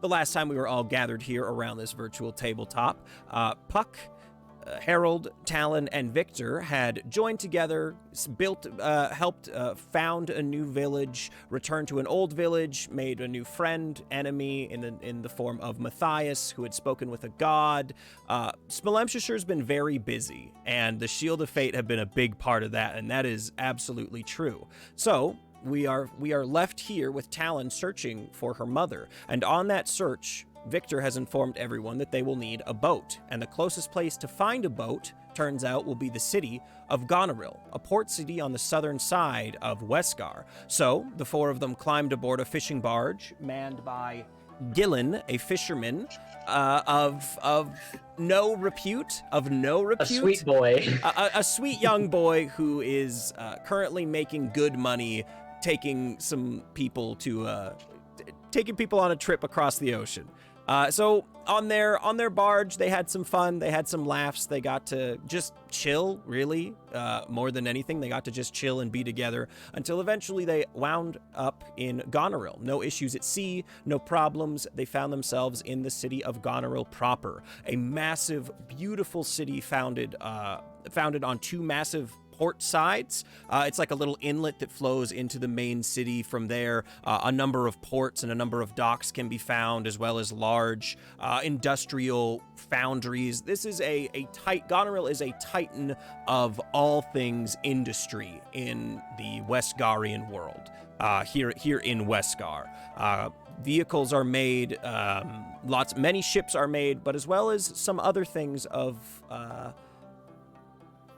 the last time we were all gathered here around this virtual tabletop, Puck, Harold, Talon, and Victor had joined together, helped found a new village, returned to an old village, made a new friend, enemy in the form of Matthias, who had spoken with a god. Smolenskishire's been very busy, and the Shield of Fate have been a big part of that, and that is absolutely true. So we are left here with Talon searching for her mother, and on that search, Victor has informed everyone that they will need a boat, and the closest place to find a boat, turns out, will be the city of Goneriil, a port city on the southern side of Westgar. So, the four of them climbed aboard a fishing barge, manned by Gillen, a fisherman of no repute. A sweet boy. a sweet young boy who is currently making good money, taking people on a trip across the ocean. So on their barge, they had some fun, they had some laughs, they got to just chill, really, more than anything. They got to just chill and be together until eventually they wound up in Goneriil. No issues at sea, no problems. They found themselves in the city of Goneriil proper, a massive, beautiful city founded on two massive port sides. It's like a little inlet that flows into the main city. From there, a number of ports and a number of docks can be found, as well as large industrial foundries. This is Goneriil is a titan of all things industry in the Westgarian world. Here in Westgar. Vehicles are made, many ships are made, but as well as some other things of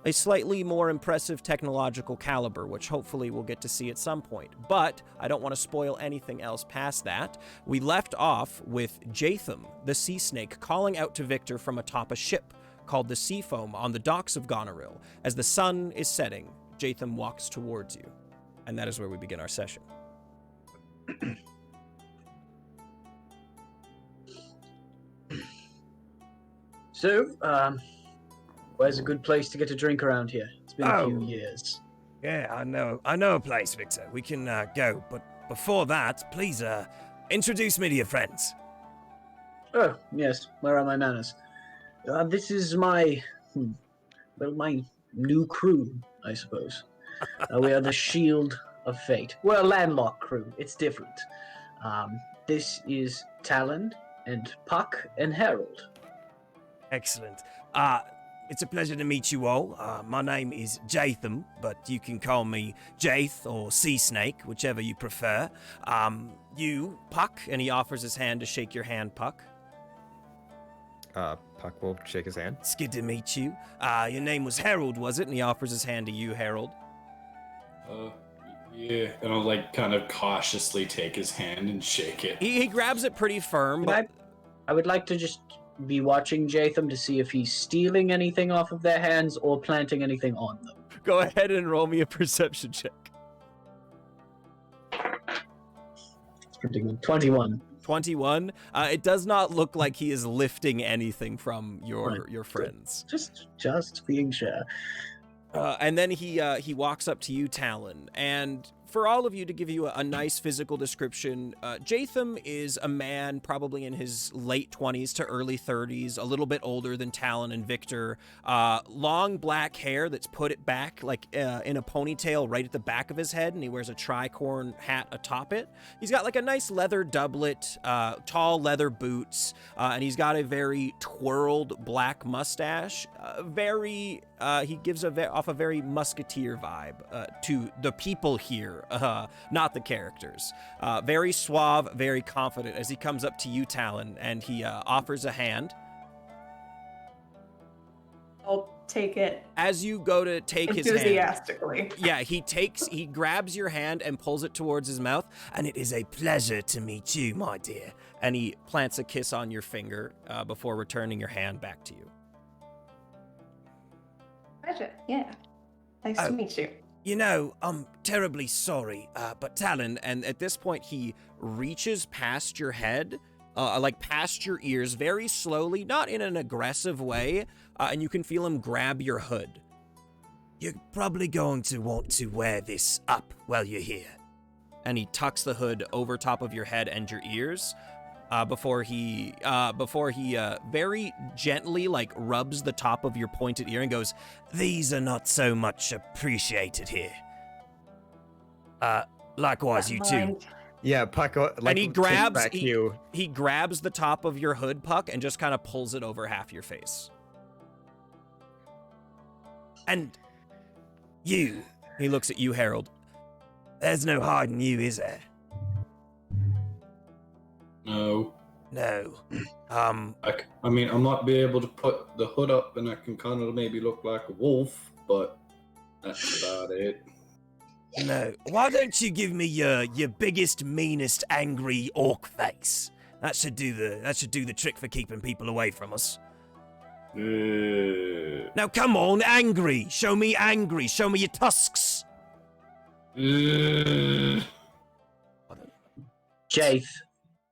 a slightly more impressive technological caliber, which hopefully we'll get to see at some point. But I don't want to spoil anything else past that. We left off with Jatham, the sea snake, calling out to Victor from atop a ship called the Seafoam on the docks of Goneriil. As the sun is setting, Jatham walks towards you. And that is where we begin our session. So, where's a good place to get a drink around here? It's been a few years. Yeah, I know a place, Victor. We can go, but before that, please introduce me to your friends. Oh, yes. Where are my manners? This is my new crew, I suppose. We are the Shield of Fate. We're a landlocked crew. It's different. This is Talon and Puck and Harold. Excellent. It's a pleasure to meet you all. My name is Jatham, but you can call me Jath or Sea Snake, whichever you prefer. You, Puck, and he offers his hand to shake your hand, Puck. Puck will shake his hand. It's good to meet you. Your name was Harold, was it? And he offers his hand to you, Harold. Yeah. And I'll kind of cautiously take his hand and shake it. He grabs it pretty firm, but I would like to just be watching Jatham to see if he's stealing anything off of their hands or planting anything on them. Go ahead and roll me a perception check. It's pretty good. 21. 21. It does not look like he is lifting anything from your friends. Just being sure. And then he walks up to you, Talon, and for all of you to give you a nice physical description, Jatham is a man probably in his late 20s to early 30s, a little bit older than Talon and Victor. Long black hair that's put it back in a ponytail right at the back of his head, and he wears a tricorn hat atop it. He's got a nice leather doublet, tall leather boots, and he's got a very twirled black mustache. He gives off a very musketeer vibe to the people here. Not the characters. Very suave, very confident as he comes up to you, Talon, and he offers a hand. I'll take it. As you go to take his hand, enthusiastically. Yeah, he grabs your hand and pulls it towards his mouth, and it is a pleasure to meet you, my dear. And he plants a kiss on your finger before returning your hand back to you. Pleasure, yeah. Nice to meet you. You know, I'm terribly sorry, but Talon, and at this point he reaches past your head, past your ears very slowly, not in an aggressive way, and you can feel him grab your hood. You're probably going to want to wear this up while you're here. And he tucks the hood over top of your head and your ears. before he very gently like rubs the top of your pointed ear and goes, These are not so much appreciated here. Likewise, you too. Mind. Yeah, Puck, like, and he takes grabs back you. he grabs the top of your hood, Puck, and just kind of pulls it over half your face. And you, He looks at you, Harold. there's no hiding you, is there? No. No. I mean, I might be able to put the hood up and I can kind of maybe look like a wolf, but that's about it. No. Why don't you give me your biggest, meanest, angry orc face? That should do the trick for keeping people away from us. Now come on, angry. Show me angry. Show me your tusks. Uh, Jaith,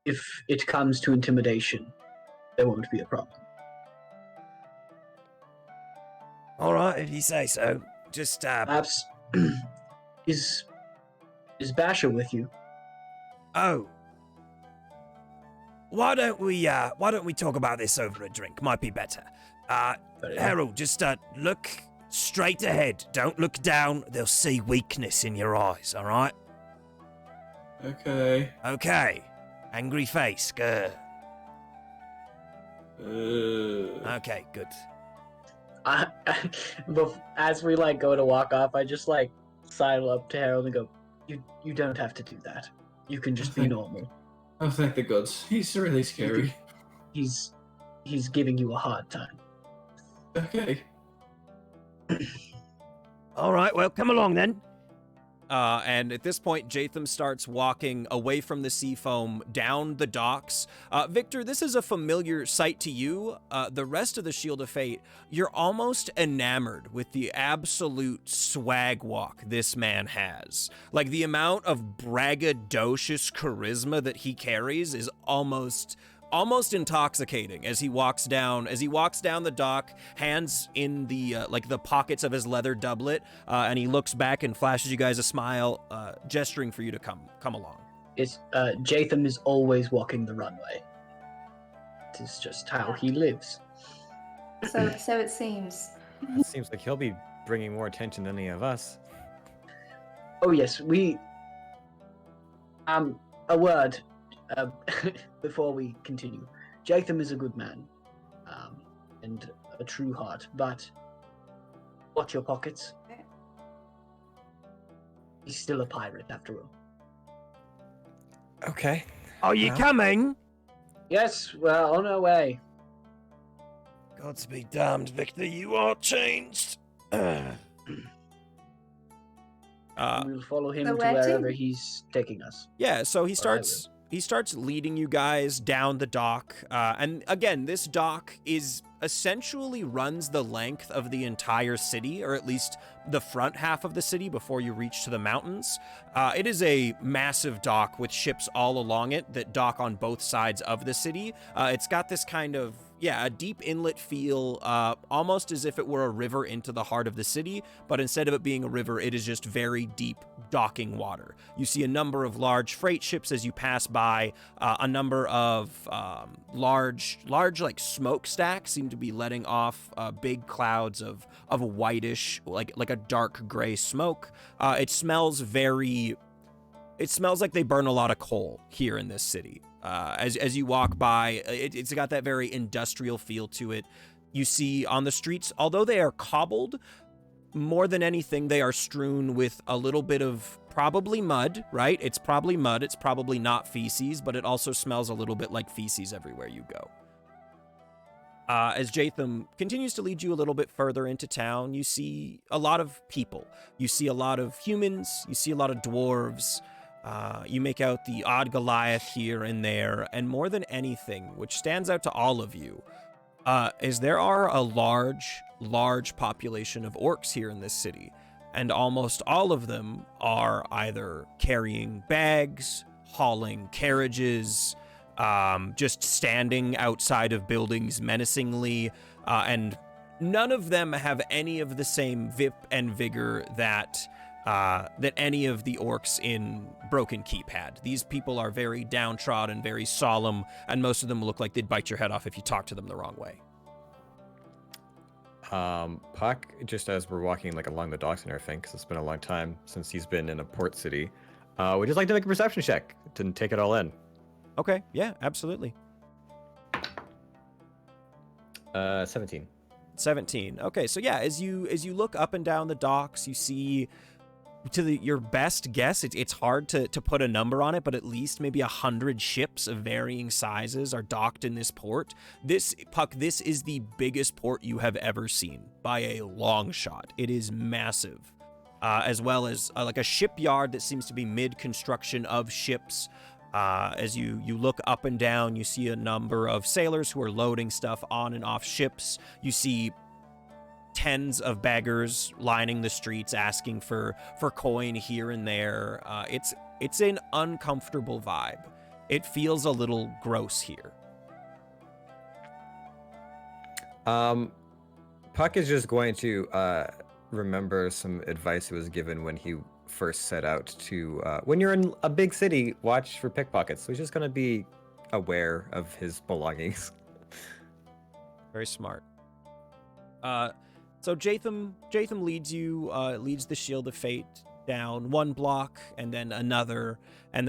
if it comes to intimidation, there won't be a problem. All right, if you say so. Just Perhaps is Basher with you? Oh. Why don't we talk about this over a drink? Might be better. Harold, just look straight ahead. Don't look down. They'll see weakness in your eyes, all right? okay. Okay. Angry face. Good. Okay, good. As we like go to walk off, I just like sidle up to Harold and go, "You don't have to do that. You can just be normal." Oh, thank the gods. He's really scary. He's giving you a hard time. Okay. All right, well, come along then. And at this point, Jatham starts walking away from the sea foam down the docks. Victor, this is a familiar sight to you. The rest of the Shield of Fate, you're almost enamored with the absolute swag walk this man has. Like, the amount of braggadocious charisma that he carries is almost intoxicating as he walks down the dock, hands in the the pockets of his leather doublet, and he looks back and flashes you guys a smile, gesturing for you to come along. Jatham is always walking the runway. It is just how he lives. So it seems. It seems like he'll be bringing more attention than any of us. Oh yes, we. A word. Before we continue, Jatham is a good man, and a true heart, but watch your pockets. He's still a pirate, after all. Okay. Are you coming? Yes, we're on our way. Gods be damned, Victor, you are changed. We'll follow him The to wedding? wherever he's taking us. Yeah, so he Or I starts leading you guys down the dock. And again, this dock is essentially runs the length of the entire city, or at least the front half of the city before you reach to the mountains. It is a massive dock with ships all along it that dock on both sides of the city. It's got this kind of, a deep inlet feel, almost as if it were a river into the heart of the city, but instead of it being a river, it is just very deep docking water. You see a number of large freight ships as you pass by. A number of large like smokestacks seem to be letting off big clouds of whitish, like a dark gray smoke. It smells like they burn a lot of coal here in this city. As you walk by, it's got that very industrial feel to it. You see on the streets, although they are cobbled, more than anything, they are strewn with a little bit of probably mud, right? It's probably mud. It's probably not feces, but it also smells a little bit like feces everywhere you go. As Jatham continues to lead you a little bit further into town, you see a lot of people. You see a lot of humans. You see a lot of dwarves. You make out the odd Goliath here and there, and more than anything, which stands out to all of you, is there are a large population of orcs here in this city, and almost all of them are either carrying bags, hauling carriages, just standing outside of buildings menacingly, and none of them have any of the same vip and vigor that that any of the orcs in Broken Keep had. These people are very downtrodden, very solemn, and most of them look like they'd bite your head off if you talk to them the wrong way. Puck, just as we're walking like along the docks and everything, because it's been a long time since he's been in a port city, we'd just like to make a perception check to take it all in. Okay, yeah, absolutely. 17. 17. Okay, so yeah, as you look up and down the docks, you see, your best guess, it's hard to put a number on it, but at least maybe 100 ships of varying sizes are docked in this port. This is the biggest port you have ever seen by a long shot. It is massive, as well as like a shipyard that seems to be mid-construction of ships. As you look up and down, you see a number of sailors who are loading stuff on and off ships. You see tens of beggars lining the streets asking for coin here and there. It's an uncomfortable vibe. It feels a little gross here. Puck is just going to remember some advice that was given when he first set out to, when you're in a big city, watch for pickpockets. So he's just going to be aware of his belongings. Very smart. So Jatham leads the Shield of Fate down one block, and then another, and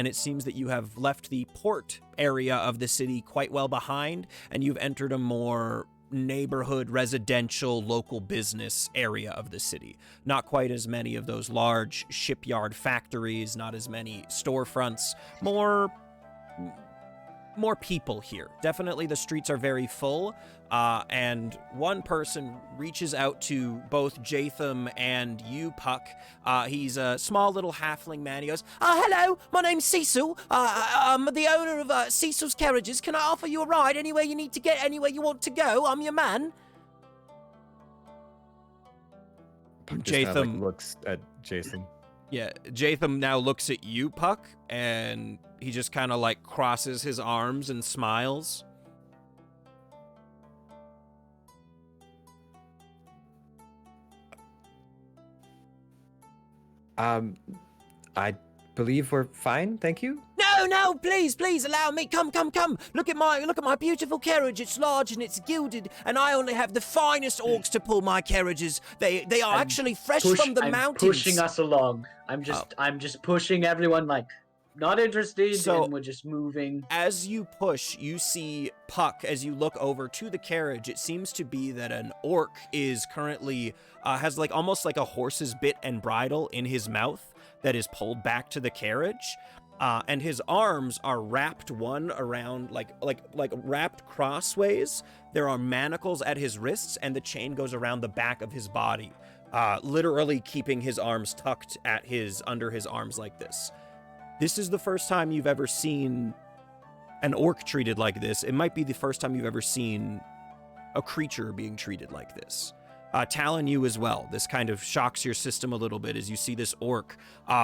it seems that you have left the port area of the city quite well behind, and you've entered a more neighborhood, residential, local business area of the city. Not quite as many of those large shipyard factories, not as many storefronts, more people here. Definitely the streets are very full, and one person reaches out to both Jatham and you, Puck. He's a small little halfling man. He goes, hello, my name's Cecil. I'm the owner of Cecil's Carriages. Can I offer you a ride anywhere you need to get, anywhere you want to go? I'm your man. Puck just Jatham kinda, like, looks at Jason. Yeah, Jatham now looks at you, Puck, and he just kind of like crosses his arms and smiles. I believe we're fine, thank you. No, please allow me. Come. Look at my beautiful carriage. It's large and it's gilded, and I only have the finest orcs to pull my carriages. They are actually fresh from the mountains. Pushing us along. I'm just pushing everyone, like, not interested, So, and we're just moving. As you push, you see Puck, as you look over to the carriage, it seems to be that an orc is currently, has like almost like a horse's bit and bridle in his mouth that is pulled back to the carriage. And his arms are wrapped one around, like wrapped crossways. There are manacles at his wrists, and the chain goes around the back of his body, literally keeping his arms tucked under his arms like this. This is the first time you've ever seen an orc treated like this. It might be the first time you've ever seen a creature being treated like this. Talon, you as well. This kind of shocks your system a little bit as you see this orc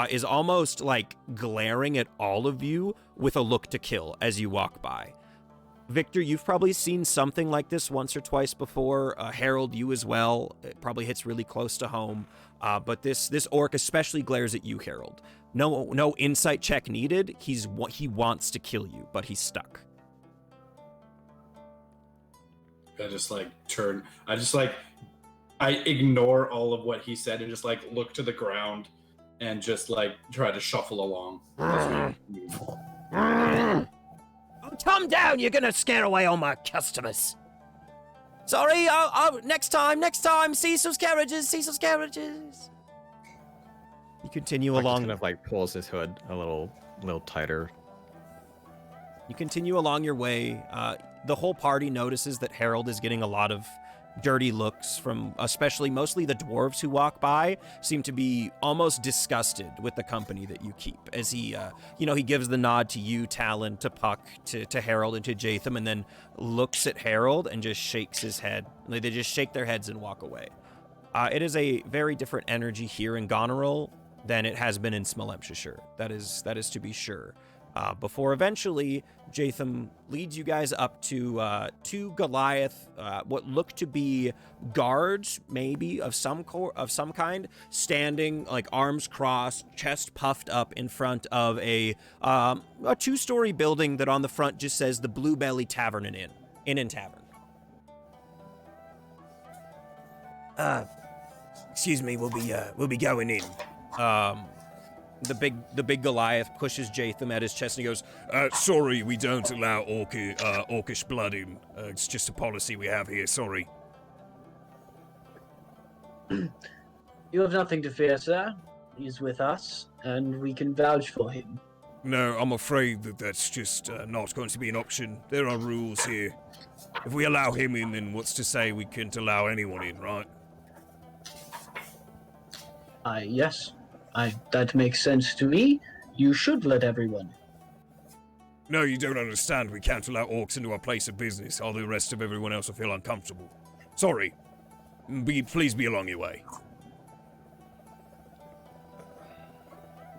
is almost like glaring at all of you with a look to kill as you walk by. Victor, you've probably seen something like this once or twice before. Harold, you as well. It probably hits really close to home. But this orc especially glares at you, Harold. No insight check needed. He wants to kill you, but he's stuck. I ignore all of what he said and just like look to the ground and just like try to shuffle along. Oh, calm down, you're gonna scare away all my customers. Sorry, next time, Cecil's Carriages. You continue Puck along. just kind of like pulls his hood a little tighter. You continue along your way. The whole party notices that Harold is getting a lot of dirty looks from mostly the dwarves who walk by seem to be almost disgusted with the company that you keep, as he gives the nod to you, Talon, to Puck, to Harold, and to Jatham, and then looks at Harold and just shakes his head. They just shake their heads and walk away. It is a very different energy here in Goneriil than it has been in Smolenshire. That is to be sure. before eventually Jatham leads you guys up to two Goliath, what look to be guards, maybe of some kind, standing like arms crossed, chest puffed up in front of a 2-story building that on the front just says the Blue Belly Tavern and Inn and Tavern. Excuse me, we'll be going in. The big Goliath pushes Jatham at his chest and he goes, Sorry, we don't allow orcish blood in. It's just a policy we have here, sorry. You have nothing to fear, sir. He's with us, and we can vouch for him. No, I'm afraid that's just not going to be an option. There are rules here. If we allow him in, then what's to say we can't allow anyone in, right? Yes. That makes sense to me. You should let everyone. No, you don't understand. We can't allow orcs into our place of business. All the rest of everyone else will feel uncomfortable. Sorry. Please be along your way.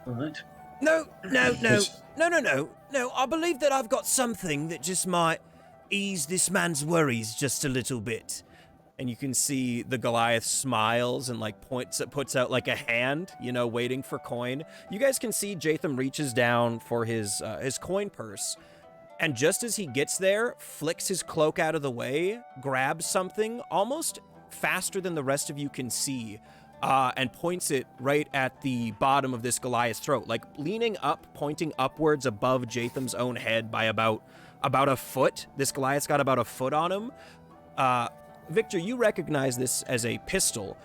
All right. No. I believe that I've got something that just might ease this man's worries just a little bit. And you can see the Goliath smiles and like puts out like a hand, waiting for coin. You guys can see Jatham reaches down for his coin purse, and just as he gets there, flicks his cloak out of the way, grabs something almost faster than the rest of you can see, and points it right at the bottom of this Goliath's throat, like leaning up, pointing upwards above Jatham's own head by about a foot. This Goliath's got about a foot on him. Victor, you recognize this as a pistol.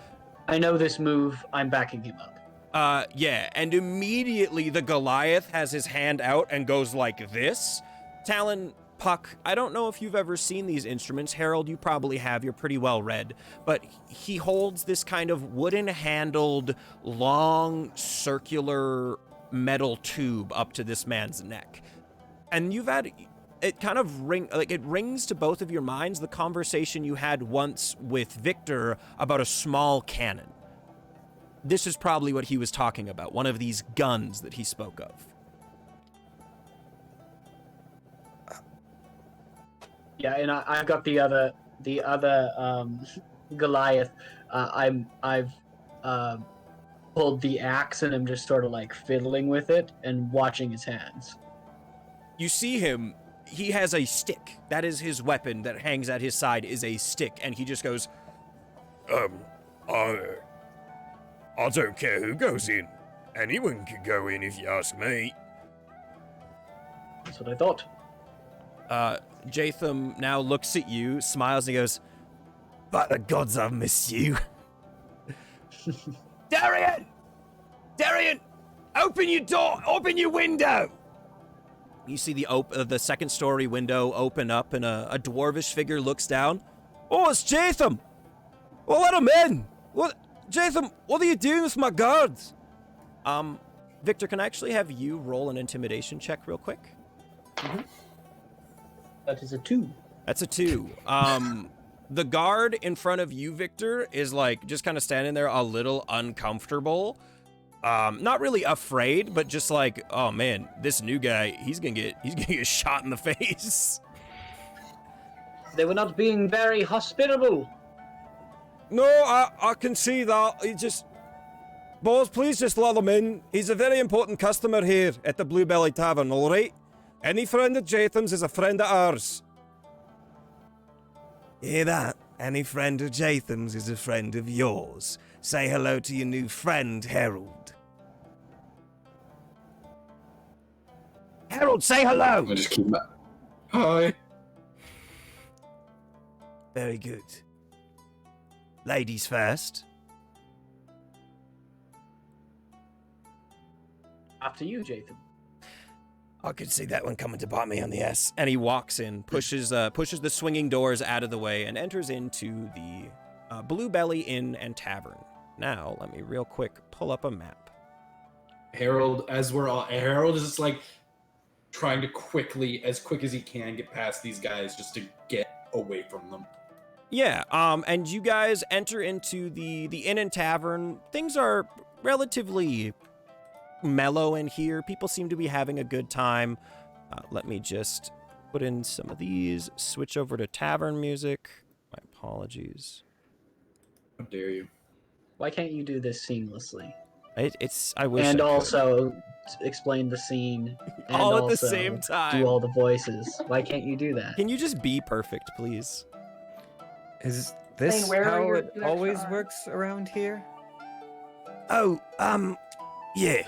I know this move. I'm backing him up. Yeah, and immediately the Goliath has his hand out and goes like this. Talon, Puck, I don't know if you've ever seen these instruments. Harold, you probably have. You're pretty well read. But he holds this kind of wooden-handled, long, circular metal tube up to this man's neck. And you've had... It kind of rings to both of your minds the conversation you had once with Victor about a small cannon. This is probably what he was talking about, one of these guns that he spoke of. Yeah, and I've got the other Goliath. I've pulled the axe and I'm just sort of like fiddling with it and watching his hands. You see him. He has a stick. That is his weapon that hangs at his side is a stick. And he just goes, I don't care who goes in. Anyone can go in if you ask me. That's what I thought. Jatham now looks at you, smiles, and he goes, By the gods, I've missed you. Darian! Open your door! Open your window! You see the second-story window open up, and a dwarvish figure looks down. Oh, it's Jatham! Well, let him in! Jatham, what are you doing with my guards? Victor, can I actually have you roll an intimidation check real quick? Mm-hmm. That is a 2. That's a 2. The guard in front of you, Victor, is like just kind of standing there a little uncomfortable. Not really afraid, but just like, oh man, this new guy, he's gonna get shot in the face. They were not being very hospitable. No, I can see that. Boss, please just let him in. He's a very important customer here at the Blue Belly Tavern, alright? Any friend of Jatham's is a friend of ours. Hear that? Any friend of Jatham's is a friend of yours. Say hello to your new friend, Harold. Harold, say hello! I just keep that. Hi. Very good. Ladies first. After you, Jatham. I could see that one coming to bite me on the ass. And he walks in, pushes the swinging doors out of the way, and enters into the Blue Belly Inn and Tavern. Now, let me real quick pull up a map. Harold is just like trying to as quick as he can, get past these guys just to get away from them. Yeah, and you guys enter into the Inn and Tavern. Things are relatively mellow in here. People seem to be having a good time. Let me just put in some of these, switch over to tavern music. My apologies. How dare you? Why can't you do this seamlessly? I wish And I could. also explain the scene. And All at the also same time. do all the voices. Why can't you do that? Can you just be perfect, please? Is this where are how your it extra always arms? works around here? Oh, yeah.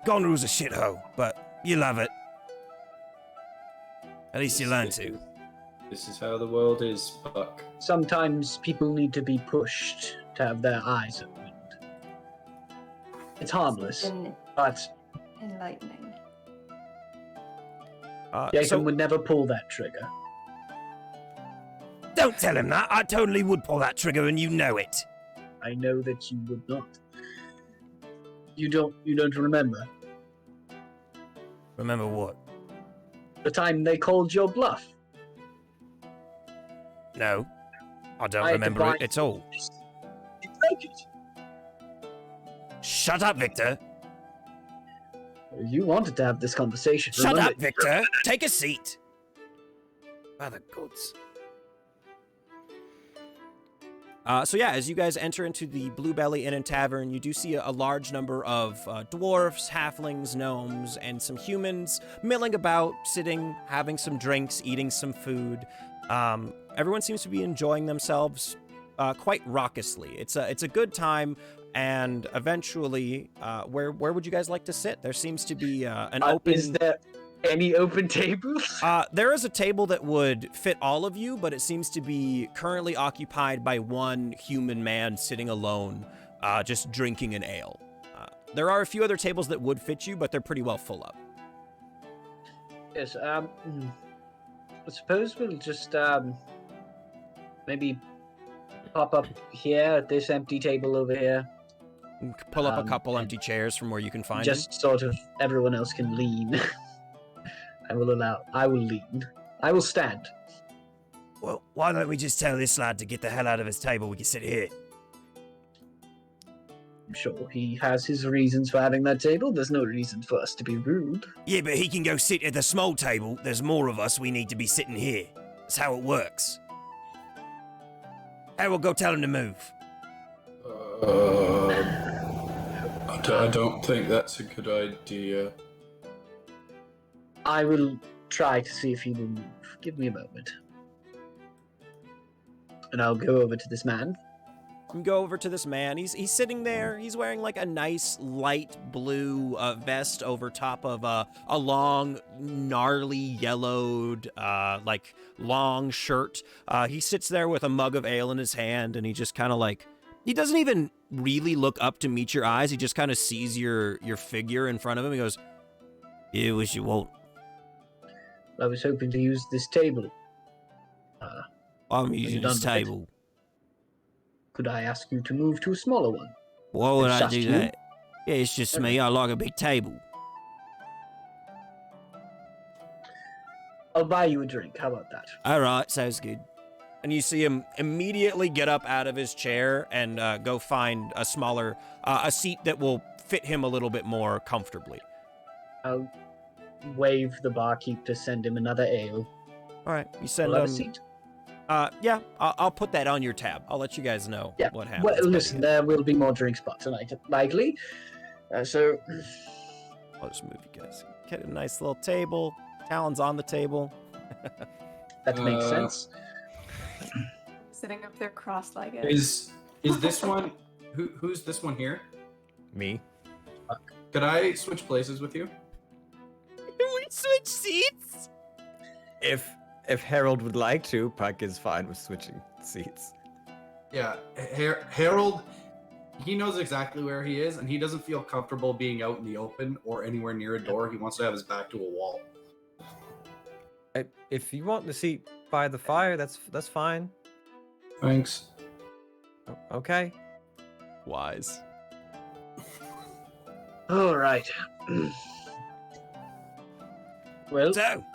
Goneriil's a shithole, but you love it. At least you learn to. This is how the world is, Puck. Sometimes people need to be pushed to have their eyes opened. It's harmless, Been but enlightening. Jason So would never pull that trigger. Don't tell him that. I totally would pull that trigger and you know it. I know that you would not. You don't remember Remember what? the time they called your bluff. No. I don't I had to remember buy- it at all. You broke it. Shut up, Victor. You wanted to have this conversation. Shut remember? up, Victor. Take a seat. By the gods. So yeah, as you guys enter into the Blue Belly Inn and Tavern, you do see a large number of dwarfs, halflings, gnomes, and some humans milling about, sitting, having some drinks, eating some food. Everyone seems to be enjoying themselves quite raucously. It's a good time, and eventually, where would you guys like to sit? There seems to be an open. Is there any open tables? There is a table that would fit all of you, but it seems to be currently occupied by one human man sitting alone, just drinking an ale. There are a few other tables that would fit you, but they're pretty well full up. Yes. I suppose we'll just maybe pop up here at this empty table over here. Pull up a couple and empty chairs from where you can find Just sort of everyone else can lean. I will lean. I will stand. Well, why don't we just tell this lad to get the hell out of his table? We can sit here. I'm sure he has his reasons for having that table. There's no reason for us to be rude. Yeah, but he can go sit at the small table. There's more of us. We need to be sitting here. That's how it works. Hey, we'll go tell him to move. I don't think that's a good idea. I will try to see if he will move. Give me a moment. And I'll go over to this man. You go over to this man. He's sitting there. He's wearing like a nice light blue vest over top of a long, gnarly yellowed, like long shirt. He sits there with a mug of ale in his hand, and he just kind of like, he doesn't even really look up to meet your eyes. He just kind of sees your figure in front of him. He goes, "You wish you won't." I was hoping to use this table. I'm you using done this with it? table. Could I ask you to move to a smaller one? Why would It's I just do you? that? Yeah, it's just me. I like a big table. I'll buy you a drink. How about that? All right, sounds good. and you see him immediately get up out of his chair and go find a smaller, a seat that will fit him a little bit more comfortably. I'll wave the barkeep to send him another ale. All right, you send We'll have him. a seat. Yeah, I'll put that on your tab. I'll let you guys know Yeah. what happens. Well, by the listen, end. there will be more drink spots tonight, likely. So, I'll just move you guys. Get a nice little table. Talon's on the table. that makes sense. Sitting up there cross-legged. Is this one? Who's this one here? Me? Could I switch places with you? We switch seats. If Harold would like to, Puck is fine with switching seats. Yeah, Harold. He knows exactly where he is, and he doesn't feel comfortable being out in the open or anywhere near a door. He wants to have his back to a wall. If you want the seat by the fire, that's fine. Thanks. Okay. Wise. All right. Well, So,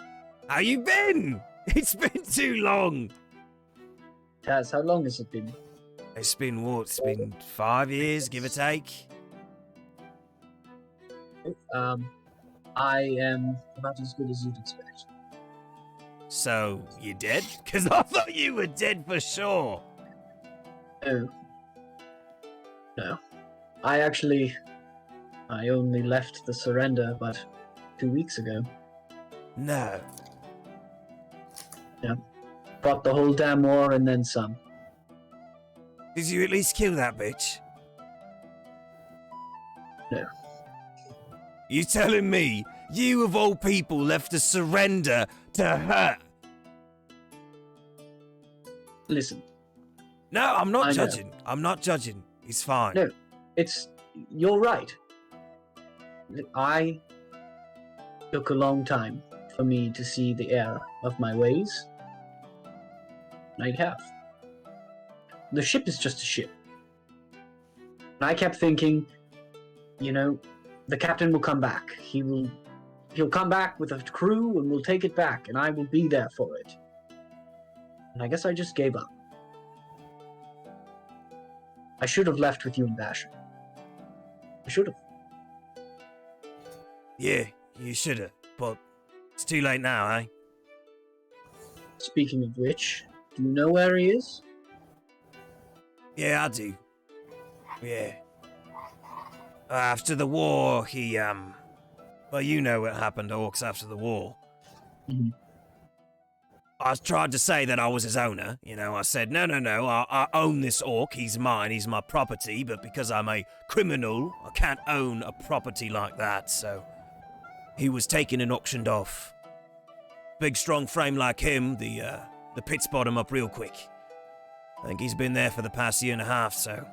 how you been? It's been too long. Taz, how long has it been? It's been what? It's been 5 years, give or take. I am about as good as you'd expect. So, you dead? Because I thought you were dead for sure. No. No. I only left the surrender about 2 weeks ago. No. Fought the whole damn war and then some. Did you at least kill that bitch? No. You telling me you of all people left to surrender to her? Listen, No, I'm not I know. judging. I'm not judging. It's fine. No. You're right. I took a long time for me to see the error of my ways. I have. The ship is just a ship. And I kept thinking, the captain will come back. He'll come back with a crew and we'll take it back and I will be there for it. And I guess I just gave up. I should have left with you and Basher. I should have. Yeah, you should have. But it's too late now, eh? Speaking of which, do you know where he is? Yeah, I do. Yeah. After the war, he, well, you know what happened to Orcs after the war. Mhm. I tried to say that I was his owner. I said, no, I own this Orc. He's mine. He's my property. But because I'm a criminal, I can't own a property like that. So he was taken and auctioned off. Big, strong frame like him, the pits bottom up real quick. I think he's been there for the past year and a half, so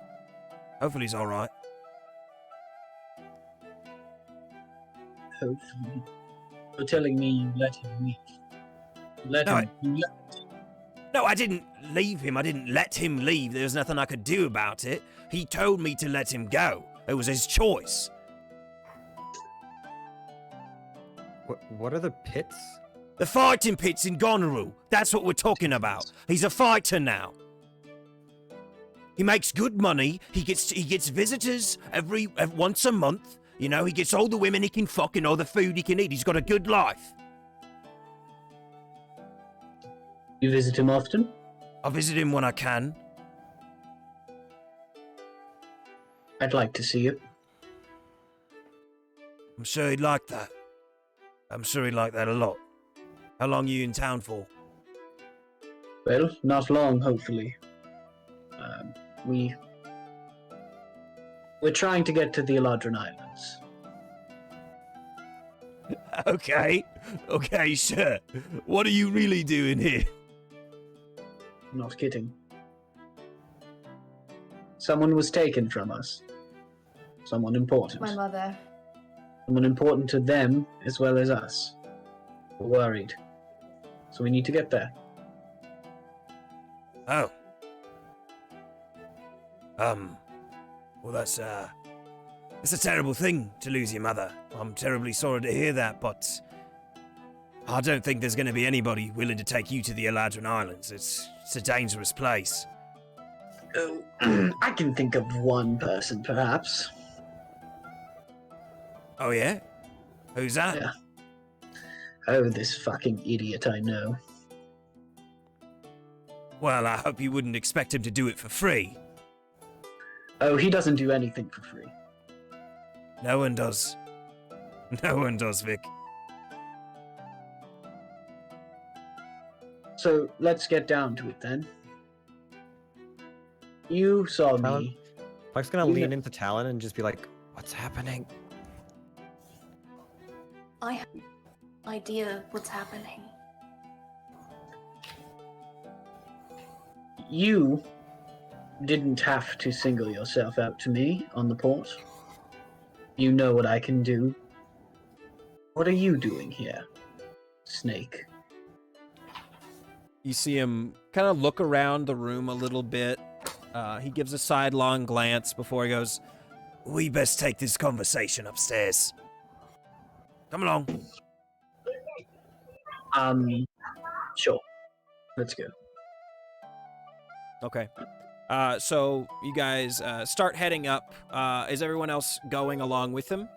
hopefully he's all right. Hopefully. You're telling me you let him leave. No, I didn't leave him. I didn't let him leave. There was nothing I could do about it. He told me to let him go. It was his choice. What are the pits? The fighting pits in Goneriil. That's what we're talking about. He's a fighter now. He makes good money. He gets visitors every once a month. He gets all the women he can fuck and all the food he can eat. He's got a good life. You visit him often? I visit him when I can. I'd like to see it. I'm sure he'd like that. I'm sure he'd like that a lot. How long are you in town for? Well, not long, hopefully. We're trying to get to the Eladrin Islands. Okay, sure. What are you really doing here? I'm not kidding. Someone was taken from us. Someone important. My mother. Someone important to them as well as us. We're worried. So we need to get there. Oh. Well, that's a terrible thing to lose your mother. I'm terribly sorry to hear that, but I don't think there's going to be anybody willing to take you to the Eladrin Islands. It's a dangerous place. Oh, I can think of one person, perhaps. Oh, yeah? Who's that? Yeah. Oh, this fucking idiot I know. Well, I hope you wouldn't expect him to do it for free. Oh, he doesn't do anything for free. No one does. No one does, Vic. So, let's get down to it then. You saw Talon? me. Puck's gonna You lean know- into Talon and just be like, "What's happening?" I have no idea what's happening. You didn't have to single yourself out to me on the port. You know what I can do. What are you doing here, Snake? You see him kind of look around the room a little bit. He gives a sidelong glance before he goes, We best take this conversation upstairs. Come along. Sure. Let's go. okay. So you guys start heading up. Is everyone else going along with him?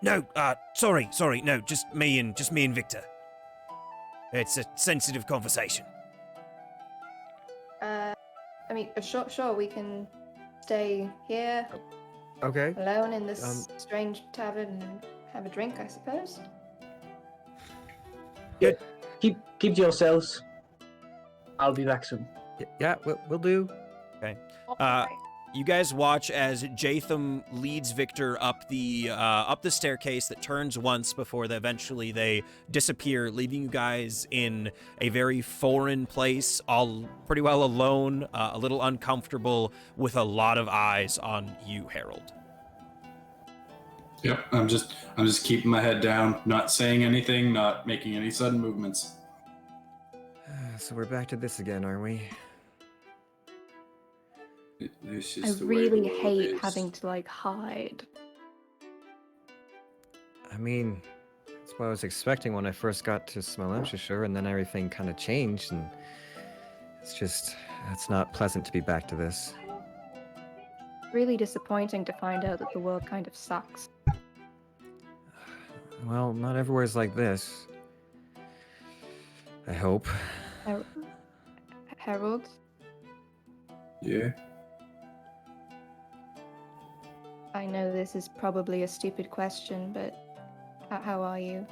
No, sorry, no, just me and Victor. It's a sensitive conversation. I mean, sure, we can stay here Okay. alone in this strange tavern and have a drink, I suppose. Good. Keep to yourselves. I'll be back soon. Yeah, we'll do. Okay. Alright. You guys watch as Jatham leads Victor up the staircase that turns once before eventually they disappear, leaving you guys in a very foreign place, all pretty well alone, a little uncomfortable, with a lot of eyes on you, Harold. Yep, I'm just keeping my head down, not saying anything, not making any sudden movements. So we're back to this again, aren't we? This I is the way the really world hate is. having to hide. I mean, that's what I was expecting when I first got to Smolenskshire, and then everything kind of changed, and it's not pleasant to be back to this. Really disappointing to find out that the world kind of sucks. Well, not everywhere's like this. I hope. Harold? Yeah. I know this is probably a stupid question, but how are you?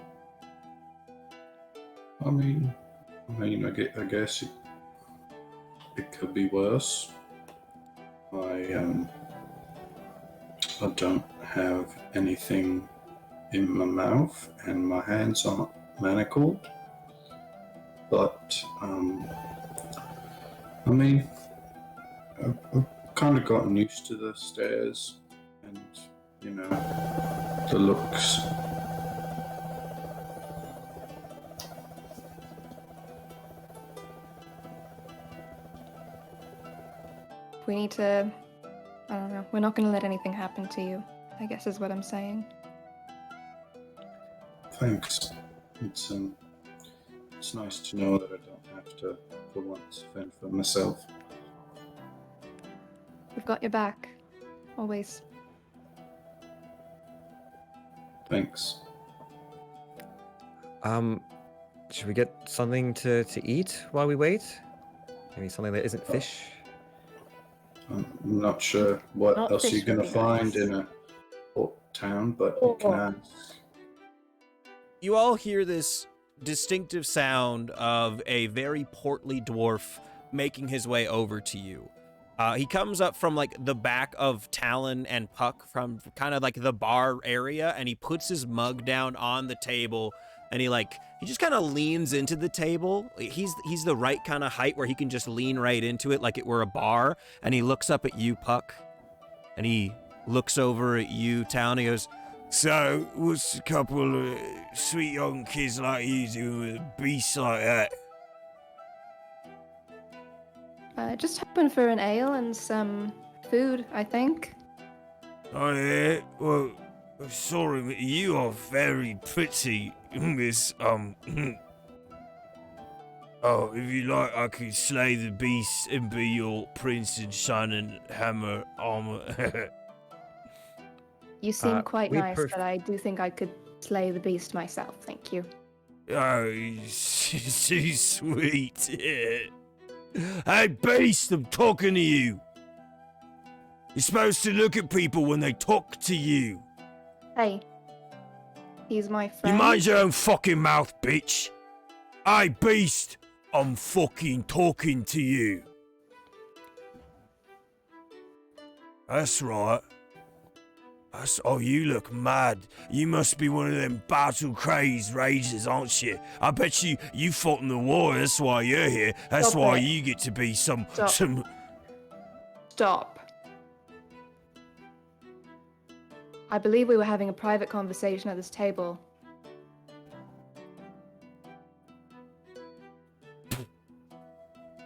I mean, I guess it could be worse. I don't have anything in my mouth, and my hands aren't manacled. But I mean, I've kind of gotten used to the stairs, and the looks. We need to... I don't know. We're not going to let anything happen to you, I guess is what I'm saying. Thanks. It's nice to know that I don't have to, for once, fend for myself. We've got your back. Always. Thanks. Should we get something to eat while we wait? Maybe something that isn't fish? I'm not sure what Not else fish you're going to would be find nice. in a port town, but you can ask. You all hear this distinctive sound of a very portly dwarf making his way over to you. He comes up from like the back of Talon and Puck, from kind of like the bar area, and he puts his mug down on the table, and he just kind of leans into the table. He's the right kind of height where he can just lean right into it like it were a bar, and he looks up at you, Puck, and he looks over at you, Talon. He goes, So, what's a couple of sweet young kids like you do with beasts like that? Just hoping for an ale and some food, I think. Oh yeah? Well, sorry, but you are very pretty, Miss, Oh, if you like, I could slay the beast and be your prince and shining hammer armor. You seem quite we nice, but I do think I could slay the beast myself, thank you. Oh, you're too sweet. Hey, beast, I'm talking to you. You're supposed to look at people when they talk to you. Hey. He's my friend. You mind your own fucking mouth, bitch. Hey, beast, I'm fucking talking to you. That's right. Oh, you look mad. You must be one of them battle-crazed rages, aren't you? I bet you fought in the war, that's why you're here. That's Stop why it. you get to be some... Stop. I believe we were having a private conversation at this table.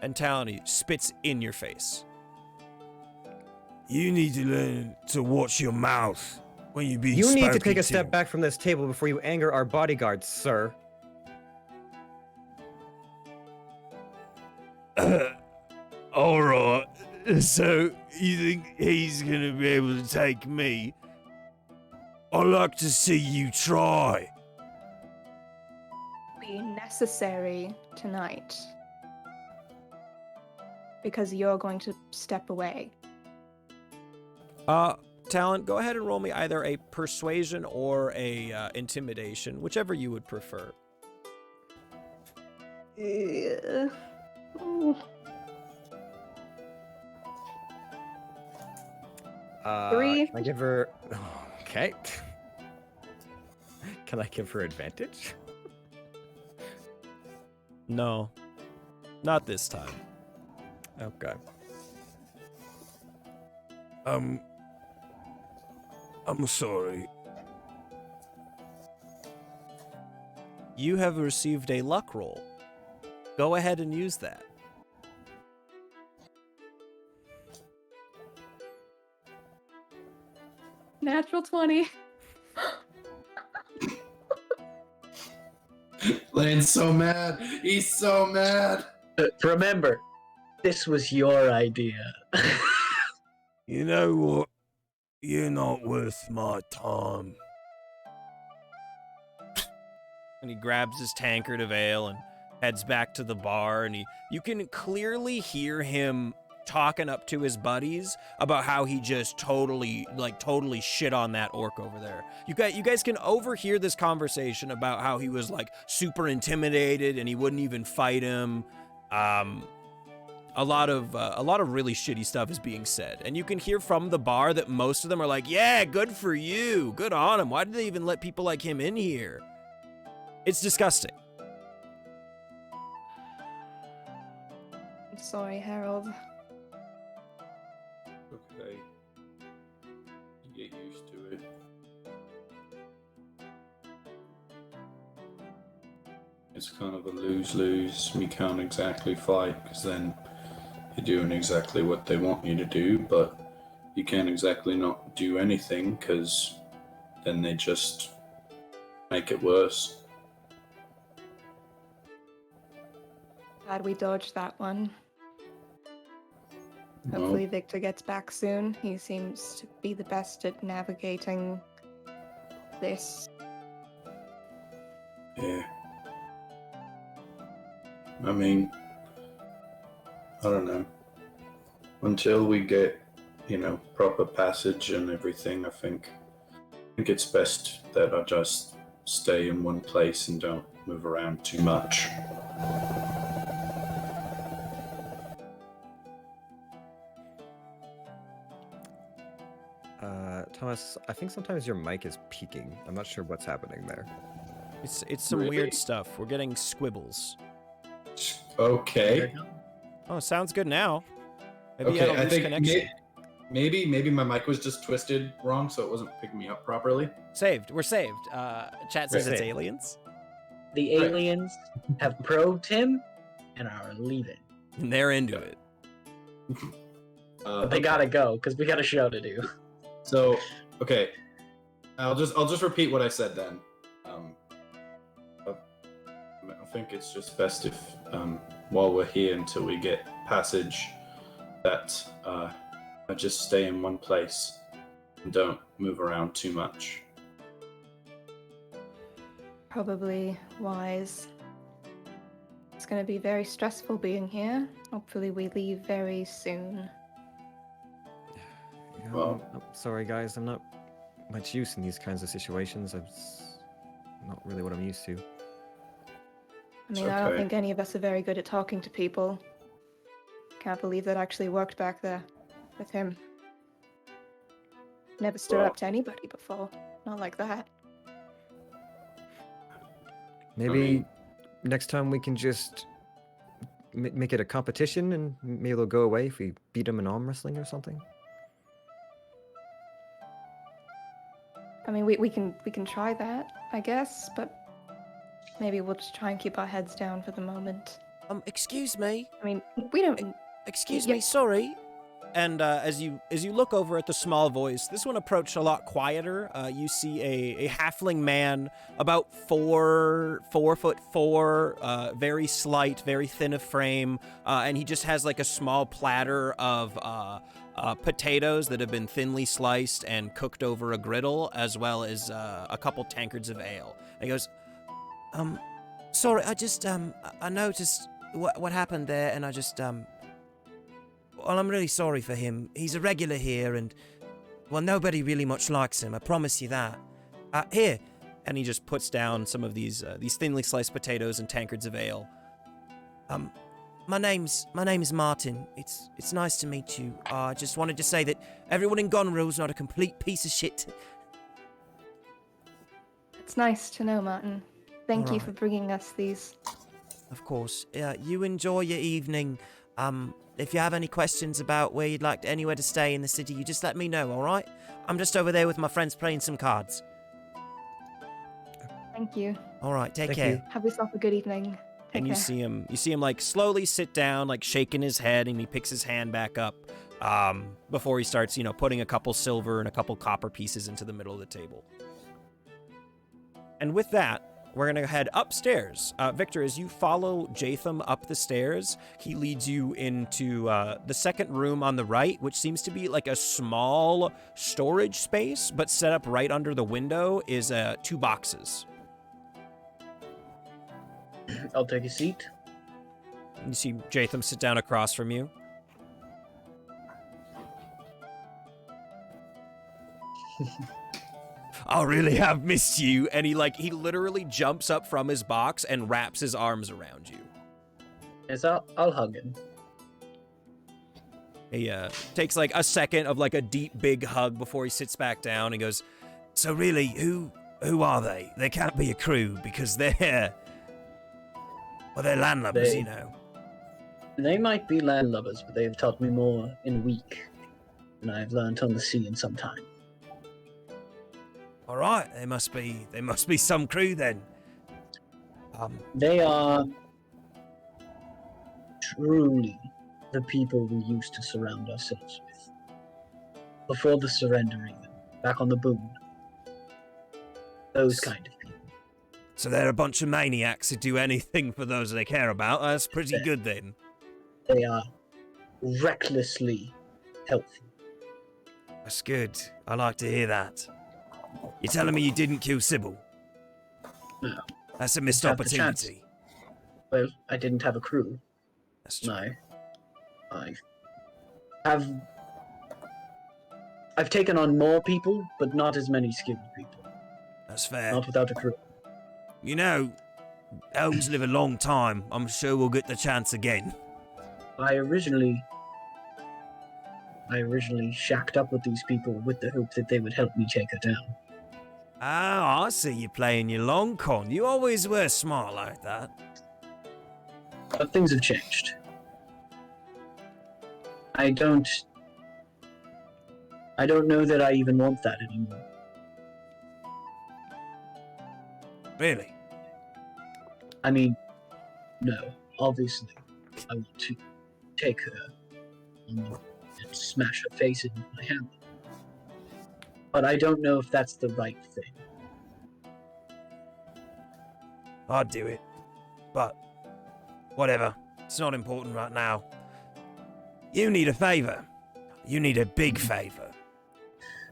and Talon spits in your face. You need to learn to watch your mouth when you be You need to spoken take a step back from this table before you anger our bodyguards, sir. All right. So you think he's gonna be able to take me? I like to see you try. Be necessary tonight. Because you're going to step away. Talent, go ahead and roll me either a persuasion or a intimidation, whichever you would prefer. Three. Can I give her? Okay. Can I give her advantage? No, not this time. Okay. I'm sorry. You have received a luck roll. Go ahead and use that. Natural 20. Lane's so mad. He's so mad. Remember, this was your idea. You know what? You're not worth my time. And he grabs his tankard of ale and heads back to the bar, and you can clearly hear him talking up to his buddies about how he just totally shit on that orc over there. You guys can overhear this conversation about how he was like super intimidated and he wouldn't even fight him. A lot of really shitty stuff is being said, and you can hear from the bar that most of them are like, "Yeah, good for you, good on him. Why did they even let people like him in here?" It's disgusting. I'm sorry, Harold. Okay. You get used to it. It's kind of a lose-lose. We can't exactly fight because then you're doing exactly what they want you to do, but you can't exactly not do anything because then they just make it worse. Glad we dodged that one. Well, Hopefully Victor gets back soon. He seems to be the best at navigating this. yeah. I mean, I don't know. Until we get, proper passage and everything, I think it's best that I just stay in one place and don't move around too much. Thomas, I think sometimes your mic is peaking. I'm not sure what's happening there. It's some Really? weird stuff. We're getting squibbles. Okay. Oh, sounds good now. Maybe you had a loose connection. Maybe my mic was just twisted wrong, so it wasn't picking me up properly. Saved. We're saved. Chat says it's Saved. aliens. The Right. aliens have probed him and are leaving. And they're into it. But they gotta go because we got a show to do. So, okay, I'll just repeat what I said then. I think it's just best if, while we're here until we get passage, that I just stay in one place and don't move around too much. Probably wise. It's going to be very stressful being here. Hopefully we leave very soon. Yeah, Well- I'm sorry, guys. I'm not much use in these kinds of situations. It's not really what I'm used to. I mean, It's I don't okay. think any of us are very good at talking to people. Can't believe that actually worked back there with him. Never stood Well- up to anybody before. Not like that. Maybe mean- next time we can just make it a competition, and maybe they'll go away if we beat them in arm wrestling or something. I mean, we can try that, I guess, but maybe we'll just try and keep our heads down for the moment. Excuse me. I mean, we don't. Excuse Yeah. me, sorry. And as you look over at the small voice, this one approached a lot quieter. You see a halfling man, about 4'4", very slight, very thin of frame, and he just has like a small platter of potatoes that have been thinly sliced and cooked over a griddle, as well as a couple tankards of ale. And he goes, Sorry, I just, I noticed what happened there, and I just, well, I'm really sorry for him. He's a regular here, and, well, nobody really much likes him, I promise you that. Here. And he just puts down some of these thinly sliced potatoes and tankards of ale. My name's Martin. It's nice to meet you. I just wanted to say that everyone in Goneriil's not a complete piece of shit. It's nice to know, Martin. Thank you Alright. for bringing us these. Of course. You enjoy your evening. If you have any questions about where you'd like anywhere to stay in the city, you just let me know, alright? I'm just over there with my friends playing some cards. Thank you. Alright, take Thank care. you. Have yourself a good evening. Take And you care. see him like slowly sit down, like shaking his head, and he picks his hand back up before he starts, putting a couple silver and a couple copper pieces into the middle of the table. And with that, we're going to head upstairs. Victor, as you follow Jatham up the stairs, he leads you into the second room on the right, which seems to be like a small storage space, but set up right under the window is 2 boxes. I'll take a seat. You see Jatham sit down across from you. I really have missed you. And he literally jumps up from his box and wraps his arms around you. Yes, I'll hug him. He takes like a second of like a deep, big hug before he sits back down and goes, So really, who are they? They can't be a crew because they're landlubbers, They- you know. They might be landlubbers, but they have taught me more in a week than I've learned on the sea in some time. All right, they must be some crew then. They are truly the people we used to surround ourselves with. Before the surrender, even. Back on the boon. Those kind of people. So they're a bunch of maniacs who do anything for those they care about. That's pretty good then. They are recklessly helpful. That's good. I like to hear that. You're telling me you didn't kill Sybil? No. That's a missed Have the chance. opportunity. Well, I didn't have a crew. That's true. No. I've taken on more people, but not as many skilled people. That's fair. Not without a crew. You know, elves live a long time. I'm sure we'll get the chance again. I originally shacked up with these people with the hope that they would help me take her down. Oh, I see you playing your long con. You always were smart like that. But things have changed. I don't know that I even want that anymore. Really? I mean, no, obviously, I want to take her and smash her face in with my hammer. But I don't know if that's the right thing. I'd do it. But, whatever. It's not important right now. You need a favor. You need a big favor.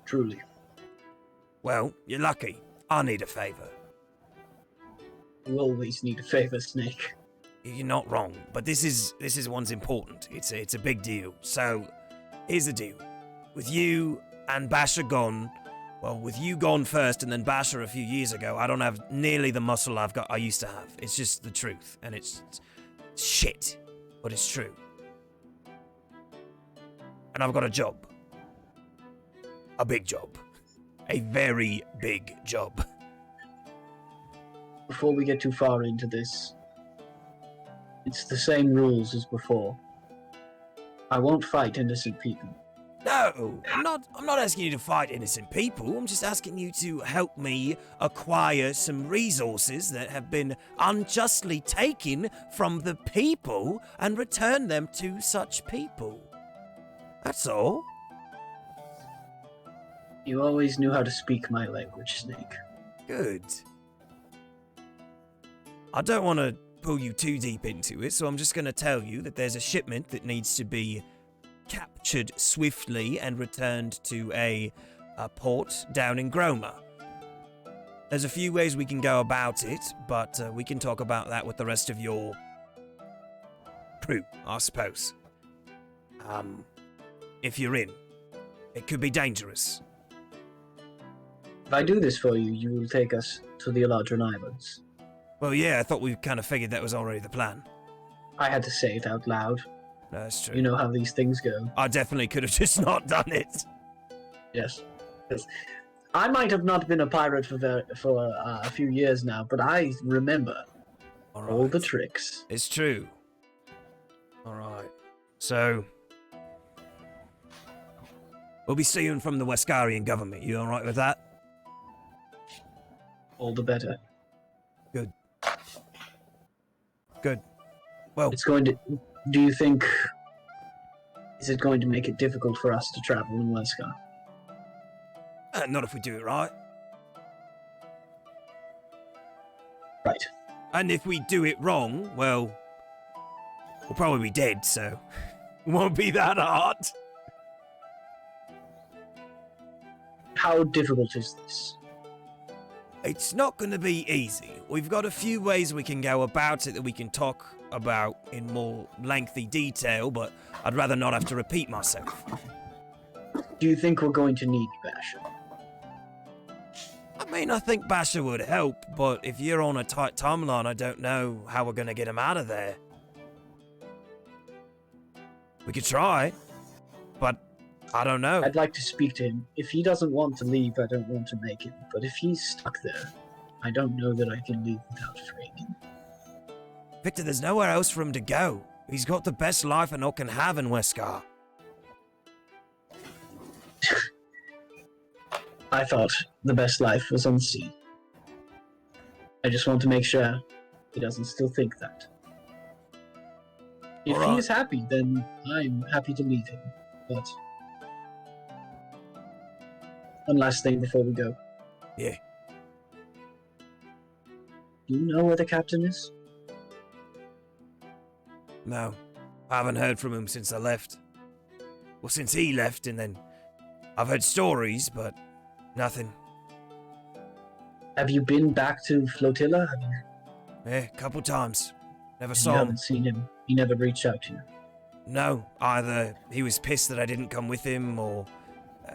Truly. Well, you're lucky. I need a favor. You always need a favor, Snake. You're not wrong, but this is one's important. It's a big deal. So, here's the deal. With you and Basher gone, well, with you gone first and then Basher a few years ago, I don't have nearly the muscle I used to have. It's just the truth, and it's shit, but it's true. And I've got a job. A big job. A very big job. Before we get too far into this, it's the same rules as before. I won't fight innocent people. No, I'm not asking you to fight innocent people. I'm just asking you to help me acquire some resources that have been unjustly taken from the people and return them to such people. That's all. You always knew how to speak my language, Snake. Good. I don't want to pull you too deep into it, so I'm just going to tell you that there's a shipment that needs to be captured swiftly and returned to a port down in Groma. There's a few ways we can go about it, but we can talk about that with the rest of your crew, I suppose. If you're in. It could be dangerous. If I do this for you, you will take us to the Eladrin Islands. Well, yeah, I thought we kind of figured that was already the plan. I had to say it out loud. No, that's true. You know how these things go. I definitely could have just not done it. Yes. I might have not been a pirate for a few years now, but I remember all the tricks. It's true. All right. So, we'll be stealing from the Weskarian government. You all right with that? All the better. Good. Good. Well, It's going to... Do you think... Is it going to make it difficult for us to travel in Weskar? not if we do it right. Right. And if we do it wrong, well, we'll probably be dead, so it won't be that hard. How difficult is this? It's not going to be easy. We've got a few ways we can go about it that we can talk about in more lengthy detail, but I'd rather not have to repeat myself. Do you think we're going to need Basher? I mean, I think Basher would help, but if you're on a tight timeline, I don't know how we're going to get him out of there. We could try, but I don't know. I'd like to speak to him. If he doesn't want to leave, I don't want to make him. But if he's stuck there, I don't know that I can leave without freeing him. Victor, there's nowhere else for him to go. He's got the best life an orc can have in Weskar. I thought the best life was on sea. I just want to make sure he doesn't still think that. If he is happy, then I'm happy to leave him. But one last thing before we go. Yeah. Do you know where the captain is? No, I haven't heard from him since I left. Well, since he left, and then I've heard stories, but nothing. Have you been back to Flotilla? Have you? Yeah, a couple times. Never You saw him. haven't seen him. He never reached out to you. No, either he was pissed that I didn't come with him, or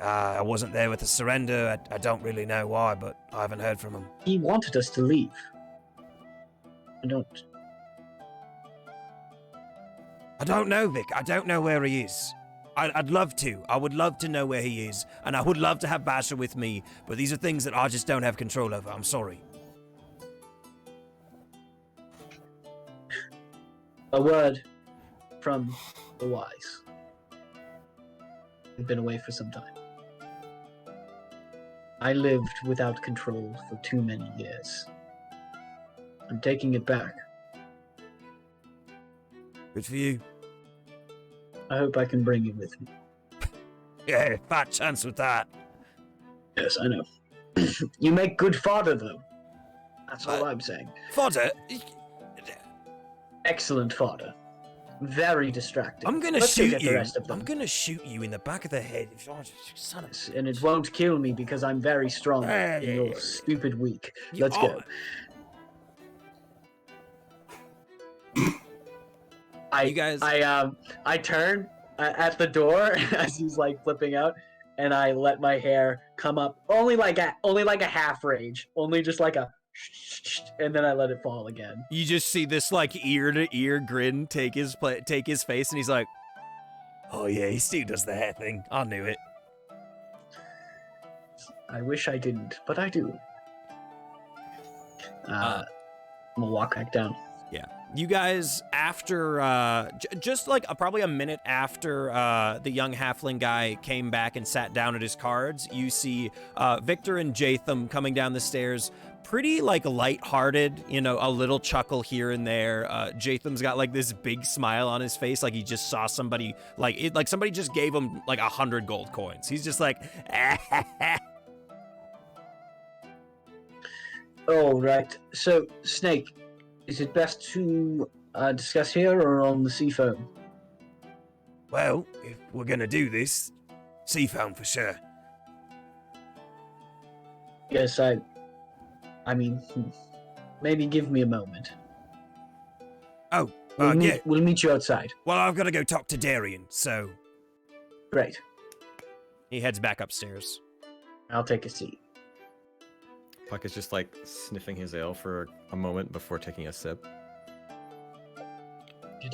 I wasn't there with the surrender. I don't really know why, but I haven't heard from him. He wanted us to leave. I don't know, Vic. I don't know where he is. I'd love to. I would love to know where he is, and I would love to have Basher with me, but these are things that I just don't have control over. I'm sorry. A word from the wise. I've been away for some time. I lived without control for too many years. I'm taking it back. Good for you. I hope I can bring you with me. Yeah, fat chance with that. Yes, I know. You make good fodder, though. That's all I'm saying. Fodder? Excellent fodder. Very distracting. I'm gonna Let's go shoot get the you. rest of them. I'm gonna shoot you in the back of the head. Son of a... And it won't kill me because I'm very strong and you're stupid weak. Let's go. I turn at the door as he's like flipping out, and I let my hair come up only like a half range, only just like a, and then I let it fall again. You just see this like ear to ear grin take his face, and he's like, Oh yeah, he still does the hair thing. I knew it. I wish I didn't, but I do. I'm gonna walk back down. Yeah. You guys, after, just like probably a minute after the young halfling guy came back and sat down at his cards, you see Victor and Jatham coming down the stairs, pretty like lighthearted, you know, a little chuckle here and there. Jatham's got like this big smile on his face, like he just saw somebody, like somebody just gave him like 100 gold coins. He's just like, Oh, right. So, Snake, is it best to discuss here or on the seafoam? Well, if we're gonna do this, Seafoam for sure. Yes, I mean, maybe give me a moment. Oh, We'll yeah. we'll meet you outside. Well, I've got to go talk to Darian, so Great. He heads back upstairs. I'll take a seat. Puck is just like sniffing his ale for a moment before taking a sip. Did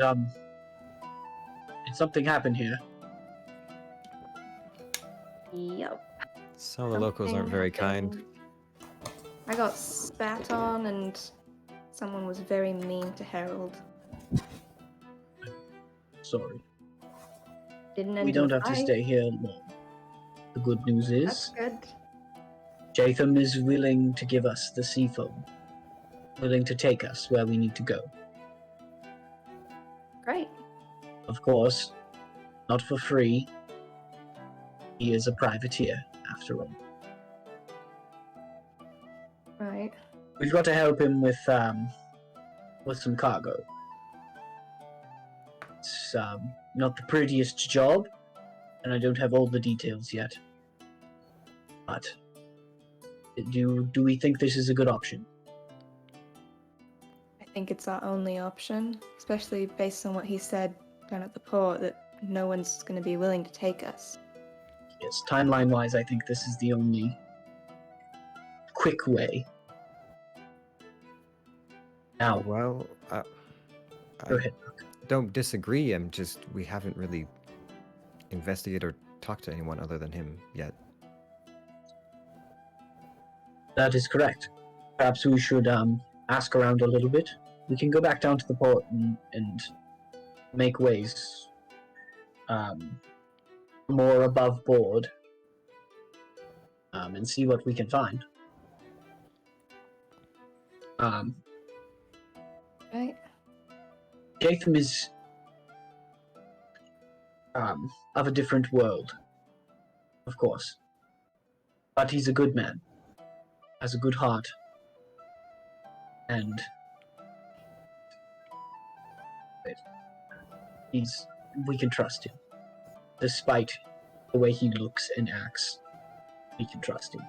something happen here? Yep. So the locals aren't very kind. I got spat on, and someone was very mean to Harold. Sorry. Didn't end We in a don't have to fight. stay here long. The good news That's is, good. Jatham is willing to give us the seafoam. Willing to take us where we need to go. Great. Of course, not for free. He is a privateer, after all. Right. We've got to help him with some cargo. It's not the prettiest job, and I don't have all the details yet. But do we think this is a good option? I think it's our only option, especially based on what he said down at the port, that no one's going to be willing to take us. Yes, timeline-wise, I think this is the only quick way. Now, Well, go ahead. don't disagree. We haven't really investigated or talked to anyone other than him yet. That is correct. Perhaps we should ask around a little bit. We can go back down to the port and make ways more above board and see what we can find. Right? Jatham is of a different world, of course. But he's a good man, has a good heart, and we can trust him. Despite the way he looks and acts, we can trust him.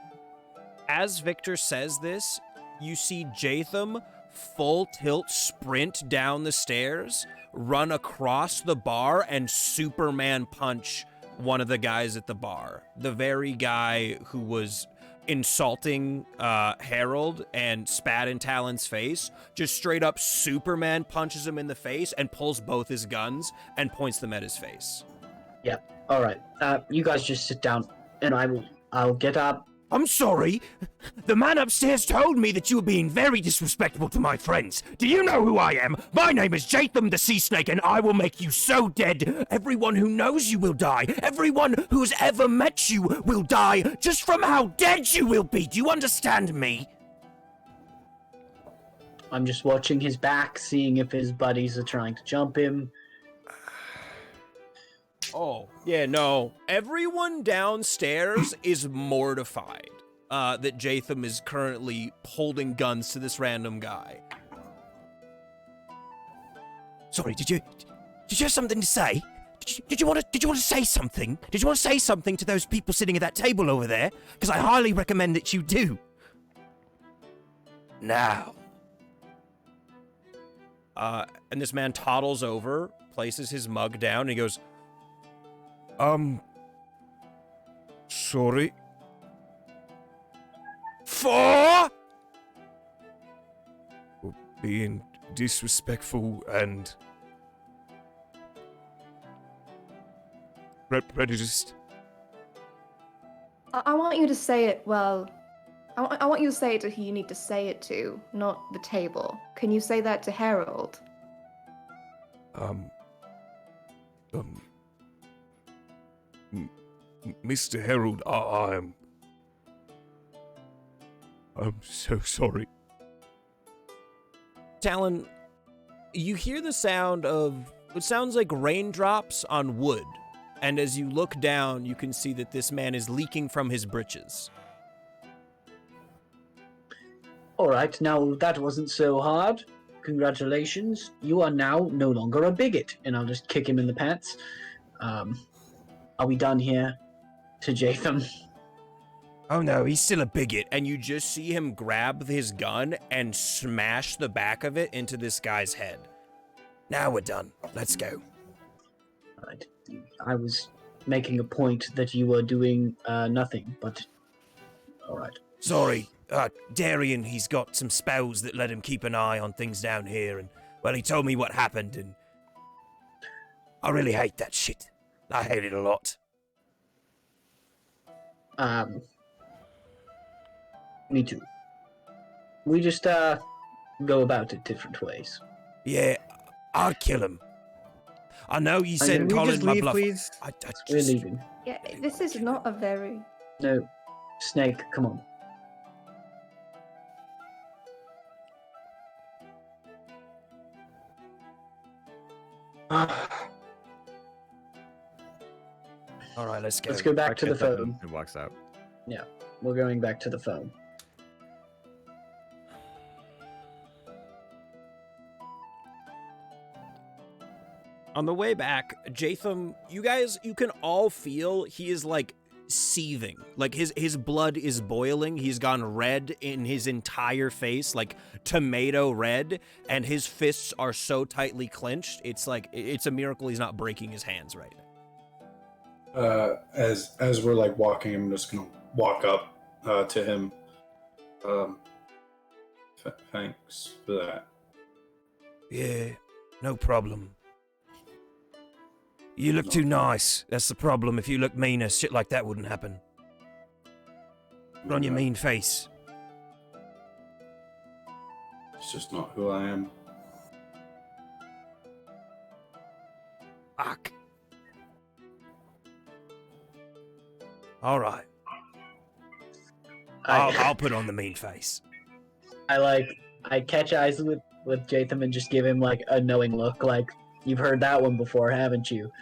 As Victor says this, you see Jatham full tilt sprint down the stairs, run across the bar, and Superman punch one of the guys at the bar. The very guy who was insulting Harold and spat in Talon's face, just straight up Superman punches him in the face and pulls both his guns and points them at his face. Yeah. All right. You guys just sit down, and I'll get up. I'm sorry. The man upstairs told me that you were being very disrespectful to my friends. Do you know who I am? My name is Jatham the Sea Snake, and I will make you so dead. Everyone who knows you will die. Everyone who's ever met you will die just from how dead you will be. Do you understand me? I'm just watching his back, seeing if his buddies are trying to jump him. Oh, yeah, no. Everyone downstairs is mortified that Jatham is currently holding guns to this random guy. Sorry, did you have something to say? Did you want to say something? Did you want to say something to those people sitting at that table over there? Because I highly recommend that you do. Now. And this man toddles over, places his mug down, and he goes, Sorry. For being disrespectful and prejudiced. I want you to say it, well, I want you to say it to who you need to say it to, not the table. Can you say that to Harold? Mr. Harold, I'm so sorry. Talon, you hear the sound of what sounds like raindrops on wood. And as you look down, you can see that this man is leaking from his breeches. All right, now that wasn't so hard. Congratulations. You are now no longer a bigot. And I'll just kick him in the pants. Are we done here? To Jatham. Oh no, he's still a bigot. And you just see him grab his gun and smash the back of it into this guy's head. Now we're done. Let's go. Right. I was making a point that you were doing nothing, but all right. Sorry, Darian, he's got some spells that let him keep an eye on things down here, and, well, he told me what happened, and I really hate that shit. I hate it a lot. Me too. We just go about it different ways. Yeah, I'd kill him. I know you Can said we calling just my leave, bluff. please? We're leaving. Yeah, this is not a very. No, Snake, come on. All right, let's go. Let's go back Mark to the gets up phone. and walks out. Yeah, we're going back to the phone. On the way back, Jatham, you can all feel he is like seething. Like his blood is boiling. He's gone red in his entire face, like tomato red, and his fists are so tightly clenched. It's like it's a miracle he's not breaking his hands right now. As we're like walking, I'm just gonna walk up to him. Thanks for that. Yeah, no problem. You look too nice. That's the problem. If you look meaner, shit like that wouldn't happen. Put on your mean face. It's just not who I am. Fuck. All right. I'll put on the mean face. I catch eyes with Jatham and just give him like a knowing look, like you've heard that one before, haven't you?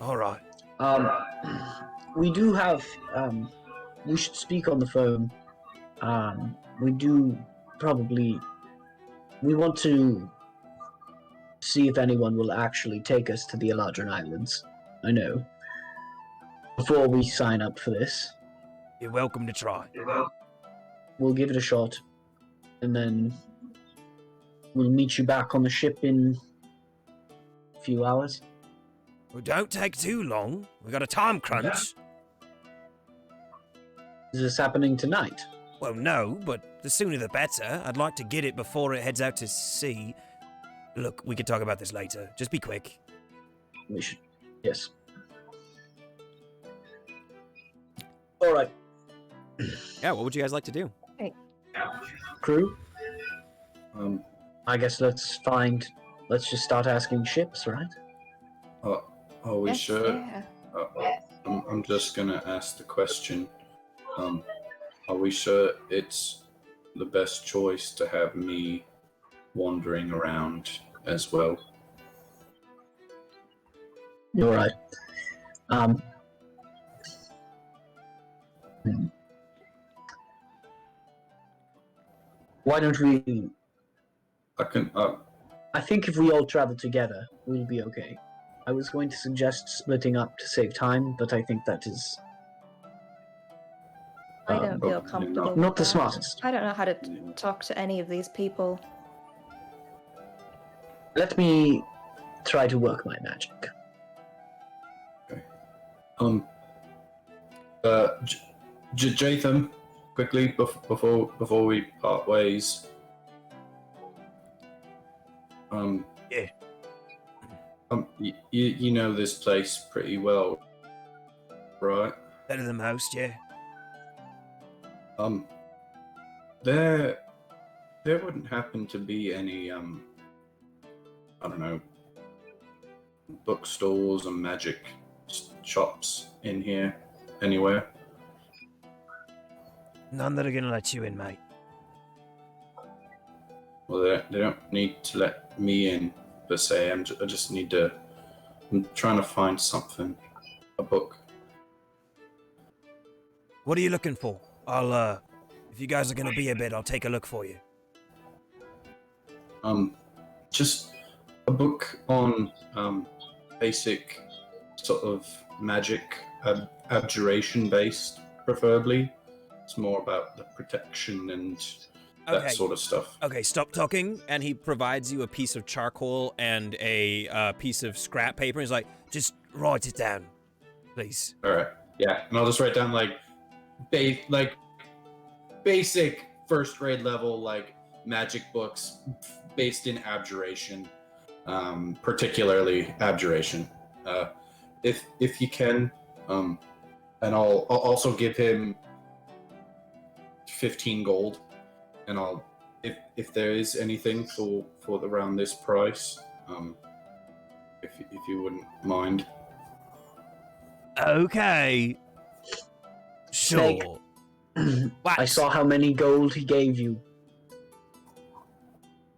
All right. We do have. We should speak on the phone. We do probably. We want to see if anyone will actually take us to the Eladrin Islands. I know. Before we sign up for this, You're welcome to try. we'll give it a shot, and then we'll meet you back on the ship in a few hours. Well, don't take too long. We got a time crunch. Is this happening tonight? Well, no, but the sooner the better. I'd like to get it before it heads out to sea. Look, we could talk about this later. Just be quick. We should. Yes. All right, Yeah, what would you guys like to do? crew. Um, I guess let's just start asking ships, right? are we Yes, sure? yeah. I'm just gonna ask the question. Are we sure it's the best choice to have me wandering around as well? You're right. Why don't we? I can. I think if we all travel together, we'll be okay. I was going to suggest splitting up to save time, but I think that is I don't feel probably comfortable. not. with not the that. smartest. I don't know how to talk to any of these people. Let me try to work my magic. Jatham, quickly before we part ways. Yeah. You know this place pretty well, right? Better than most, yeah. There wouldn't happen to be any I don't know, bookstores and magic shops in here anywhere. None that are gonna let you in, mate. Well, they don't need to let me in per se. I'm trying to find something, a book. What are you looking for? If you guys are gonna be a bit, I'll take a look for you. just a book on basic sort of magic, abjuration based, preferably. It's more about the protection and that sort of stuff. Okay, stop talking. And he provides you a piece of charcoal and a piece of scrap paper. He's like, just write it down, please. All right. Yeah, and I'll just write down like basic first grade level like magic books based in abjuration, particularly abjuration. If you can, and I'll also give him 15 gold, and I'll if there is anything for around this price, if you wouldn't mind. Okay. Snake. Sure. I saw how many gold he gave you.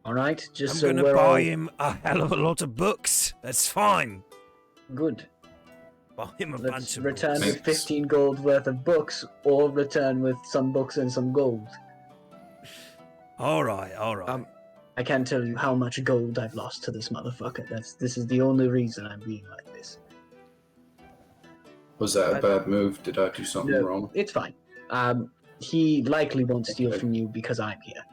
All right, just I'm so gonna we're buy all him a hell of a lot of books. That's fine. good. Buy him a Let's bunch of return books. with 15 gold worth of books, or return with some books and some gold. All right, all right. I can't tell you how much gold I've lost to this motherfucker. This is the only reason I'm being like this. Was that a bad move? Did I do something No, wrong? it's fine. He likely won't steal from you because I'm here.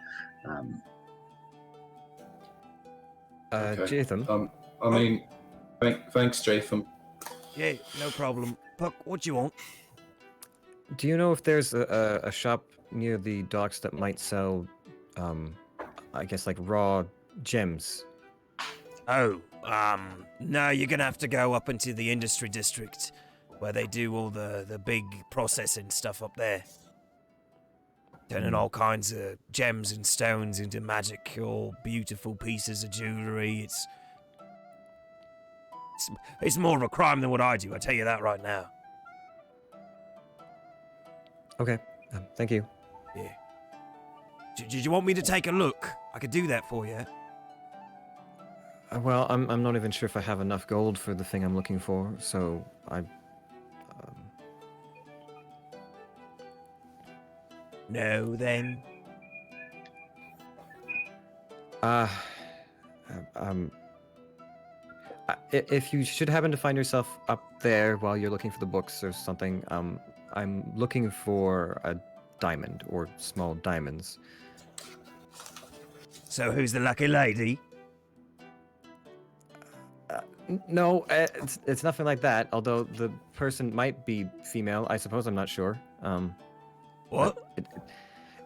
Okay. Jatham, I mean, thanks, Jatham. Yeah, no problem. Puck, what you want? do you know if there's a shop near the docks that might sell, I guess, like raw gems? Oh, no, you're gonna have to go up into the industry district where they do all the big processing stuff up there. Turning all kinds of gems and stones into magic or beautiful pieces of jewelry. It's more of a crime than what I do, I tell you that right now. Okay, thank you. Yeah. Did you want me to take a look? I could do that for you. Well, I'm not even sure if I have enough gold for the thing I'm looking for, so No, then. If you should happen to find yourself up there while you're looking for the books or something, I'm looking for a diamond or small diamonds. So who's the lucky lady? No, it's nothing like that. Although the person might be female, I suppose. I'm not sure. What?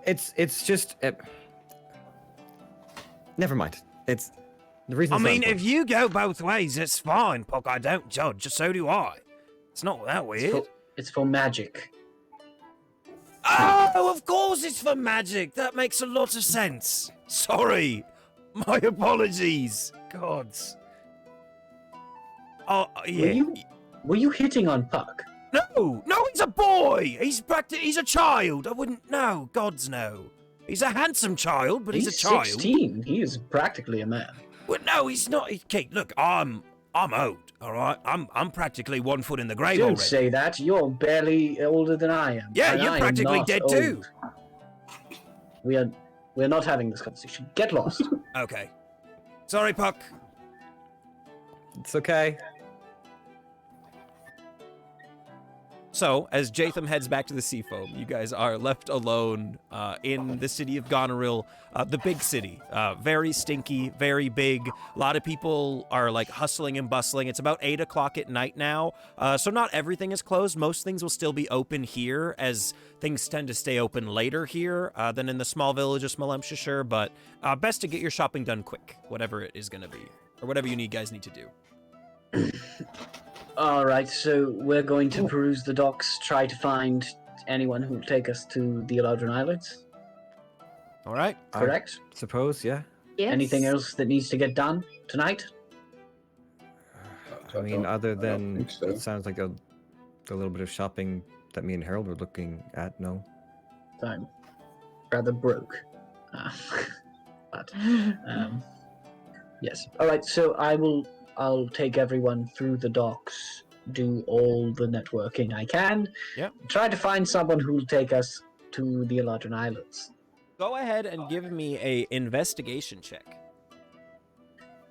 It's just. Never mind. It's the reason. I it's not mean, if important. you go both ways, it's fine, Puck. I don't judge. So do I. It's not that weird. It's for magic. Oh, of course it's for magic. That makes a lot of sense. Sorry. My apologies. Gods. Oh, yeah. Were you hitting on Puck? No, he's a boy. He's a child. I wouldn't know. Gods no. He's a handsome child, but he's a child. 16. He is practically a man. Well, no, he's not. Kate, look, I'm old. All right, I'm practically 1 foot in the grave Don't already. say that. You're barely older than I am. Yeah, and you're I am practically not dead old. too. We're not having this conversation. Get lost. Okay. Sorry, Puck. It's okay. So, as Jatham heads back to the Seafoam, you guys are left alone in the city of Goneriil, the big city. Very stinky, very big. A lot of people are like hustling and bustling. It's about 8 o'clock at night now, so not everything is closed. Most things will still be open here, as things tend to stay open later here than in the small village of Smolenshire, but best to get your shopping done quick, whatever it is going to be, or whatever you guys need to do. All right, so we're going to peruse the docks, try to find anyone who'll take us to the Eladrin Islands. All right? Correct? Suppose, yeah. Yes. Anything else that needs to get done tonight? I mean, other don't than think so. it sounds like a little bit of shopping that me and Harold were looking at. No. I'm rather broke. But yes. All right, so I'll take everyone through the docks, do all the networking I can. Yep. Try to find someone who'll take us to the Eladrin Islands. Go ahead and give me a investigation check.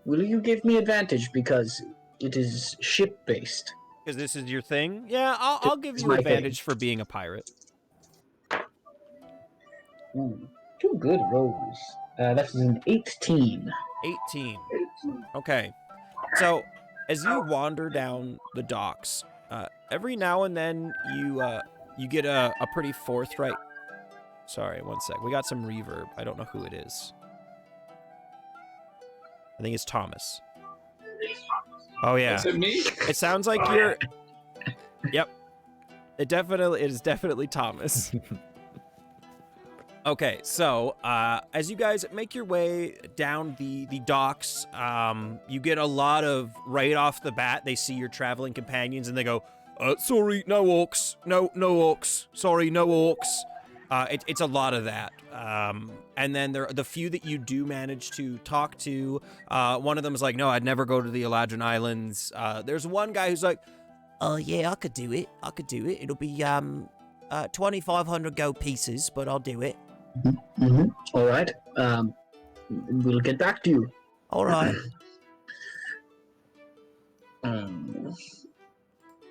will you give me advantage because it is ship-based? Because this is your thing? Yeah, I'll give It's you my advantage thing. for being a pirate. Two good rolls. That is an 18. 18. Okay. So, as you wander down the docks, every now and then you get a pretty forthright... Sorry, one sec. We got some reverb. I don't know who it is. I think it's Thomas. Oh, yeah. Is it me? It sounds like you're... Yep. It is definitely Thomas. Okay, so as you guys make your way down the docks, you get a lot of, right off the bat, they see your traveling companions and they go, sorry, no orcs. No orcs. Sorry, no orcs. It's a lot of that. And then the few that you do manage to talk to, one of them is like, no, I'd never go to the Eladrin Islands. There's one guy who's like, oh, yeah, I could do it. It'll be 2,500 gold pieces, but I'll do it. All right. We'll get back to you. All right.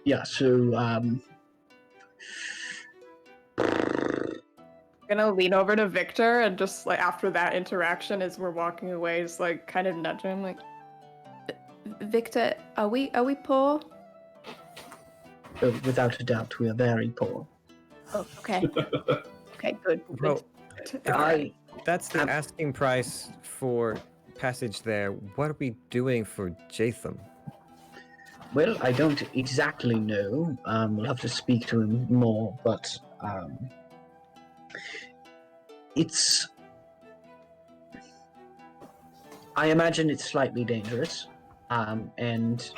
Yeah, so, Gonna lean over to Victor and just like after that interaction as we're walking away, just like kind of nudge him like, Victor, are we poor? without a doubt, we are very poor. Oh, okay. Okay, good. Well, that's the I'm- asking price for passage there. What are we doing for Jatham? Well, I don't exactly know. We'll have to speak to him more, but it's... I imagine it's slightly dangerous, and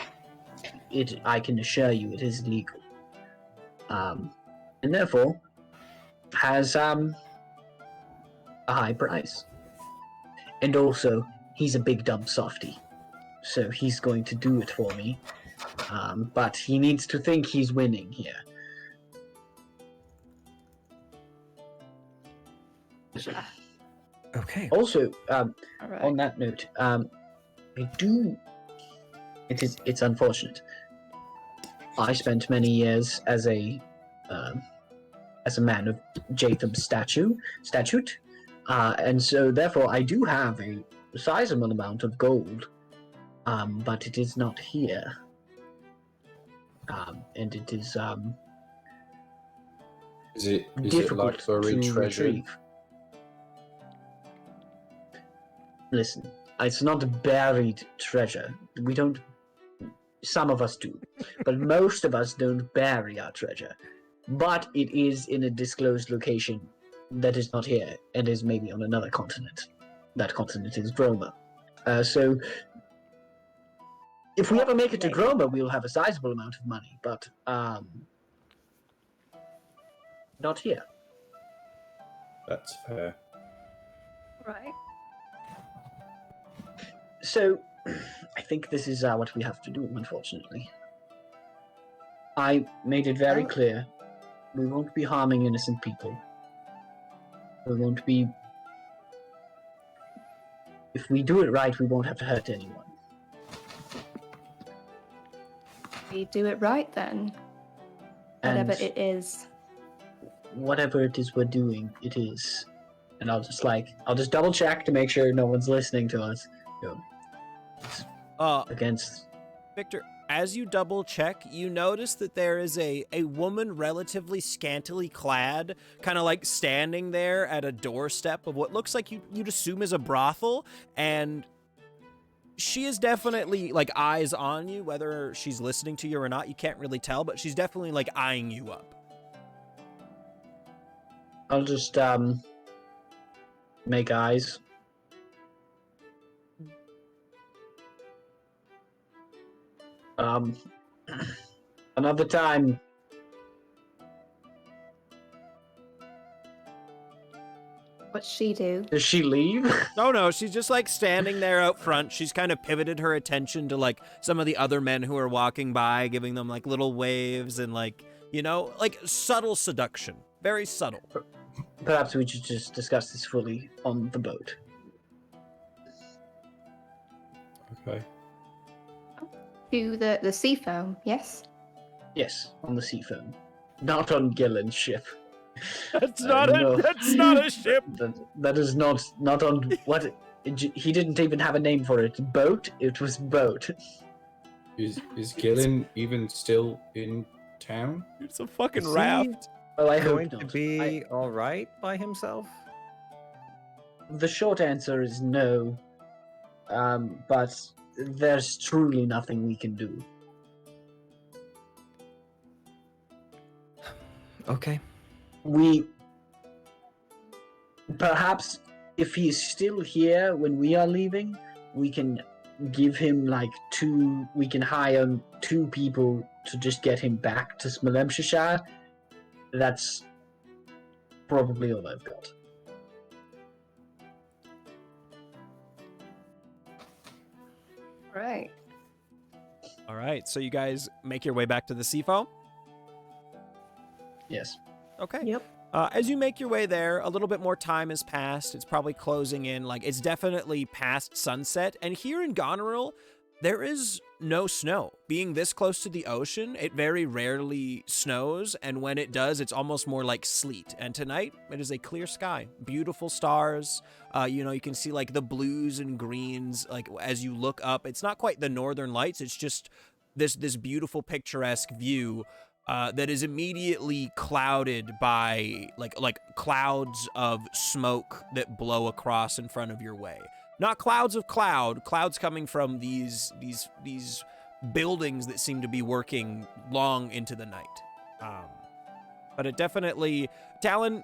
I can assure you it is legal. And therefore has a high price. And also, he's a big dumb softy. So he's going to do it for me. But he needs to think he's winning here. Okay. Also, All right. on that note, it's unfortunate. I spent many years as a man of Jatham's statute, and so therefore I do have a sizable amount of gold, but it is not here, and it is Is it difficult like buried to treasure? retrieve. Listen, it's not buried treasure. We don't. Some of us do, but most of us don't bury our treasure. But it is in a disclosed location that is not here and is maybe on another continent. That continent is Groma. So, if we ever make it to Groma, we'll have a sizable amount of money, but not here. That's fair. Right. So, I think this is what we have to do, unfortunately. I made it very clear we won't be harming innocent people. We won't be... If we do it right, we won't have to hurt anyone. We do it right then. Whatever And it is. whatever it is we're doing, it is. And I'll just double check to make sure no one's listening to us. Against... Victor, as you double check, you notice that there is a woman relatively scantily clad, kind of like standing there at a doorstep of what looks like you'd assume is a brothel, and she is definitely like eyes on you. Whether she's listening to you or not, you can't really tell, but she's definitely like eyeing you up. I'll just make eyes. Another time. What's she do? Does she leave? No, she's just like standing there out front. She's kind of pivoted her attention to like some of the other men who are walking by, giving them like little waves and like, you know, like subtle seduction. Very subtle. Perhaps we should just discuss this fully on the boat. Okay. To the sea foam, yes? Yes, on the sea foam. Not on Gillen's ship. That's No. that's not a ship. That is not on what he didn't even have a name for it. Boat? It was boat. Is Gillen even still in town? It's a fucking Is he raft. Well, I going hope to not. be all right by himself? The short answer is no. But there's truly nothing we can do. Okay. We perhaps if he's still here when we are leaving, we can give him like we can hire 2 people to just get him back to Smolenskshire. That's probably all I've got. Right. All right, so you guys make your way back to the seafoam? Yes. Okay. Yep. As you make your way there, a little bit more time has passed. It's probably closing in. Like, it's definitely past sunset. And here in Goneriil, there is no snow. Being this close to the ocean, it very rarely snows. And when it does, it's almost more like sleet. And tonight, it is a clear sky. Beautiful stars. You can see, like, the blues and greens, like, as you look up. It's not quite the northern lights. It's just this beautiful, picturesque view that is immediately clouded by like clouds of smoke that blow across in front of your way. Not clouds of clouds coming from these buildings that seem to be working long into the night. But it definitely, Talon,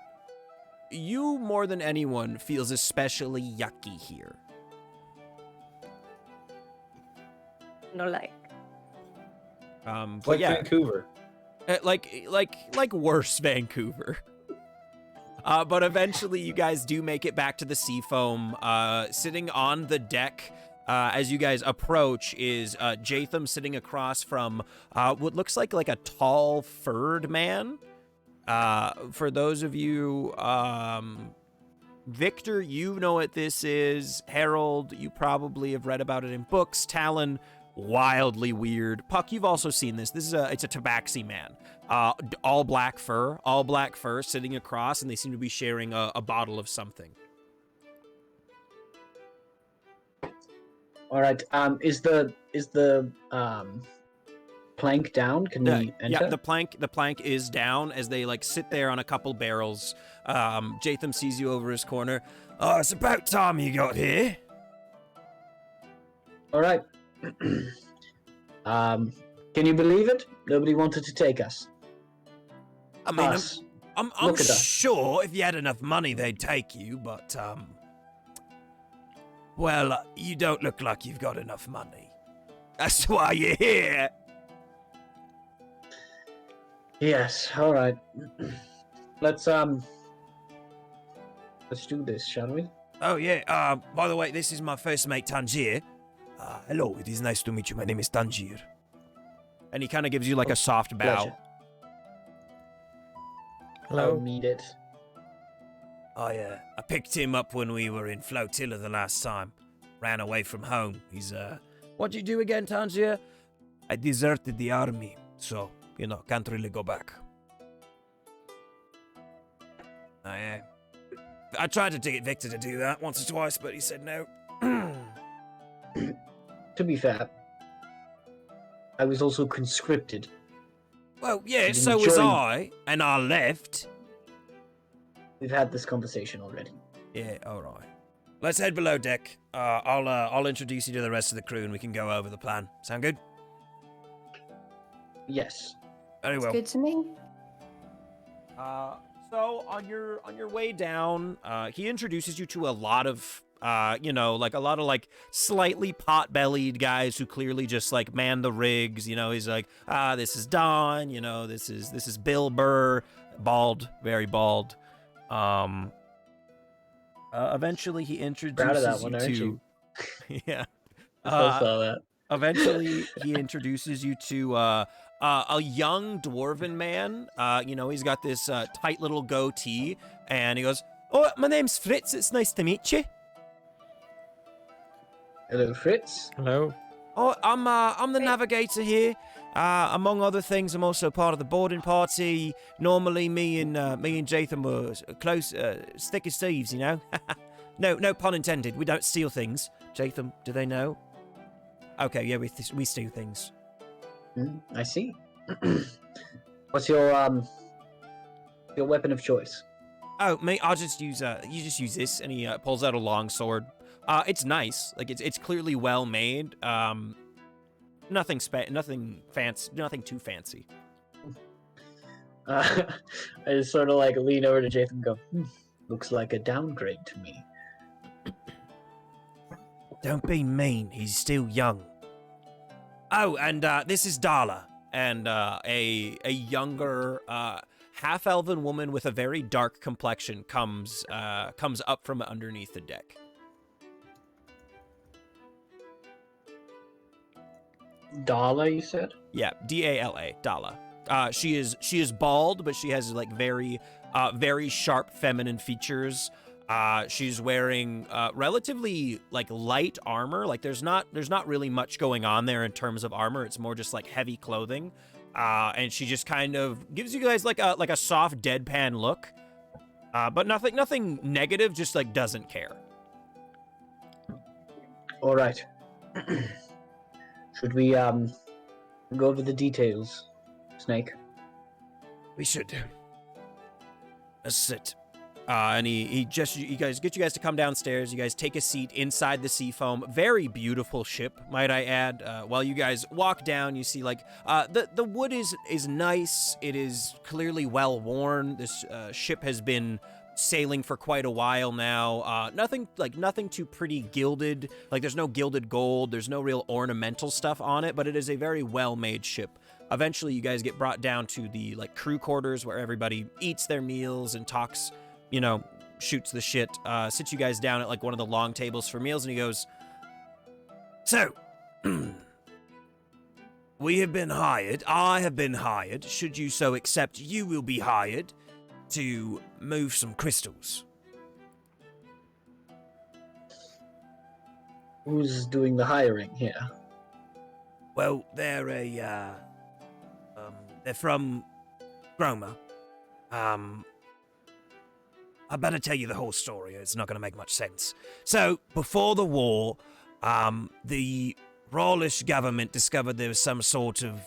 you more than anyone feels especially yucky here. No, like. But Like yeah. Vancouver. Like worse Vancouver. But eventually you guys do make it back to the seafoam. Sitting on the deck as you guys approach is Jatham sitting across from what looks like a tall furred man. For those of you, Victor, you know what this is. Harold, you probably have read about it in books. Talon, wildly weird. Puck, you've also seen this. It's a tabaxi man. All black fur sitting across, and they seem to be sharing a bottle of something. All right. Is the plank down? Can we enter? Yeah, the plank is down as they sit there on a couple barrels. Jatham sees you over his corner. Oh, it's about time you got here. All right. Can you believe it? Nobody wanted to take us. I mean, Us. I'm Look at us. sure if you had enough money, they'd take you, but, well, you don't look like you've got enough money. That's why you're here. Yes. All right. Let's do this, shall we? Oh, yeah. By the way, this is my first mate, Tangier. Hello, it is nice to meet you. My name is Tangier. And he kind of gives you a soft bow. Pleasure. Hello. I'll need it. I picked him up when we were in Flotilla the last time. Ran away from home. He's, What'd you do again, Tangier? I deserted the army, so, can't really go back. I tried to get Victor to do that once or twice, but he said no. To be fair, I was also conscripted. Well, yeah, Didn't so was join. I, and I left. We've had this conversation already. Yeah, all right. Let's head below deck. I'll introduce you to the rest of the crew, and we can go over the plan. Sound good? Yes. Very well. Good to me. So on your way down, he introduces you to a lot of a lot of slightly pot-bellied guys who clearly just man the rigs. He's like, this is Don. This is Bill Burr, bald, very bald. Eventually he introduces Proud of that one, you aren't to you? yeah. I saw that. Eventually, he introduces you to a young dwarven man. He's got this tight little goatee, and he goes, "Oh, my name's Fritz. It's nice to meet you." Hello, Fritz. Hello. Oh, I'm the navigator here. Among other things, I'm also part of the boarding party. Normally, me and Jathan were close, thick as thieves, you know. No pun intended. We don't steal things. Jathan, do they know? Okay, yeah, we steal things. I see. What's your weapon of choice? Oh, me, I'll just use you just use this, and he pulls out a long sword. It's nice, like it's clearly well made. Nothing fancy, nothing too fancy. I just sort of like lean over to Jathan and go, looks like a downgrade to me. Don't be mean. He's still young. Oh, and this is Dala, and a younger half-elven woman with a very dark complexion comes up from underneath the deck. Dala, you said? Yeah, Dala, Dala. She is bald, but she has like very sharp feminine features. She's wearing relatively like light armor. Like there's not really much going on there in terms of armor. It's more just like heavy clothing. And she just kind of gives you guys like a soft deadpan look. But nothing negative, just like doesn't care. All right. Should we go over the details, Snake? We should. Let's sit. And he just you guys to come downstairs. You guys take a seat inside the Seafoam. Very beautiful ship, might I add. While you guys walk down, you see like the wood is nice. It is clearly well worn. This ship has been sailing for quite a while now. Nothing too pretty gilded. Like there's no gilded gold. There's no real ornamental stuff on it. But it is a very well made ship. Eventually, you guys get brought down to the like crew quarters where everybody eats their meals and talks. You know, shoots the shit, sits you guys down at like one of the long tables for meals, and he goes, So, we have been hired, I have been hired, should you so accept, you will be hired to move some crystals. Who's doing the hiring here? Well, they're from Groma. I better tell you the whole story. It's not going to make much sense. So, before the war, the Rawlish government discovered there was some sort of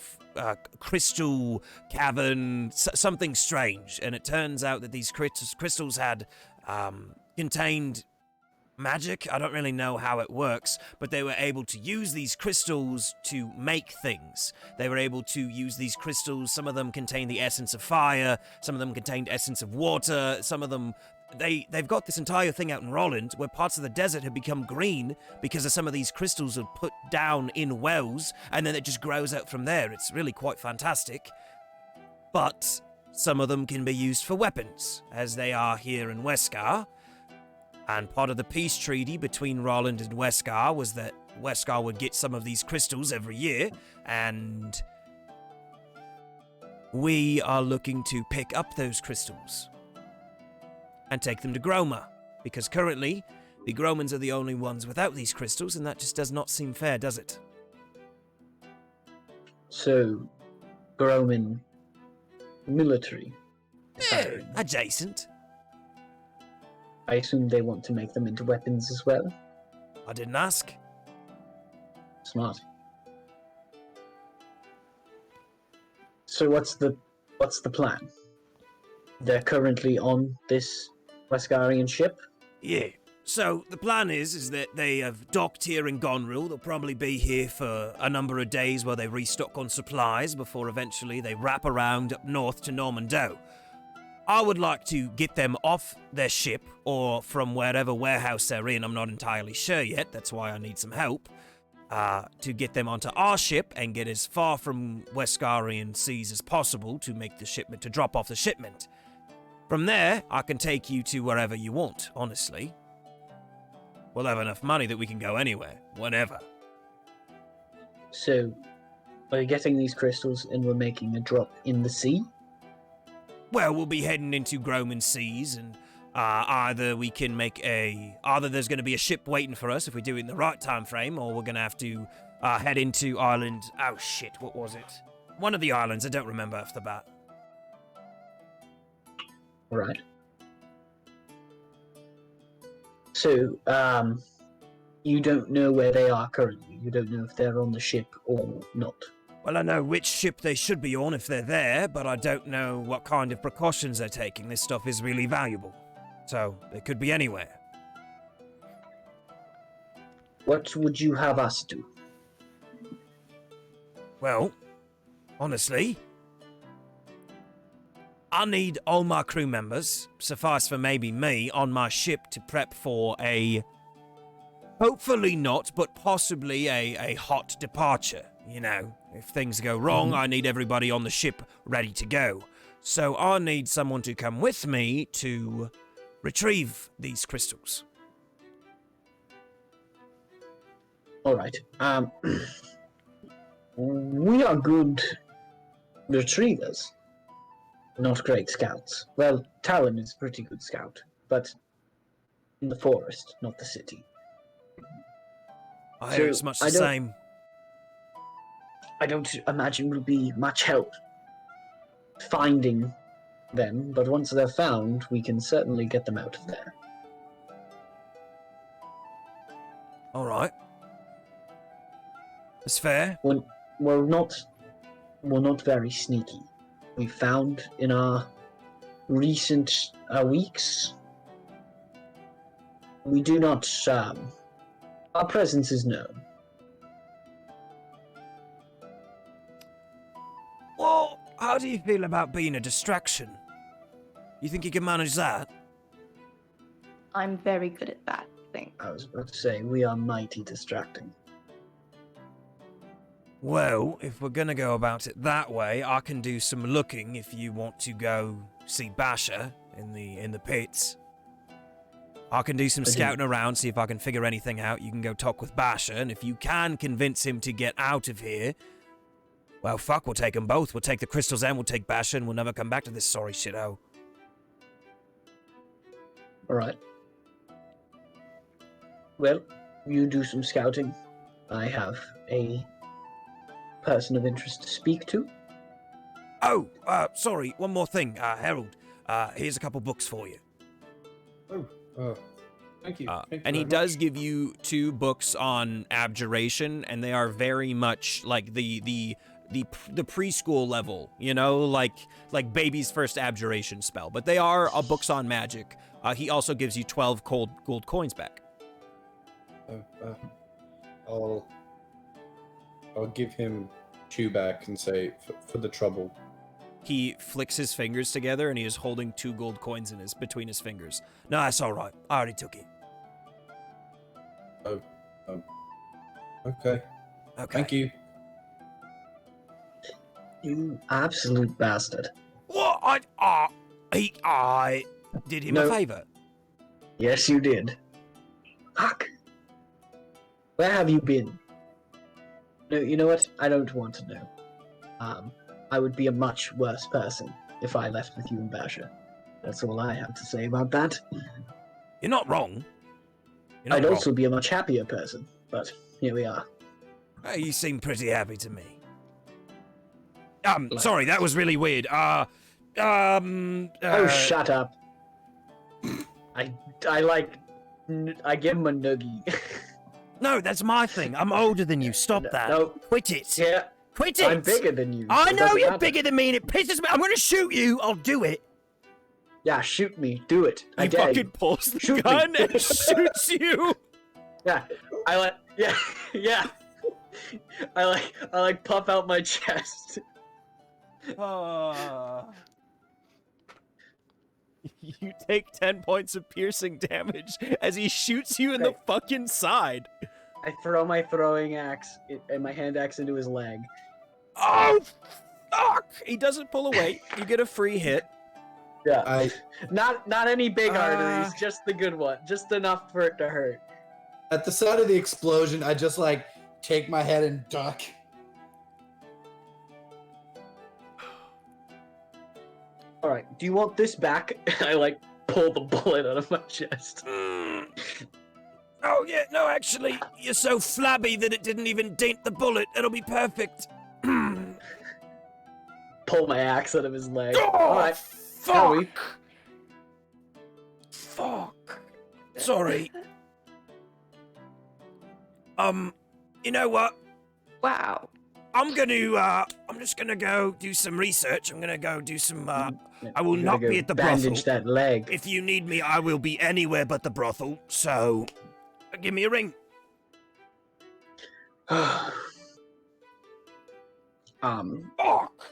crystal cavern, something strange. And it turns out that these crystals had contained magic. I don't really know how it works, but they were able to use these crystals to make things. They were able to use these crystals. Some of them contained the essence of fire. Some of them contained essence of water. Some of them, they've got this entire thing out in Roland where parts of the desert have become green because of some of these crystals are put down in wells, and then it just grows out from there. It's really quite fantastic. But some of them can be used for weapons, as they are here in Westgar. And part of the peace treaty between Roland and Westgar was that Westgar would get some of these crystals every year, and we are looking to pick up those crystals and take them to Groma, because currently the Gromans are the only ones without these crystals, and that just does not seem fair, does it? So, Groman military. Adjacent. I assume they want to make them into weapons as well. I didn't ask. Smart. So what's the plan? They're currently on this Westgarian ship. Yeah. So the plan is that they have docked here in Goneriil. They'll probably be here for a number of days while they restock on supplies before eventually they wrap around up north to Normandeau. I would like to get them off their ship, or from wherever warehouse they're in. I'm not entirely sure yet. That's why I need some help. To get them onto our ship and get as far from Westgarian seas as possible to make the shipment, to drop off the shipment. From there, I can take you to wherever you want, honestly. We'll have enough money that we can go anywhere, whenever. So, we're getting these crystals and we're making a drop in the sea? Well, we'll be heading into Groman seas, and Either there's going to be a ship waiting for us if we do it in the right time frame, or we're going to have to head into island. Oh shit, what was it? One of the islands. I don't remember off the bat. All right. So, you don't know where they are currently. You don't know if they're on the ship or not. Well, I know which ship they should be on if they're there, but I don't know what kind of precautions they're taking. This stuff is really valuable. So, they could be anywhere. What would you have us do? Well, honestly, I need all my crew members, suffice for maybe me, on my ship to prep for a, hopefully not, but possibly a hot departure. You know, if things go wrong, I need everybody on the ship ready to go. So I need someone to come with me to retrieve these crystals. All right. We are good retrievers, not great scouts. Well, Talon is a pretty good scout, but in the forest, not the city. I hear it's much the same. I don't imagine will be much help finding them, but once they're found, we can certainly get them out of there. All right. That's fair. We're not very sneaky. We found in our recent weeks, we do not. Our presence is known. Well, how do you feel about being a distraction? You think you can manage that? I'm very good at that, I think. I was about to say, we are mighty distracting. Well, if we're gonna go about it that way, I can do some looking if you want to go see Basher in the pits. I can do some scouting around, see if I can figure anything out. You can go talk with Basher, and if you can convince him to get out of here, well, fuck, we'll take them both. We'll take the crystals and we'll take Basher, and we'll never come back to this sorry shithole. All right. Well, you do some scouting. I have a person of interest to speak to. Oh, sorry, one more thing, Harold. Here's a couple books for you. Thank you. And he does give you 2 books on abjuration, and they are very much like the preschool level, you know, like baby's first abjuration spell. But they are books on magic. He also gives you 12 gold coins back. I'll give him 2 back and say for the trouble. He flicks his fingers together, and he is holding 2 gold coins between his fingers. No, that's all right. I already took it. Okay. Thank you. You absolute bastard. What? I did him a favor. Yes, you did. Fuck. Where have you been? No, you know what? I don't want to know. I would be a much worse person if I left with you and Basher. That's all I have to say about that. You're not wrong. I'd also be a much happier person, but here we are. You seem pretty happy to me. Sorry, that was really weird. Oh, shut up. I give him a noogie. No, that's my thing. I'm older than you. Stop that. No. Quit it. Yeah. Quit it. I'm bigger than you. I It know doesn't you're matter. bigger than me, and it pisses me. I'm going to shoot you. I'll do it. Yeah, shoot me. Do it. I He dare fucking you. pulls the Shoot me. gun and shoots you. Yeah. Yeah. I puff out my chest. You take 10 points of piercing damage as he shoots you in the fucking side. I throw my throwing axe and my hand axe into his leg. Oh, fuck! He doesn't pull away. You get a free hit. Yeah. Not any big arteries, just the good one. Just enough for it to hurt. At the sound of the explosion, I just take my head and duck. All right. Do you want this back? I pull the bullet out of my chest. Oh, yeah, no, actually, you're so flabby that it didn't even dent the bullet. It'll be perfect. Pull my axe out of his leg. Oh, Alright. fuck! Fuck. Sorry. You know what? Wow. I'm just gonna go do some research. I'm gonna go do some, I will You not gotta be go at the brothel. bandage that leg. If you need me, I will be anywhere but the brothel, so give me a ring. Fuck.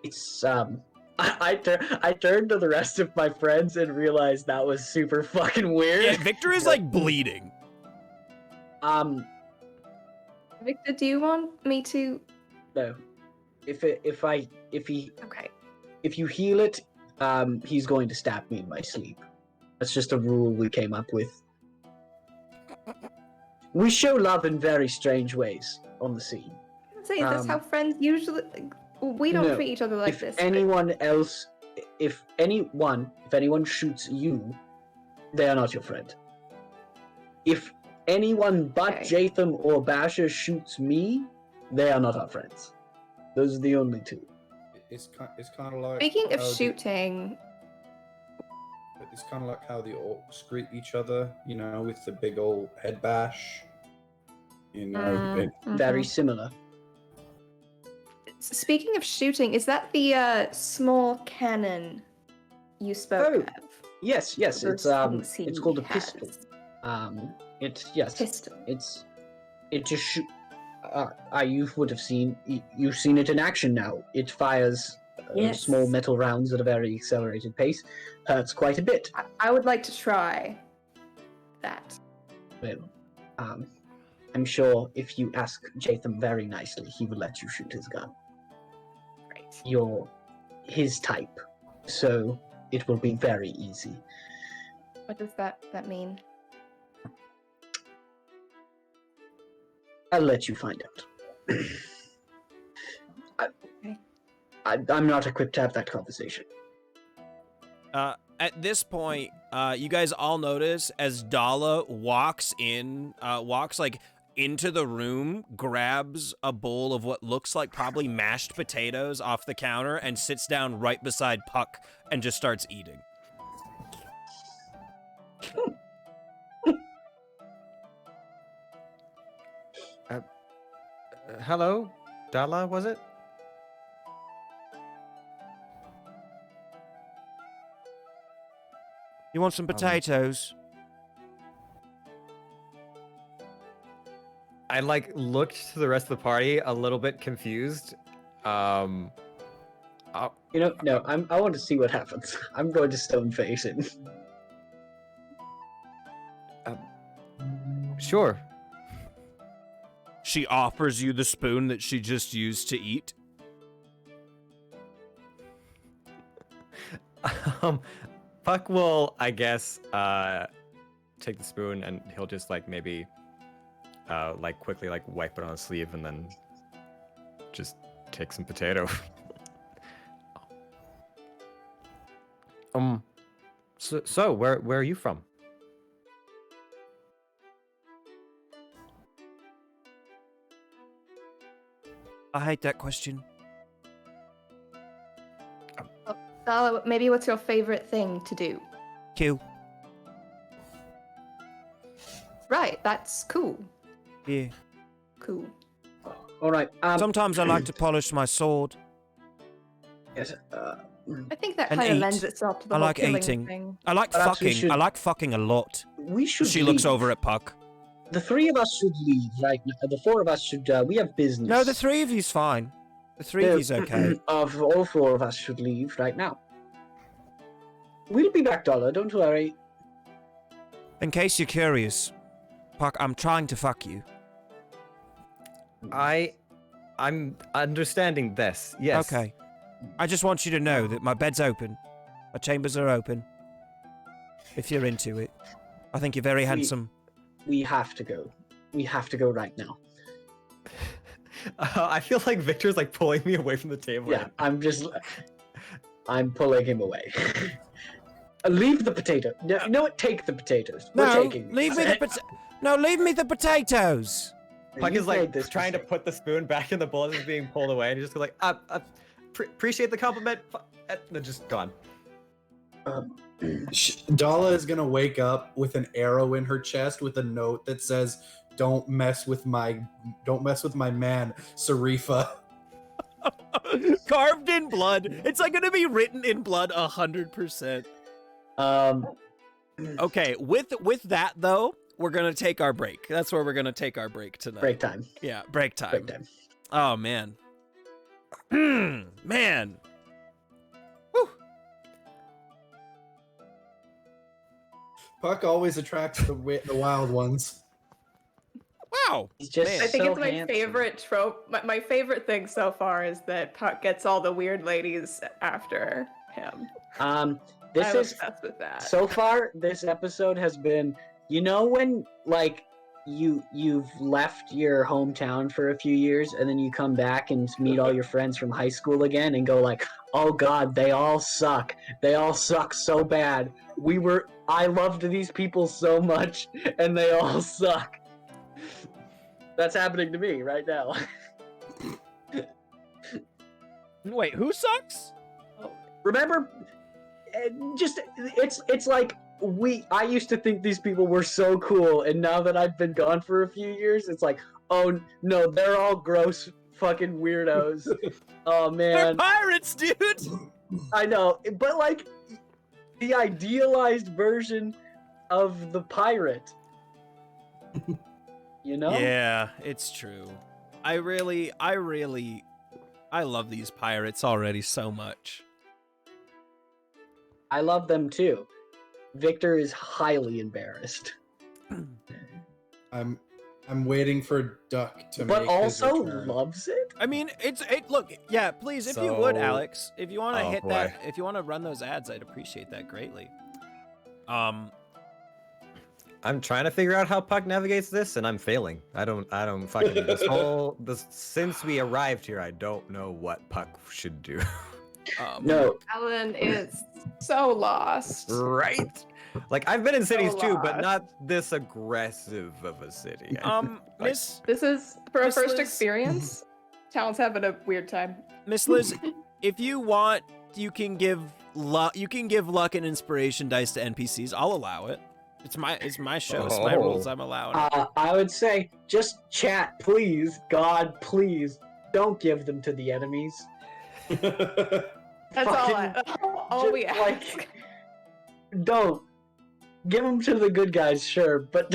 It's I turned to the rest of my friends and realized that was super fucking weird. Yeah, Victor is like bleeding. Victor, do you want me to? No. If Okay. you heal it, he's going to stab me in my sleep. That's just a rule we came up with. We show love in very strange ways on the scene. I say that's how friends usually. We don't No, treat each other like if this. but- anyone else, if anyone shoots you, they are not your friend. If anyone but Okay. Jatham or Basher shoots me, they are not our friends. Those are the only two. It's kind of like Speaking of how shooting, it's kind of like how the orcs greet each other, you know, with the big old head bash. You know, Very similar. Speaking of shooting, is that the small cannon you spoke Oh, of? Yes, Those it's things he it's called a has. pistol. It's yes, Pistol. it just shoot. You would have seen you've seen it in action now. It fires Yes. small metal rounds at a very accelerated pace. Hurts quite a bit. I would like to try that. Well, I'm sure if you ask Jatham very nicely, he will let you shoot his gun. Great. You're his type, so it will be very easy. What does that mean? I'll let you find out. Okay. I'm not equipped to have that conversation. At this point, you guys all notice as Dala walks like into the room, grabs a bowl of what looks like probably mashed potatoes off the counter, and sits down right beside Puck and just starts eating. Hello, Dala, was it? You want some potatoes? I like looked to the rest of the party a little bit confused. No, I want to see what happens. I'm going to stone face it. Sure. She offers you the spoon that she just used to eat. Puck will, I guess, take the spoon and he'll just like maybe, like quickly like wipe it on his sleeve and then just take some potato. So where are you from? I hate that question. Dala, maybe what's your favorite thing to do? Kill. Right, that's cool. Yeah. Cool. All right. Sometimes I like to polish my sword. Yes, I think that And kind of eat. lends itself to the I whole like killing eating. thing. I like Perhaps we fucking. should- I like fucking a lot. we should. She looks leave. over at Puck. The three of us should leave right now. The four of us should. We have business. No, the three of you's fine. The three of you's okay. Of all four of us should leave right now. We'll be back, Dollar. Don't worry. In case you're curious, Puck, I'm trying to fuck you. I'm understanding this. Yes. Okay. I just want you to know that my bed's open. My chambers are open. If you're into it. I think you're very handsome. We have to go. We have to go right now. I feel like Victor's like pulling me away from the table. Yeah, I'm just. I'm pulling him away. Leave the potato. No, you know what? Take the potatoes. We're No, taking leave me these. the No, leave me the potatoes. Puck You've is like made this trying to mistake. put the spoon back in the bowl as it's being pulled away, and he just goes like, appreciate the compliment. Then just gone. Dala is gonna wake up with an arrow in her chest with a note that says, don't mess with my man, Sarifa." Carved in blood. It's like gonna be written in blood 100%. Okay, with that though, we're gonna take our break. That's where we're gonna take our break tonight. Break time. Yeah, break time. Break time. Oh man. Man. Whew. Puck always attracts the wild ones. Wow. He's just Man. I think so it's my handsome. favorite trope. My favorite thing so far is that Puck gets all the weird ladies after him. This I'm is obsessed with that. so far. This episode has been, when like you've left your hometown for a few years and then you come back and meet all your friends from high school again and go like, oh god, they all suck. They all suck so bad. I loved these people so much and they all suck. That's happening to me right now. Wait, who sucks? Remember, it's like I used to think these people were so cool, and now that I've been gone for a few years, it's like, oh no, they're all gross fucking weirdos. Oh They're man, pirates, dude. I know, but like the idealized version of the pirate. You know? Yeah, it's true. I love these pirates already so much. I love them too. Victor is highly embarrassed, I'm waiting for Duck to but make his also return. loves it. I mean, look, yeah, please, if you would, So- Alex, if you want to Oh, hit boy. that, if you want to run those ads, I'd appreciate that greatly. I'm trying to figure out how Puck navigates this, and I'm failing. I don't fucking since we arrived here, I don't know what Puck should do. No, Alan is so lost. Right? Like I've been in cities too, but lost. not this aggressive of a city. Miss This is for a Miss first Liz? experience. Talon's having a weird time. Miss Liz, if you want, you can give luck and inspiration dice to NPCs. I'll allow it. It's my show. It's my rules. I'm allowing it. I would say just chat, please. God, please don't give them to the enemies. That's all we just, ask. Don't give them to the good guys, sure, but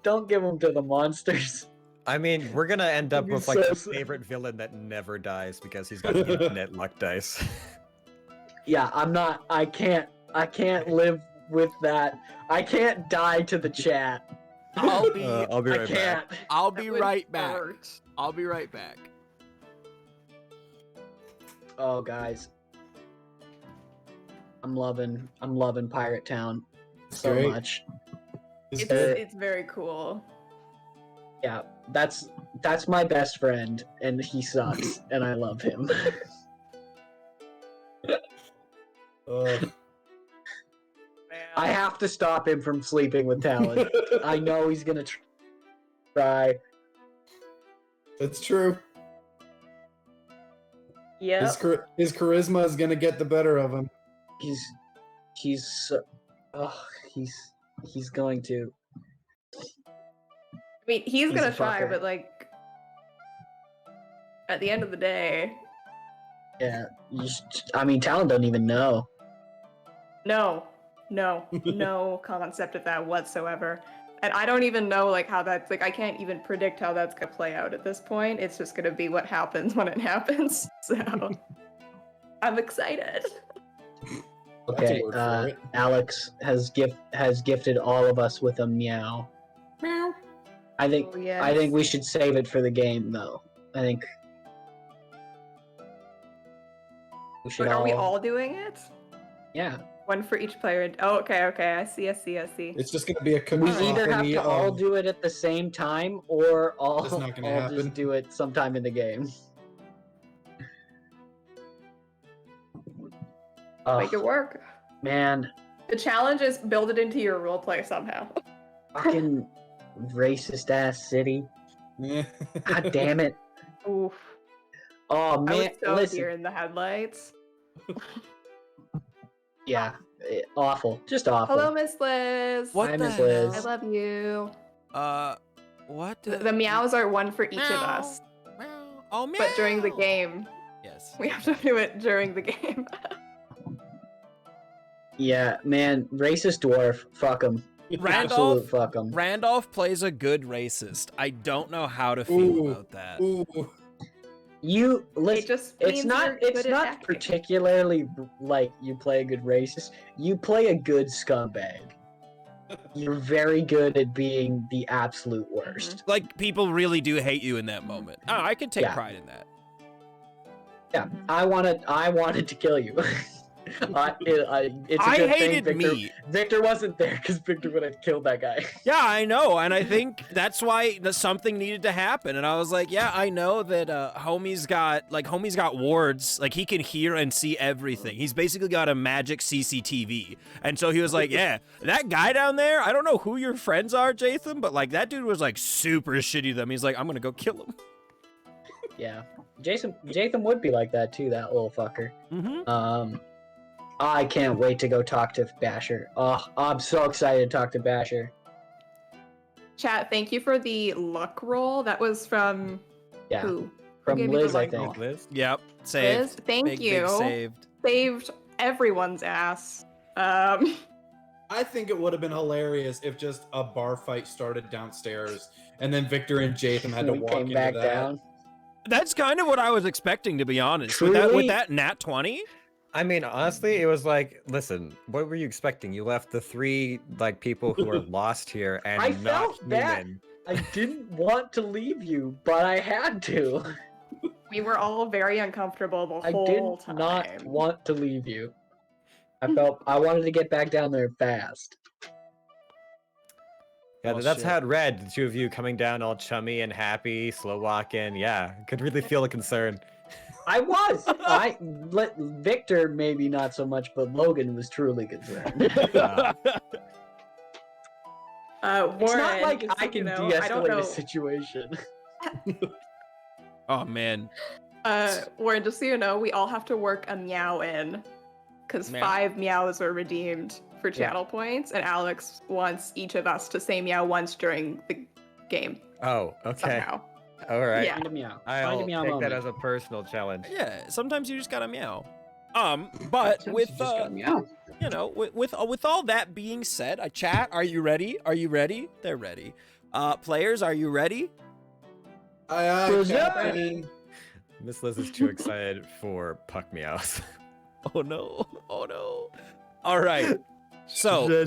don't give them to the monsters. I mean, we're gonna end up It'd be with like so the sad. favorite villain that never dies because he's got infinite luck dice. Yeah, I can't live with that. I can't die to the chat. I'll be I'll be I right can't. back. I'll be That would right back. hurt. I'll be right back. Oh, guys. I'm loving Pirate Town so great. much. It's very cool. Yeah, that's my best friend, and he sucks, and I love him. I have to stop him from sleeping with Talon. I know he's gonna try. That's true. Yeah. His charisma is gonna get the better of him. He's going to. I mean, he's He's gonna a try, fucker. but like, at the end of the day, Yeah, Talon doesn't even know. no concept of that whatsoever. And I don't even know like how that's like I can't even predict how that's gonna play out at this point. It's just gonna be what happens when it happens. So I'm excited. That's a Okay, word for it. Alex has gifted all of us with a meow. Meow. I think Oh, yes. I think we should save it for the game, though. I think we should But are we all doing it? Yeah, One for each player. Oh, okay. I see. It's just gonna be a we cacophony either have to all of- do it at the same time, or all That's not gonna all happen. just do it sometime in the game. Make it work. Man, The challenge is build it into your roleplay somehow. fucking racist ass city. God damn it. Oof. Oh I was man, so listen. deer in the headlights. Yeah, awful. Just awful. Hello, Miss Liz. What Hi, the Miss Liz. I love you. hell? What? The meows are one for each of Meow. us. Meow. Oh, meow. But during the game, Yes. we have to do it during the game. Yeah, man, racist dwarf. Fuck him. Absolute fuck him. Randolph plays a good racist. I don't know how to feel Ooh, about that. Ooh. You listen. It just It's means not. you're It's good at not acting. particularly like you play a good racist. You play a good scumbag. You're very good at being the absolute worst. Like, people really do hate you in that moment. Oh, I can take Yeah. pride in that. Yeah, I wanted to kill you. It's a I good hated thing Victor, me. Victor wasn't there because Victor would have killed that guy. Yeah, I know, and I think that's why something needed to happen. And I was like, yeah, I know that homie's got wards, like he can hear and see everything. He's basically got a magic CCTV, and so he was like, yeah, that guy down there. I don't know who your friends are, Jatham, but like that dude was like super shitty to them. He's like, I'm gonna go kill him. Yeah, Jatham would be like that too. That little fucker. Mm-hmm. I can't wait to go talk to Basher. Oh, I'm so excited to talk to Basher. Chat, thank you for the luck roll. That was from Yeah, who? Who from gave me the Liz, I luck think. roll? Liz? Yep. Saved. Liz, thank Big you. saved. Saved everyone's ass. I think it would have been hilarious if just a bar fight started downstairs and then Victor and Jatham had to We walk came into back that. down. That's kind of what I was expecting, to be honest. With Truly? that nat 20. I mean, honestly, it was like, listen, what were you expecting? You left the three like people who are lost here and I not felt bad. human. I didn't want to leave you, but I had to. we were all very uncomfortable the I whole did time. not want to leave you. I wanted to get back down there fast. Yeah, Well, that's shit. how it read. The two of you coming down all chummy and happy, slow walking. Yeah, could really feel the concern. I was. Victor maybe not so much, but Logan was truly concerned. Warren, It's not like just I so can you know, I don't de-escalate know. a situation. Oh man. Warren, just so you know, we all have to work a meow in, because Meow. 5 meows are redeemed for channel points, and Alex wants each of us to say meow once during the game. Oh, okay. Somehow. All right. Yeah. Find a meow. I'll Find a meow take moment. that as a personal challenge. Yeah, sometimes you just gotta meow. But with meow. you know, with all that being said, chat, are you ready? Are you ready? They're ready. Players, are you ready? Captain. Miss Liz is too excited for puck meows. Oh no. Oh no. All right. So,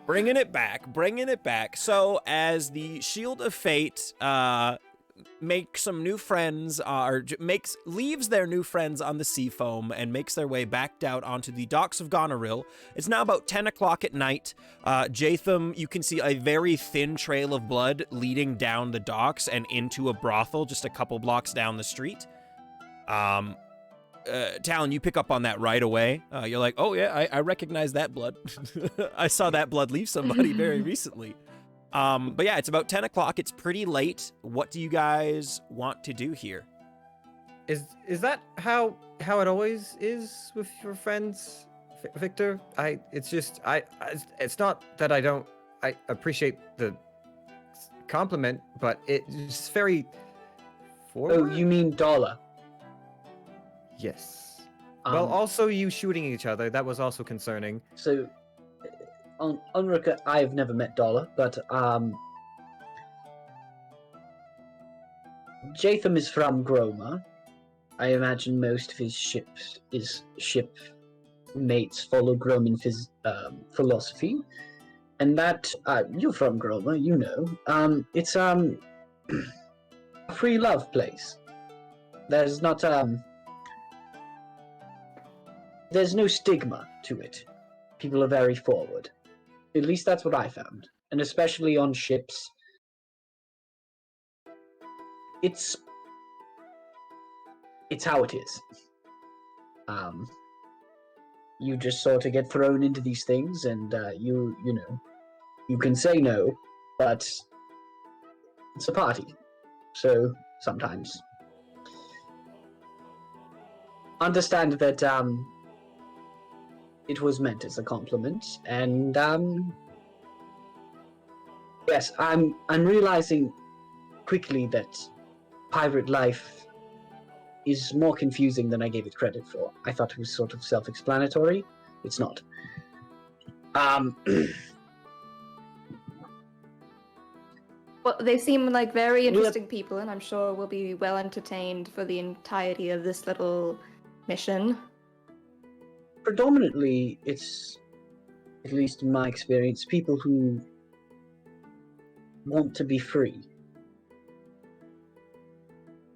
bringing it back. So, as the Shield of Fate makes some new friends, leaves their new friends on the sea foam and makes their way back out onto the docks of Goneriil. It's now about 10 o'clock at night. Jatham, you can see a very thin trail of blood leading down the docks and into a brothel just a couple blocks down the street. Talon, you pick up on that right away. You're like, oh yeah, I recognize that blood. I saw that blood leave somebody very recently. But yeah, it's about 10 o'clock. It's pretty late. What do you guys want to do here? Is that how it always is with your friends, Victor? It's not that I appreciate the compliment, but it's very forward. Oh, you mean Dollar? Yes. Well, Um, also you shooting each other, that was also concerning. So, Unruka, I've never met Dollar, but Jatham is from Groma. I imagine most of his shipmates follow Groman philosophy, and that you're from Groma, you know. It's a free love place. There's not there's no stigma to it. People are very forward. At least that's what I found. And especially on ships. It's how it is. you just sort of get thrown into these things, and you can say no, but it's a party, so sometimes understand that it was meant as a compliment, and yes, I'm realizing quickly that pirate life is more confusing than I gave it credit for. I thought it was sort of self-explanatory. It's not. Well, they seem like very interesting people, and I'm sure we'll be well entertained for the entirety of this little mission. Predominantly, it's, at least in my experience, people who want to be free.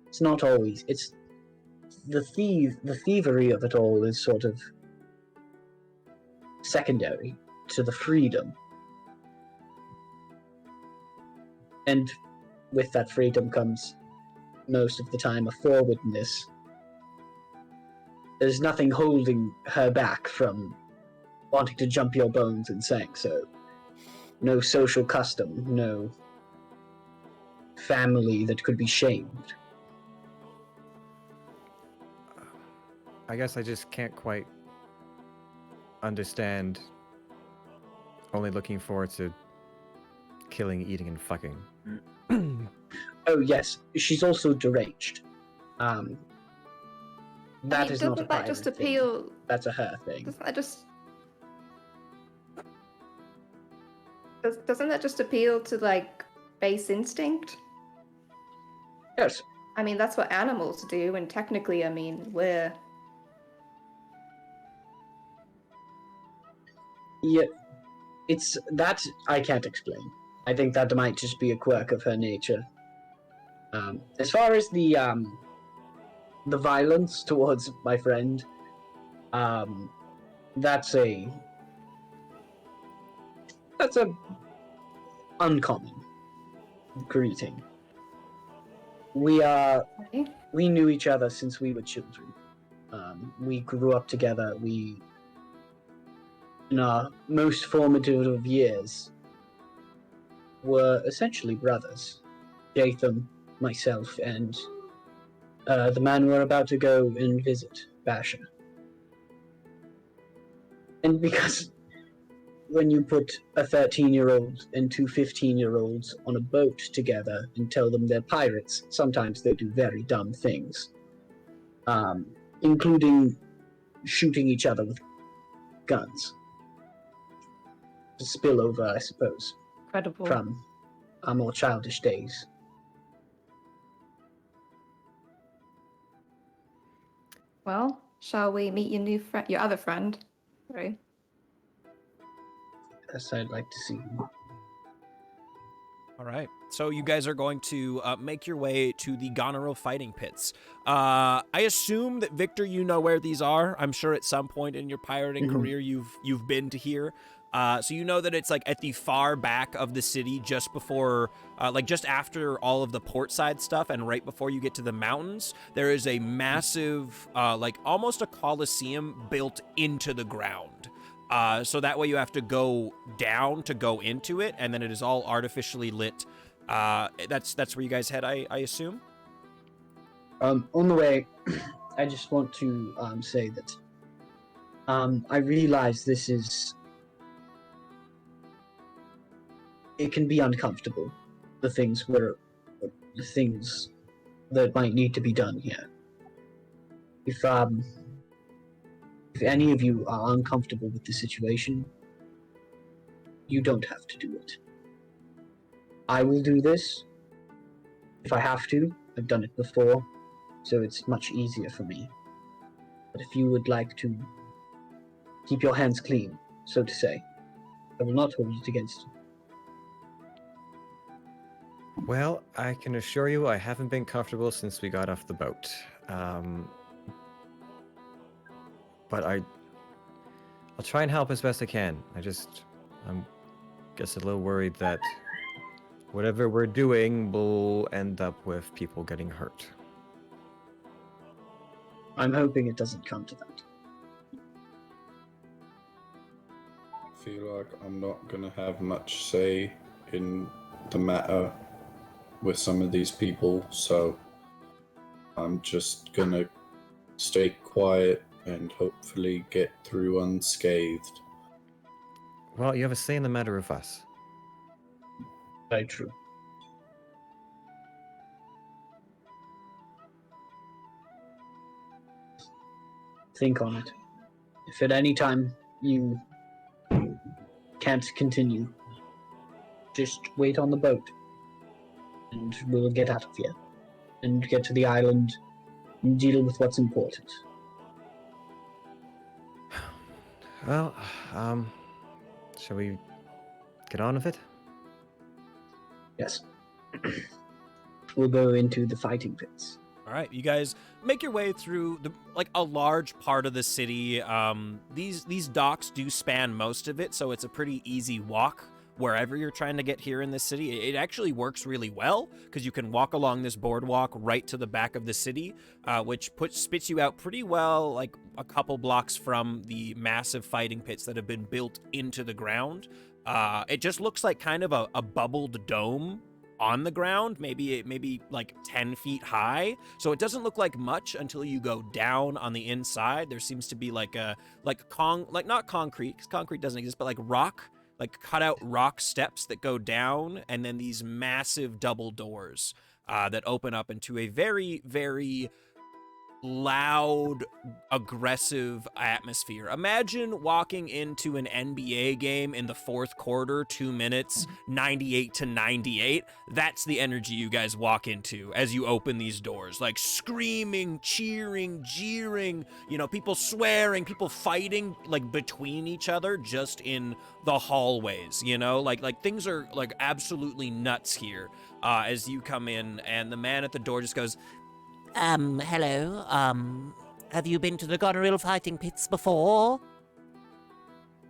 It's not always. It's the thievery of it all is sort of secondary to the freedom. And with that freedom comes, most of the time, a forwardness. There's nothing holding her back from wanting to jump your bones and saying so. No social custom, no family that could be shamed. I guess I just can't quite understand only looking forward to killing, eating, and fucking. Oh yes, she's also deranged. That I mean, is not a doesn't that pirate just thing. appeal? That's a her thing. Doesn't that just appeal to like base instinct? Yes. I mean, that's what animals do, and technically, I mean, we're Yeah, it's that I can't explain. I think that might just be a quirk of her nature. As far as the violence towards my friend, that's a uncommon greeting. We knew each other since we were children. We grew up together. We, in our most formative of years, were essentially brothers. Jatham, myself, and the man we're about to go and visit, Basha. And because when you put a 13-year-old and two 15-year-olds on a boat together and tell them they're pirates, sometimes they do very dumb things, including shooting each other with guns. A spillover, I suppose, incredible. from our more childish days. Well, shall we meet your new friend, your other friend? Sorry. Yes, I'd like to see him. All right. So you guys are going to make your way to the Goneriil fighting pits. I assume that, Victor, you know where these are. I'm sure at some point in your pirating career you've been to here. So you know that it's like at the far back of the city, just before, just after all of the portside stuff, and right before you get to the mountains. There is a massive, almost a coliseum built into the ground. So that way you have to go down to go into it, and then it is all artificially lit. That's where you guys head, I assume? On the way, I just want to say that I realize this is... It can be uncomfortable, the things that might need to be done here. If any of you are uncomfortable with the situation, you don't have to do it. I will do this if I have to. I've done it before, so it's much easier for me. But if you would like to keep your hands clean, so to say, I will not hold it against you. Well, I can assure you I haven't been comfortable since we got off the boat. But I'll try and help as best I can. I'm guess a little worried that whatever we're doing will end up with people getting hurt. I'm hoping it doesn't come to that. feel like I'm not gonna have much say in the matter with some of these people, so I'm just gonna stay quiet and hopefully get through unscathed. Well, you have a say in the matter of us. Very true. Think on it. If at any time you can't continue, just wait on the boat, and we'll get out of here and get to the island and deal with what's important. Well, shall we get on with it? Yes. We'll go into the fighting pits. All right, you guys make your way through a large part of the city. These docks do span most of it, so it's a pretty easy walk wherever you're trying to get here in the city. It actually works really well because you can walk along this boardwalk right to the back of the city, which spits you out pretty well, like a couple blocks from the massive fighting pits that have been built into the ground. It just looks like kind of a bubbled dome on the ground, maybe like 10 feet high. So it doesn't look like much until you go down on the inside. There seems to be not concrete, because concrete doesn't exist, but like rock, like cut out rock steps that go down, and then these massive double doors that open up into a very, very loud, aggressive atmosphere. Imagine walking into an NBA game in the fourth quarter, 2 minutes, 98-98. That's the energy you guys walk into as you open these doors. Like screaming, cheering, jeering, people swearing, people fighting like between each other just in the hallways, like things are like absolutely nuts here as you come in, and the man at the door just goes, Hello, have you been to the Goneriil fighting pits before?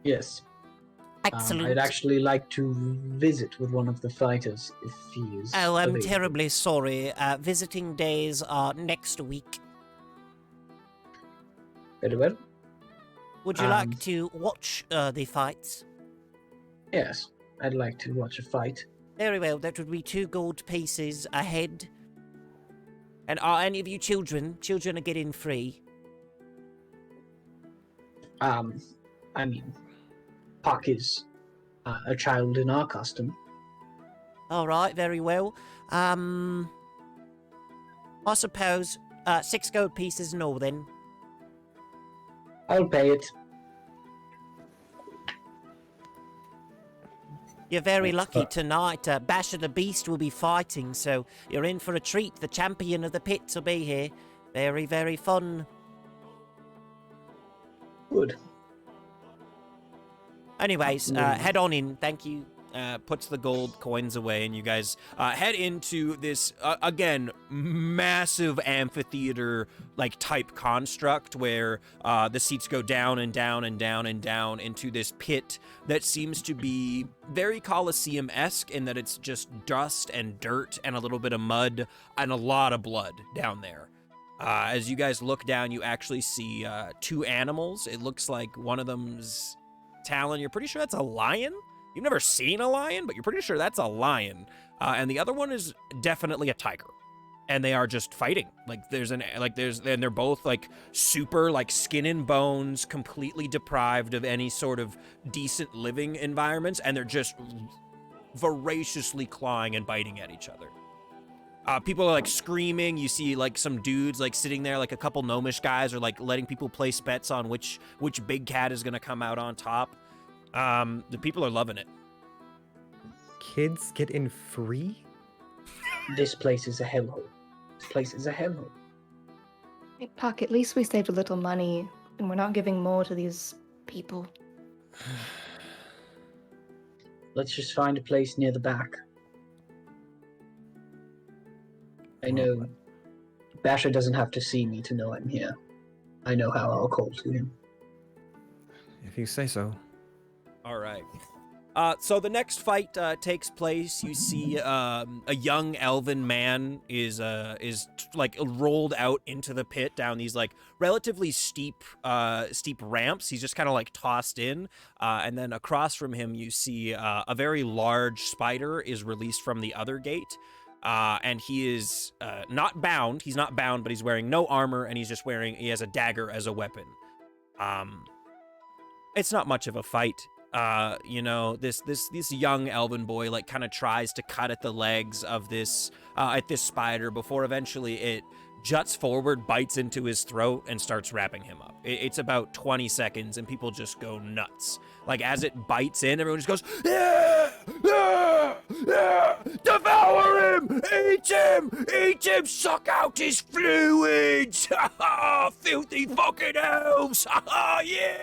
Yes. Excellent. I'd actually like to visit with one of the fighters if he is Oh, I'm available. terribly sorry. Visiting days are next week. Very well. Would you like to watch the fights? Yes, I'd like to watch a fight. Very well, that would be 2 gold pieces a head. And are any of you children? Children are getting free. I mean, Puck is a child in our custom. All right, very well. I suppose 6 gold pieces and all then. I'll pay it. You're very lucky tonight. Basher the Beast will be fighting, so you're in for a treat. The champion of the pits will be here. Very, very fun. Good. Anyways, head on in. Thank you. Puts the gold coins away, and you guys head into this again massive amphitheater like type construct where the seats go down and down and down and down into this pit that seems to be very Colosseum-esque in that it's just dust and dirt and a little bit of mud and a lot of blood down there. As you guys look down, you actually see 2 animals. It looks like one of them's Talon. You're pretty sure that's a lion? You've never seen a lion, but you're pretty sure that's a lion. And the other one is definitely a tiger. And they are just fighting. And they're both like super like skin and bones, completely deprived of any sort of decent living environments. And they're just voraciously clawing and biting at each other. People are like screaming. You see like some dudes like sitting there, like a couple gnomish guys are like letting people place bets on which big cat is going to come out on top. The people are loving it. Kids get in free? This place is a hellhole. This place is a hellhole. Hey, Puck, at least we saved a little money, and we're not giving more to these people. Let's just find a place near the back. I know Basher doesn't have to see me to know I'm here. I know how I'll call to him. If you say so. All right. So the next fight takes place. You see a young elven man is like rolled out into the pit down these like relatively steep ramps. He's just kind of like tossed in, and then across from him you see a very large spider is released from the other gate. And he is not bound. He's not bound, but he's wearing no armor, and he has a dagger as a weapon. It's not much of a fight. This young elven boy like kind of tries to cut at the legs of this spider before eventually it juts forward, bites into his throat, and starts wrapping him up. It's about 20 seconds, and people just go nuts. Like, as it bites in, everyone just goes, yeah! Yeah! Yeah! Devour him! Eat him! Suck out his fluids! Filthy fucking elves! Yeah!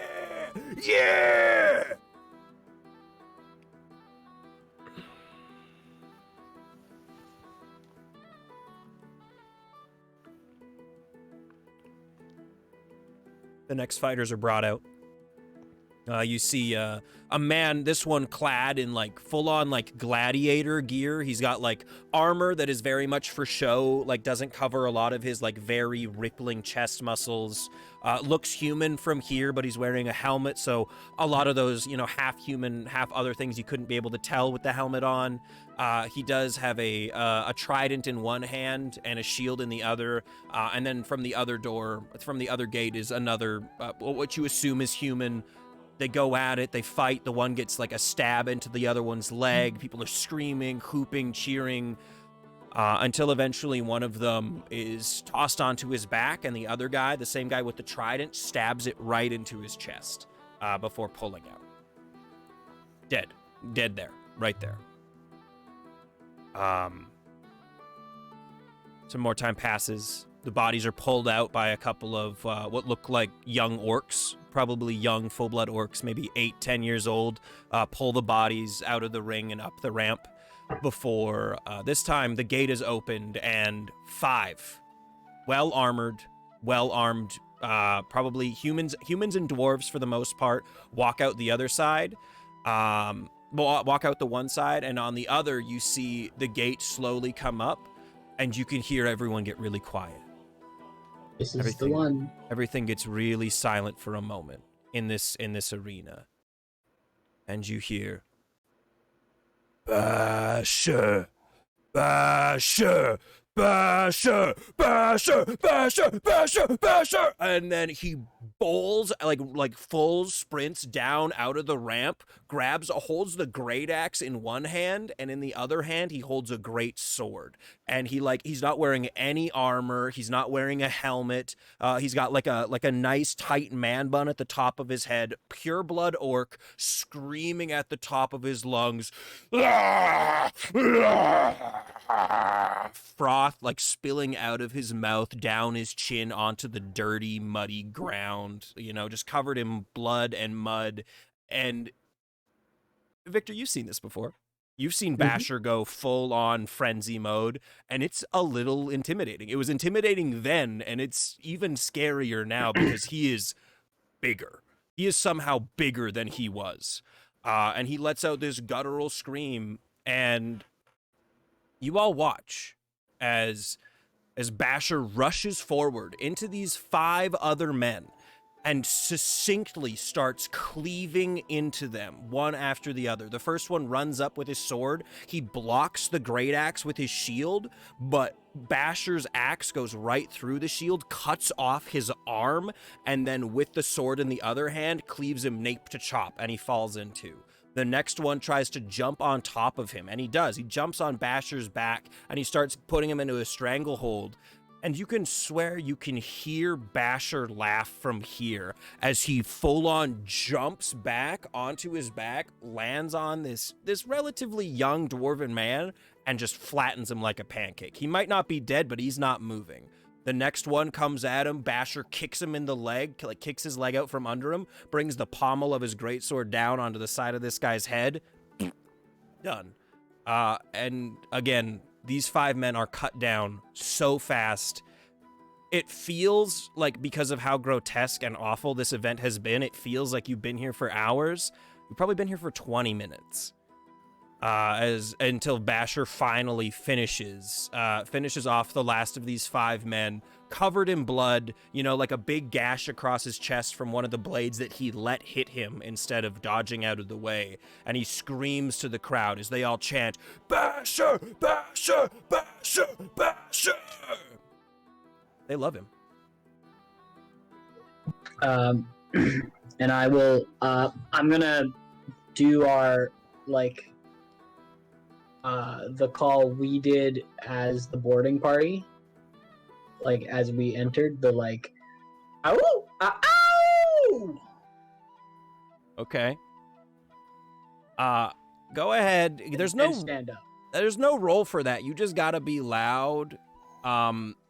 Yeah! The next fighters are brought out. You see a man, this one clad in like full-on like gladiator gear. He's got like armor that is very much for show, like doesn't cover a lot of his like very rippling chest muscles. Looks human from here, but he's wearing a helmet, so a lot of those, half human, half other things you couldn't be able to tell with the helmet on. He does have a trident in one hand and a shield in the other, and then from the other gate is another, what you assume is human. They go at it, they fight, the one gets like a stab into the other one's leg, people are screaming, hooping, cheering, until eventually one of them is tossed onto his back, and the other guy, the same guy with the trident, stabs it right into his chest, before pulling out. Dead there, right there. Some more time passes. The bodies are pulled out by a couple of what look like young orcs, probably young full-blood orcs, maybe 8-10 years old, pull the bodies out of the ring and up the ramp before this time the gate is opened and 5 well-armed, probably humans and dwarves for the most part, walk out the other side. Walk out the one side, and on the other you see the gate slowly come up, and you can hear everyone get really quiet. This is the one. Everything gets really silent for a moment in this arena. And you hear, Basher, Basher, Basher, Basher, Basher, Basher, Basher. And then he bowls, like full sprints down out of the ramp, holds the great axe in one hand, and in the other hand he holds a great sword. And he's not wearing any armor, he's not wearing a helmet, he's got like a nice tight man bun at the top of his head, pure blood orc, screaming at the top of his lungs, froth like spilling out of his mouth down his chin onto the dirty, muddy ground, just covered in blood and mud. And Victor, you've seen this before. You've seen Basher go full-on frenzy mode, and it's a little intimidating. It was intimidating then, and it's even scarier now because he is bigger. He is somehow bigger than he was. And he lets out this guttural scream, and you all watch as Basher rushes forward into these 5 other men and succinctly starts cleaving into them, one after the other. The first one runs up with his sword. He blocks the great axe with his shield, but Basher's axe goes right through the shield, cuts off his arm, and then with the sword in the other hand, cleaves him nape to chop, and he falls in two. The next one tries to jump on top of him, and he does. He jumps on Basher's back, and he starts putting him into a stranglehold. And you can swear you can hear Basher laugh from here as he full-on jumps back onto his back, lands on this relatively young dwarven man, and just flattens him like a pancake. He might not be dead, but he's not moving. The next one comes at him. Basher kicks him in the leg, like kicks his leg out from under him, brings the pommel of his greatsword down onto the side of this guy's head. Done. And again, these 5 men are cut down so fast. It feels like, because of how grotesque and awful this event has been, it feels like you've been here for hours. You've probably been here for 20 minutes. Until Basher finally finishes off the last of these 5 men, covered in blood, like a big gash across his chest from one of the blades that he let hit him instead of dodging out of the way. And he screams to the crowd as they all chant, "Basher! Basher! Basher! Basher!" They love him. And I will, I'm gonna do our, the call we did as the boarding party, as we entered, ow, ow! Okay. Go ahead. There's no stand up. There's no roll for that. You just gotta be loud.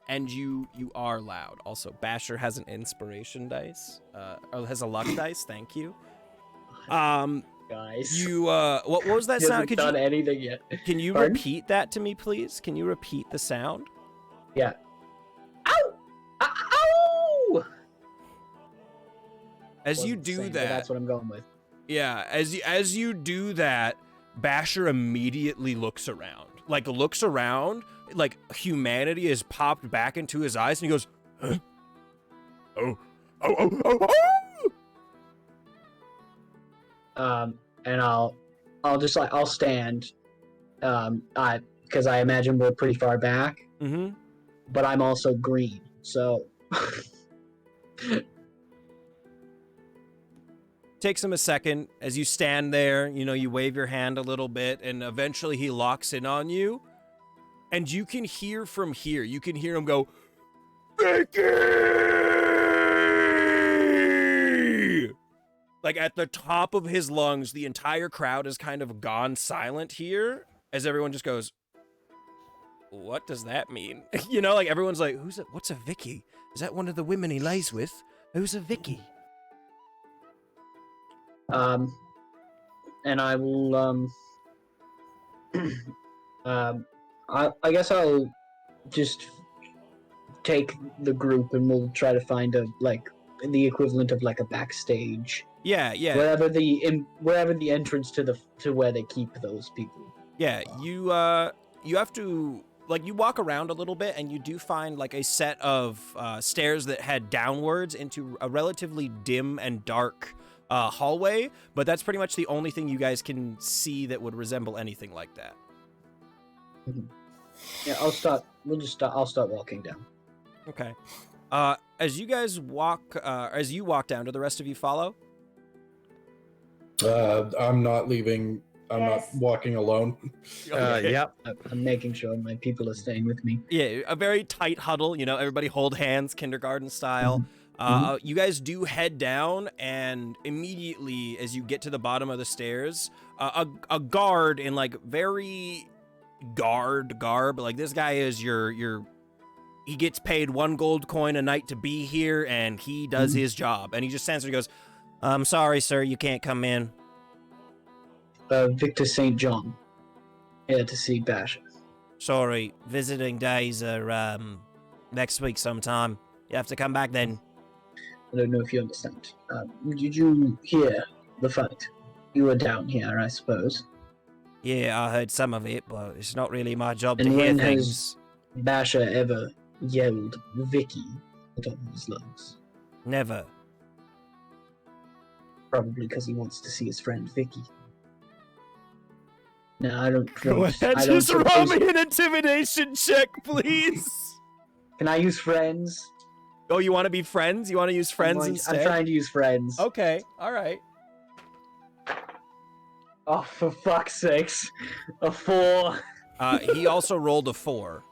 And you are loud. Also, Basher has an inspiration dice. Or has a luck dice. Thank you. Guys. You what was that He sound? hasn't done anything yet. Can you Pardon? repeat that to me, please? Can you repeat the sound? Yeah. Ow! Ow! As you Wasn't do saying, but that, that's what I'm going with. yeah. As you do that, Basher immediately looks around. Looks around. Humanity has popped back into his eyes, and he goes, "Huh? Oh, oh, oh, oh, oh!" And I'll just I'll stand, because I imagine we're pretty far back. Mm-hmm. But I'm also green, so. Takes him a second as you stand there. You wave your hand a little bit, and eventually he locks in on you. And you can hear from here. You can hear him go, "Vicky!" At the top of his lungs. The entire crowd has kind of gone silent here as everyone just goes, "What does that mean?" Everyone's like, "Who's it? What's a Vicky? Is that one of the women he lays with? Who's a Vicky?" And I will, I guess I'll just take the group and we'll try to find the equivalent of a backstage. Yeah. Wherever the entrance to where they keep those people. Yeah, you have to, you walk around a little bit and you do find a set of stairs that head downwards into a relatively dim and dark hallway, but that's pretty much the only thing you guys can see that would resemble anything like that. Yeah, I'll start walking down. Okay. As you guys walk, as you walk down, do the rest of you follow? I'm not leaving. I'm Yes. not walking alone. Yep. I'm making sure my people are staying with me. Yeah, a very tight huddle, everybody hold hands, kindergarten style. You guys do head down, and immediately as you get to the bottom of the stairs, a guard in very guard garb, this guy is he gets paid 1 gold coin a night to be here, and he does his job, and he just stands there and goes, "I'm sorry, sir, you can't come in." Victor St. John, here to see Basher. Sorry, visiting days are next week sometime. You have to come back then. I don't know if you understand. Did you hear the fight? You were down here, I suppose. Yeah, I heard some of it, but it's not really my job And to hear when things. has Basher ever yelled Vicky at the top of his lungs? Never. Probably because he wants to see his friend Vicky. No, I don't. Go ahead, I don't just roll suppose- me an intimidation check, please. Can I use friends? Oh, you want to be friends? You want to use friends I'm instead? trying to use friends. Okay, all right. Oh, for fuck's sakes. A 4. He also rolled a 4.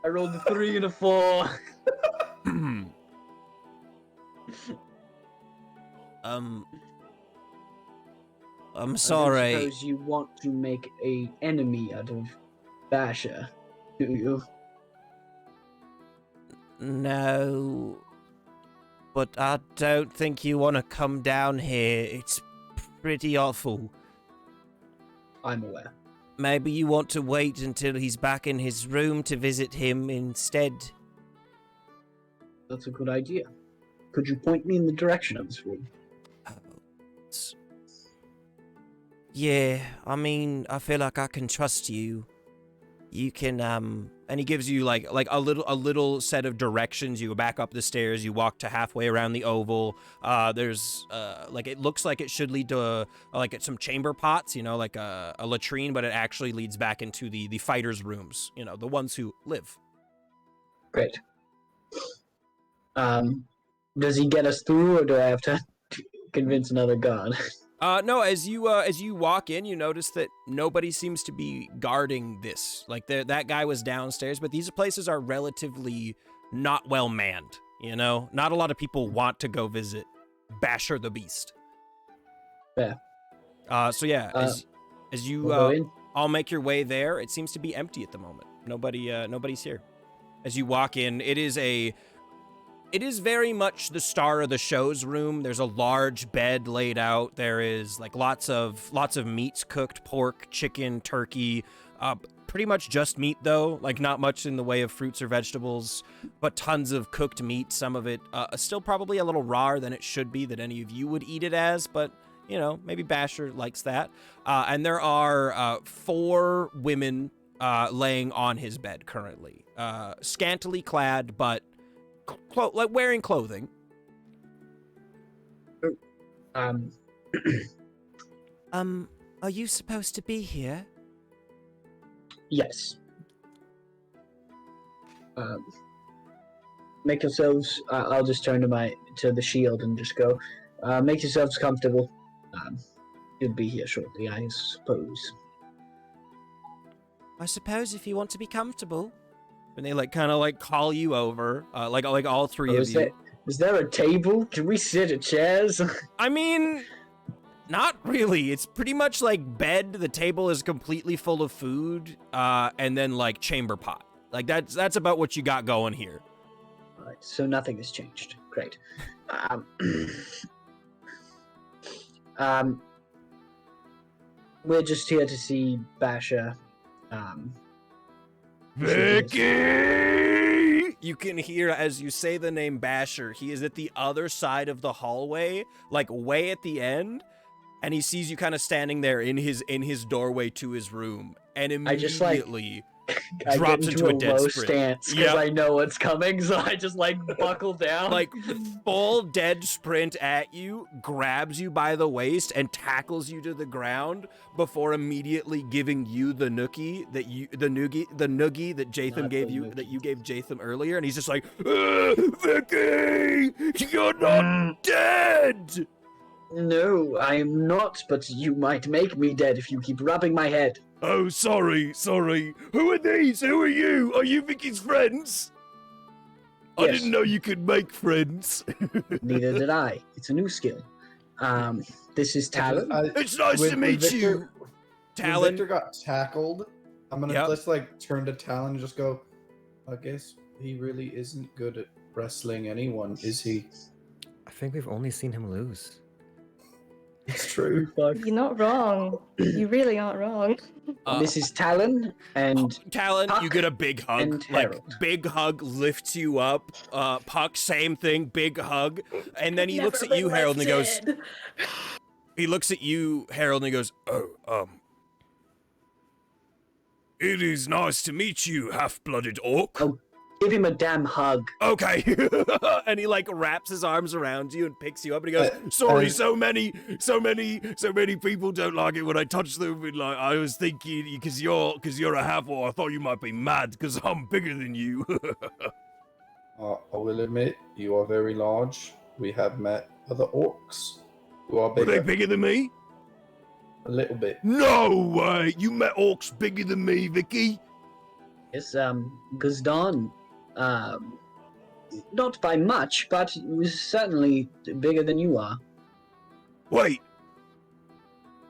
I rolled a 3 and a 4. I'm I sorry. don't suppose you want to make a enemy out of Basher, do you? No. But I don't think you want to come down here. It's pretty awful. I'm aware. Maybe you want to wait until he's back in his room to visit him instead. That's a good idea. Could you point me in the direction of his room? Yeah, I mean, I feel like I can trust you. You can, And he gives you like a little set of directions. You go back up the stairs. You walk to halfway around the oval. There's like it looks like it should lead to like some chamber pots. You know, like a latrine, but it actually leads back into the fighters' rooms. You know, the ones who live. Great. Does he get us through, or do I have to convince another god? No, as you walk in, you notice that nobody seems to be guarding this. Like that guy was downstairs, but these places are relatively not well manned. You know, not a lot of people want to go visit Basher the Beast. Fair. So yeah, as you We'll go in. all make your way there, it seems to be empty at the moment. Nobody's here. As you walk in, it is very much the star of the show's room. There's a large bed laid out. There is like lots of meats cooked, pork, chicken, turkey, pretty much just meat though, like not much in the way of fruits or vegetables, but tons of cooked meat. Some of it still probably a little rawer than it should be, that any of you would eat it as, but you know, maybe Basher likes that. And there are 4 women laying on his bed currently, scantily clad, but like wearing clothing. are you supposed to be here? Yes. Make yourselves. I'll just turn to the shield and just go. Make yourselves comfortable. You'll be here shortly, I suppose. I suppose if you want to be comfortable. And they like kind of like call you over, like all 3 of you. Is there a table? Can we sit at chairs? I mean, not really. It's pretty much like bed. The table is completely full of food, and then like chamber pot. Like that's about what you got going here. All right, so nothing has changed. Great. We're just here to see Basher. Vicky! You can hear as you say the name Basher. He is at the other side of the hallway, like way at the end, and he sees you kind of standing there in his doorway to his room, and immediately drops into a dead low sprint. stance because I know what's coming, so I just like buckle down. Like full dead sprint at you, grabs you by the waist and tackles you to the ground before immediately giving you the noogie that Jatham gave you, that you gave Jatham earlier, and he's just like, Vicky, you're not dead. No, I am not, but you might make me dead if you keep rubbing my head. Oh, sorry. Who are these? Who are you? Are you Vicky's friends? I Yes. didn't know you could make friends. Neither did I. It's a new skill. This is Talon. It's nice to meet you. Talon. When Victor got tackled, I'm gonna Yep. just like turn to Talon and just go, I guess he really isn't good at wrestling anyone, is he? I think we've only seen him lose. It's true. You're not wrong. You really aren't wrong. This is Talon, and Talon, you Puck get a big hug. and Like, Harold. big hug lifts you up. Puck, same thing, big hug. And then he Never looks at been you, Harold, and he goes, lifted. he looks at you, Harold, and he goes, It is nice to meet you, half-blooded orc. Oh. Give him a damn hug. okay. And he like wraps his arms around you and picks you up, and he goes, Sorry, so many people don't like it when I touch them. And like, I was thinking, because you're a half-orc, I thought you might be mad because I'm bigger than you. I will admit, you are very large. We have met other orcs who are Were they bigger. bigger than me? A little bit. No way! You met orcs bigger than me, Vicky? Yes, Guzdan. Not by much, but he was certainly bigger than you are. Wait.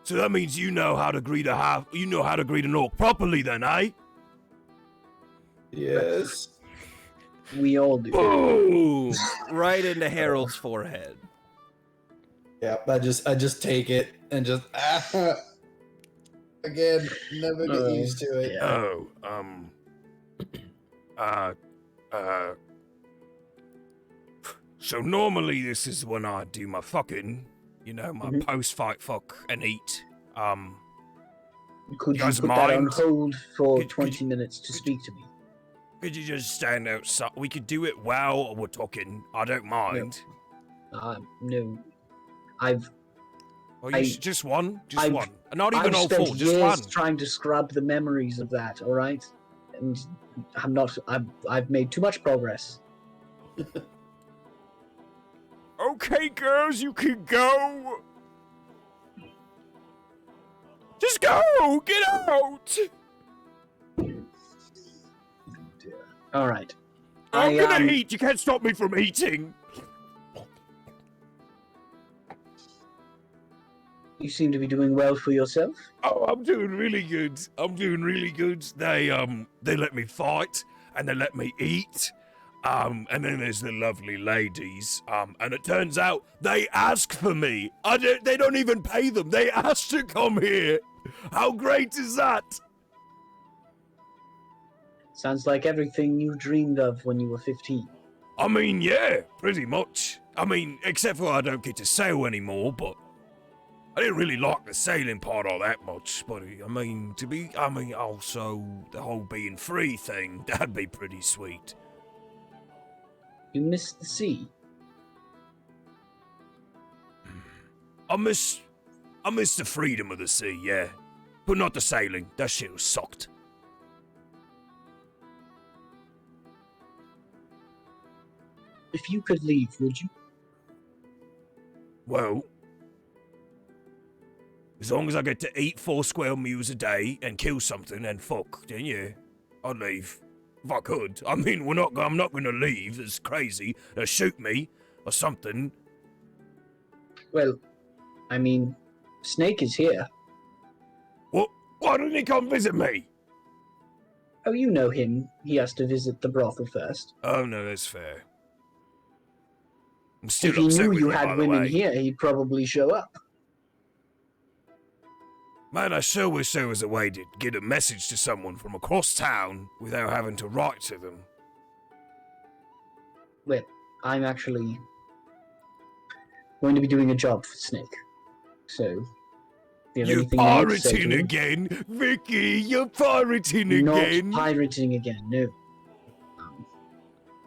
So that means you know how to greet an orc properly then, eh? Yes. We all do. boom, right into Harold's forehead. Yeah, I just take it and just again, never get used to it. Yeah. So normally this is when I do my fucking, my Mhm. post-fight fuck and eat. Could you guys put that on mind? hold for Could 20 you- minutes to speak to me? Could you just stand outside? We could do it while we're talking. I don't mind. No. I've Just one? Just I've- one. Not even I've all spent four, just years one. trying to scrub the memories of that, alright? And I've made too much progress. Okay, girls, you can go. Just go! Get out! Alright. I'm gonna eat. You can't stop me from eating. You seem to be doing well for yourself. Oh, I'm doing really good. I'm doing really good. They let me fight and they let me eat. And then there's the lovely ladies. And it turns out they ask for me. They don't even pay them. They ask to come here. How great is that? Sounds like everything you dreamed of when you were 15. I mean, yeah, pretty much. I mean, except for I don't get to sail anymore, but I didn't really like the sailing part all that much. But I mean, also the whole being free thing, that'd be pretty sweet. You miss the sea. I miss the freedom of the sea, yeah. But not the sailing. That shit was sucked. If you could leave, would you? Well, as long as I get to eat 4 square meals a day and kill something and fuck, then yeah, I'd leave. If I could. I mean, I'm not gonna leave. It's crazy. They'll shoot me or something. Well, I mean, Snake is here. What? Why didn't he come visit me? Oh, you know him. He has to visit the brothel first. Oh no, that's fair. I'm still If he upset knew with you by had the women way. here, he'd probably show up. Man, I sure wish there was a way to get a message to someone from across town without having to write to them. Well, I'm actually going to be doing a job for Snake. So, if you have You're anything you want to say to pirating me- again! Vicky, you're pirating Not again! pirating again, no.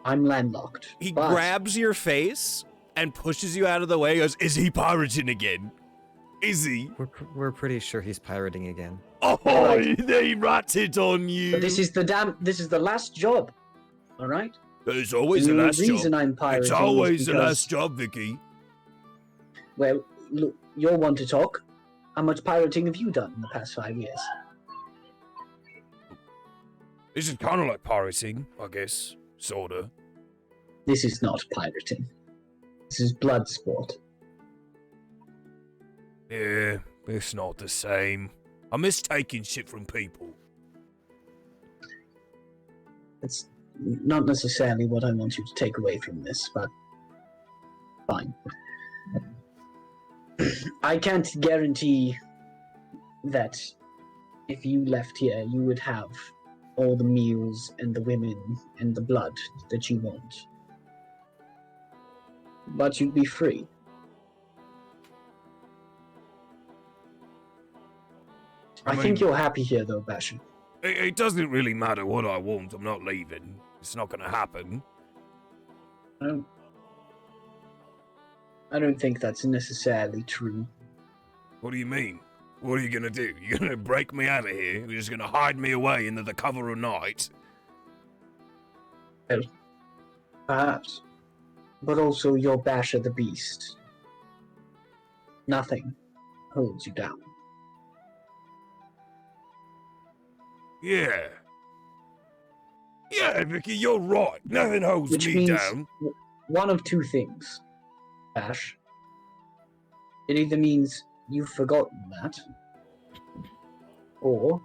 I'm landlocked. He but grabs your face and pushes you out of the way. He goes, Is he pirating again? Is he? We're pretty sure he's pirating again. Oh, Alright. they ratted on you! But this is the last job. Alright? There's always The a last reason job. I'm pirating It's is always the because- last job, Vicky. Well, look, you're one to talk. How much pirating have you done in the past 5 years? This is kind of like pirating, I guess. Sorta. This is not pirating. This is blood sport. Yeah, it's not the same. I miss taking shit from people. It's not necessarily what I want you to take away from this, but fine. I can't guarantee that if you left here, you would have all the meals and the women and the blood that you want. But you'd be free. I think you're happy here, though, Bashan. It doesn't really matter what I want. I'm not leaving. It's not gonna happen. I don't think that's necessarily true. What do you mean? What are you gonna do? You're gonna break me out of here? You're just gonna hide me away into the cover of night? Perhaps. But also, you're Basher the Beast. Nothing holds you down. Yeah. Yeah, Vicky, you're right. Nothing holds Which me means down. one of two things, Bash. It either means you've forgotten that, or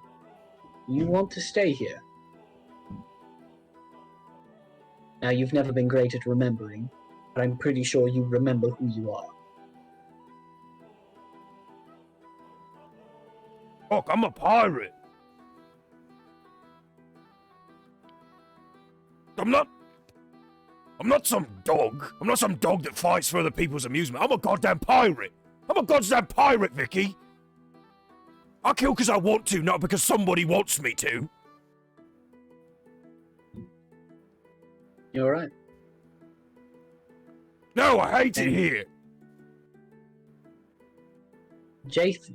you want to stay here. Now, you've never been great at remembering, but I'm pretty sure you remember who you are. Fuck, I'm a pirate. I'm not some dog. I'm not some dog that fights for other people's amusement. I'm a goddamn pirate. I'm a goddamn pirate, Vicky. I kill because I want to, not because somebody wants me to. You alright? No, I hate it here. Jaith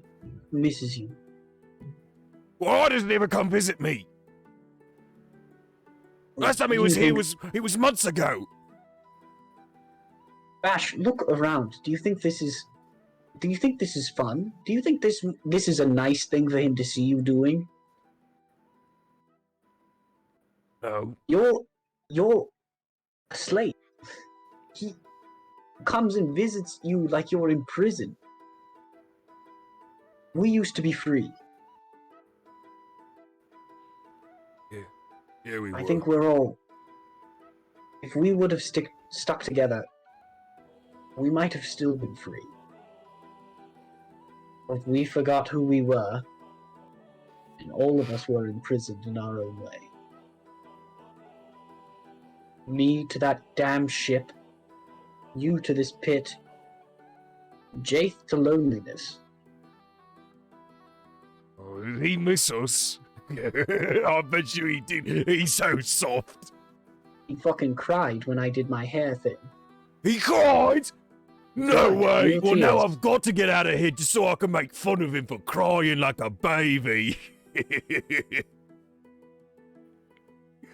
misses you. Why doesn't he ever come visit me? Last time he Do was you here think- was months ago. Bash, look around. Do you think this is fun? Do you think this is a nice thing for him to see you doing? No. You're a slave. He comes and visits you like you're in prison. We used to be free. Yeah, we were. I think we're all. If we would have stuck together, we might have still been free. But we forgot who we were, and all of us were imprisoned in our own way. Me to that damn ship, you to this pit, Jaith to loneliness. Oh, did he miss us? I bet you he did. He's so soft. He fucking cried when I did my hair thing. He cried? No cried, way. real Well, now tears. I've got to get out of here just so I can make fun of him for crying like a baby.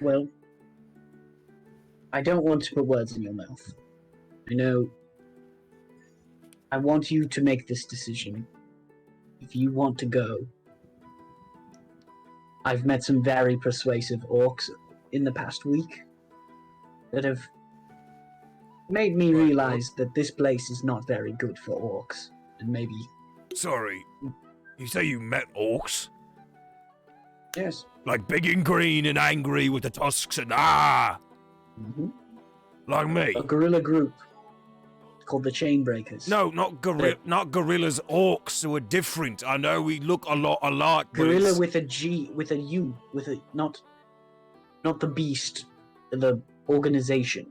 Well, I don't want to put words in your mouth. I know. I want you to make this decision. If you want to go, I've met some very persuasive orcs in the past week that have made me realize that this place is not very good for orcs, and maybe. Sorry, you say you met orcs? Yes. Like big and green and angry with the tusks and ah! Mm-hmm. Like me? A guerrilla group called the Chainbreakers. No, not gorillas, orcs who are different. I know we look a lot alike, but Gorilla it's- with a G, with a U, with a not the beast, the organization.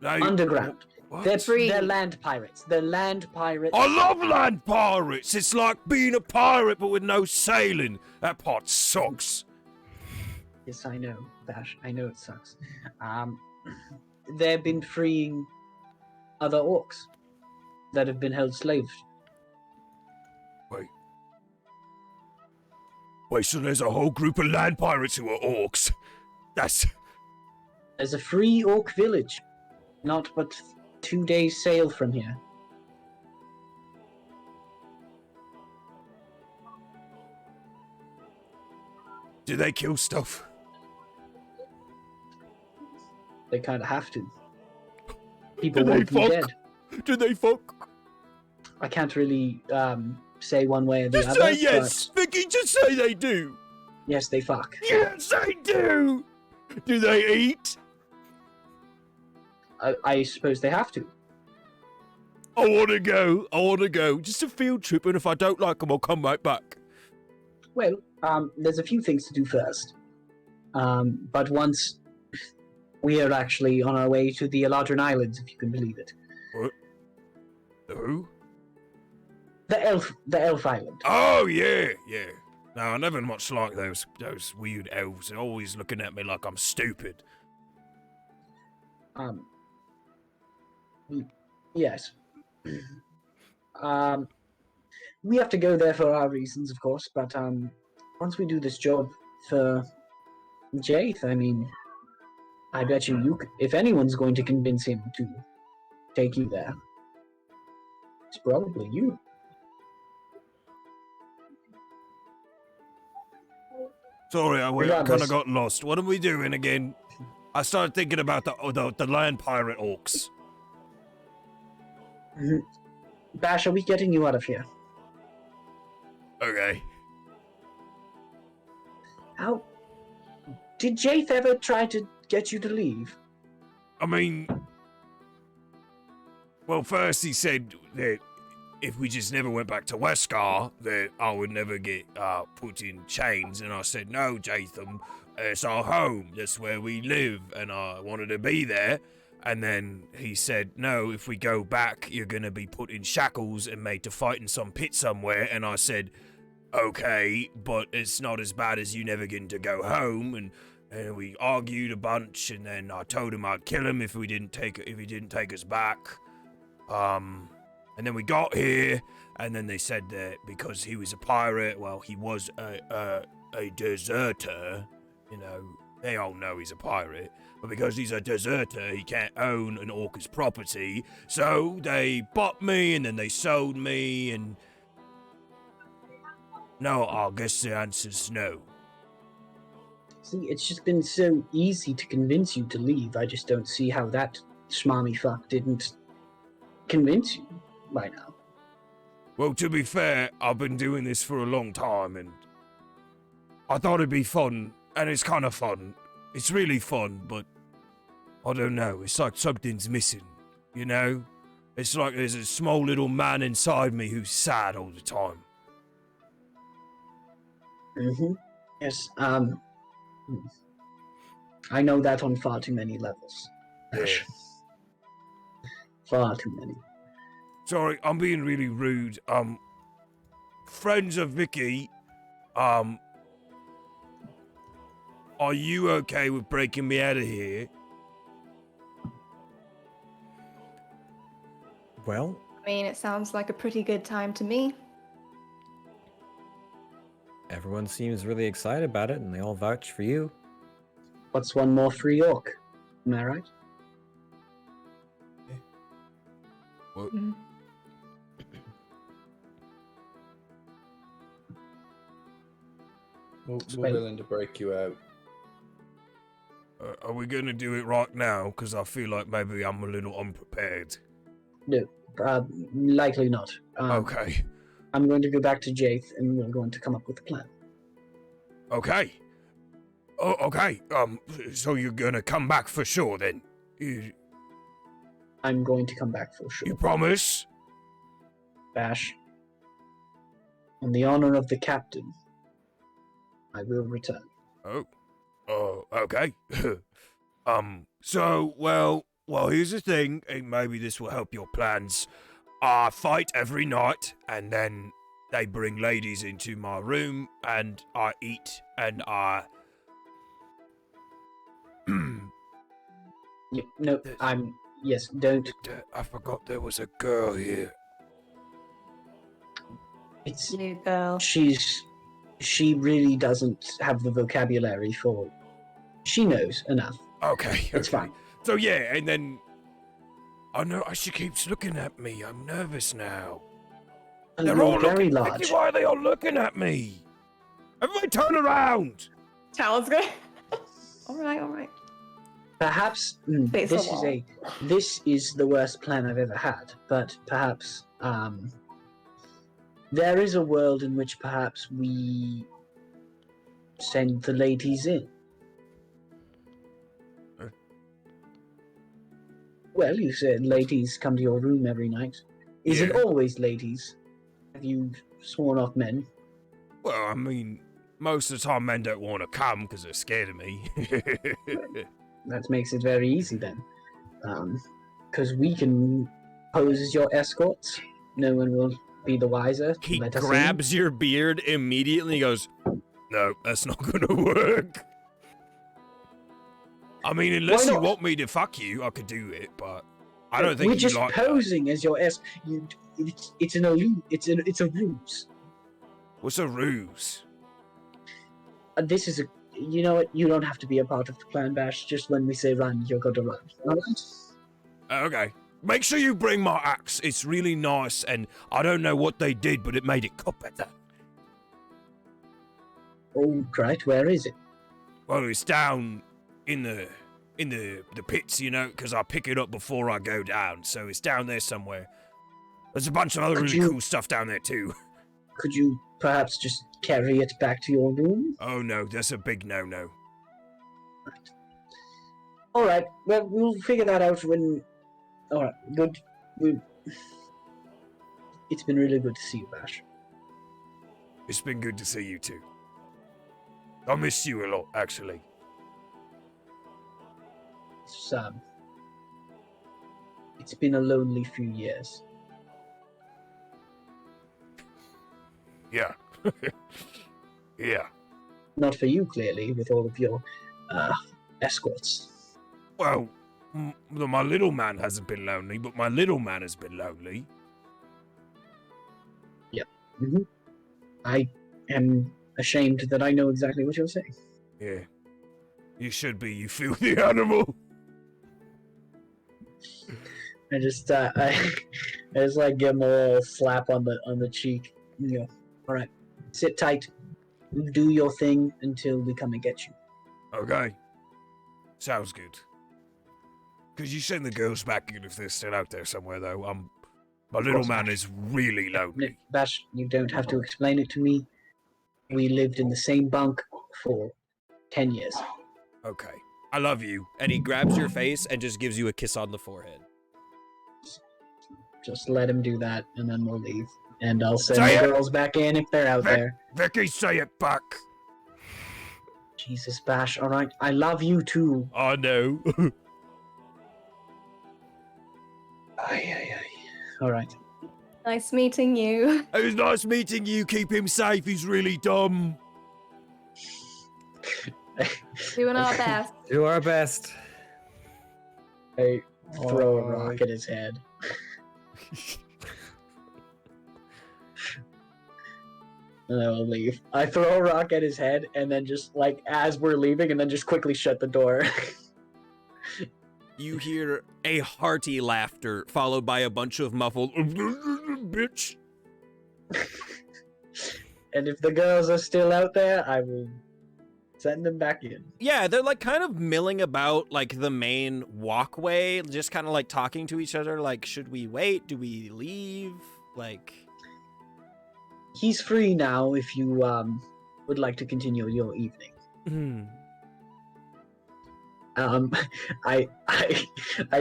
No, you- Underground. What? They're land pirates. They're land pirates. I love land pirates. It's like being a pirate but with no sailing. That part sucks. Yes, I know, Bash. I know it sucks. They've been freeing other orcs that have been held slaves. Wait, so there's a whole group of land pirates who are orcs? That's... There's a free orc village, not but 2 days' sail from here. Do they kill stuff? They kind of have to. People Do they want them fuck? dead. Do they fuck? I can't really say one way or the Just other. say yes! Vicky, just say they do! But yes, they fuck. Yes, they do! Do they eat? I suppose they have to. I wanna go. Just a field trip, and if I don't like them, I'll come right back. Well, there's a few things to do first. But once we are actually on our way to the Eladrin Islands, if you can believe it. What? Who? The elf island. Oh, yeah. No, I never much like those weird elves. They're always looking at me like I'm stupid. Yes. We have to go there for our reasons, of course, but once we do this job for Jaith, I mean, I bet you if anyone's going to convince him to take you there, it's probably you. Sorry, I kind Regardless. of got lost. What are we doing again? I started thinking about the land pirate orcs. Bash, are we getting you out of here? Okay. How? Did Jaith ever try to get you to leave? I mean, well, first he said that if we just never went back to Westgar, that I would never get put in chains. And I said, no, Jatham, it's our home. That's where we live. And I wanted to be there. And then he said, no, if we go back, you're going to be put in shackles and made to fight in some pit somewhere. And I said, okay, but it's not as bad as you never getting to go home. And we argued a bunch, and then I told him I'd kill him if he didn't take us back. And then we got here, and then they said that because he was a pirate, well, he was a deserter. You know, they all know he's a pirate. But because he's a deserter, he can't own an orca's property. So they bought me, and then they sold me, and... No, I guess the answer's no. See, it's just been so easy to convince you to leave. I just don't see how that schmarmy fuck didn't convince you by now. Well, to be fair, I've been doing this for a long time, and I thought it'd be fun, and it's kind of fun. It's really fun, but I don't know. It's like something's missing, you know? It's like there's a small little man inside me who's sad all the time. Mm-hmm. Yes, I know that on far too many levels. Yeah. Far too many. Sorry, I'm being really rude. Friends of Vicky, are you okay with breaking me out of here? Well, I mean, it sounds like a pretty good time to me. everyone seems really excited about it, and they all vouch for you. What's one more free orc? Am I right? Mhm. We're Wait. willing to break you out. Are we gonna do it right now? Because I feel like maybe I'm a little unprepared. No, likely not. Okay. I'm going to go back to Jaith, and we're going to come up with a plan. Okay. Oh, okay. So you're gonna come back for sure then? I'm going to come back for sure. You promise? Bash. On the honor of the captain, I will return. Oh, okay. So, well, here's the thing, and maybe this will help your plans. I fight every night, and then they bring ladies into my room, and I eat, and I... No, yes, don't. I forgot there was a girl here. It's You girl. she really doesn't have the vocabulary for. She knows enough. Okay. It's fine. So, yeah, and then... I know she keeps looking at me. I'm nervous now. And They're you're all very looking... large. Vicky, why are they all looking at me? Everybody turn around! Talon's good. All right. Perhaps Face this the is wall. this is the worst plan I've ever had. But perhaps there is a world in which perhaps we send the ladies in. Well, you said ladies come to your room every night. Is it Yeah. always ladies? Have you sworn off men? Well, I mean, most of the time men don't want to come because they're scared of me. That makes it very easy then. Because we can pose as your escorts. No one will be the wiser. He Let us in. grabs your beard immediately. He goes, No, that's not gonna work. I mean, unless Why you not? want me to fuck you, I could do it, but I don't think We're you just like that. posing as your it's an illusion. It's a ruse. What's a ruse? This is a. You know what? You don't have to be a part of the plan, Bash. Just when we say run, you're going to run. All right? Okay. Make sure you bring my axe. It's really nice, and I don't know what they did, but it made it cut better. Oh, right. Where is it? Well, it's down in the pits, you know, because I pick it up before I go down, so it's down there somewhere. There's a bunch of other Could really you- cool stuff down there too. Could you perhaps just carry it back to your room? Oh no, that's a big no-no. All right. Well, we'll figure that out when. All right. Good. It's been really good to see you, Bash. It's been good to see you too. I miss you a lot, actually. It's been a lonely few years. Yeah. Yeah. Not for you, clearly, with all of your escorts. Well, my little man hasn't been lonely, but my little man has been lonely. Hmm. I am ashamed that I know exactly what you're saying. Yeah. You should be, you filthy animal. I just I just like give him a little slap on the cheek. You know, all right, sit tight. You do your thing until we come and get you. Okay. Sounds good. Could you send the girls back in if they're still out there somewhere, though? My little course, man Bash. is really lonely. Bash, you don't have to explain it to me. We lived in the same bunk for 10 years. Okay. I love you. And he grabs your face and just gives you a kiss on the forehead. Just let him do that, and then we'll leave. And I'll send Say the it! girls back in if they're out there. Vicky, say it back. Jesus, Bash, all right. I love you too. I know. Ay. All right. Nice meeting you. It was nice meeting you. Keep him safe. He's really dumb. Doing our best. Do our best. I throw a Oh. rock at his head. And I will leave. I throw a rock at his head, and then just like as we're leaving, and then just quickly shut the door. You hear a hearty laughter followed by a bunch of muffled bitch. And if the girls are still out there, I will send them back in. Yeah, they're like kind of milling about like the main walkway, just kind of like talking to each other like, should we wait? Do we leave? Like, He's free now if you would like to continue your evening. I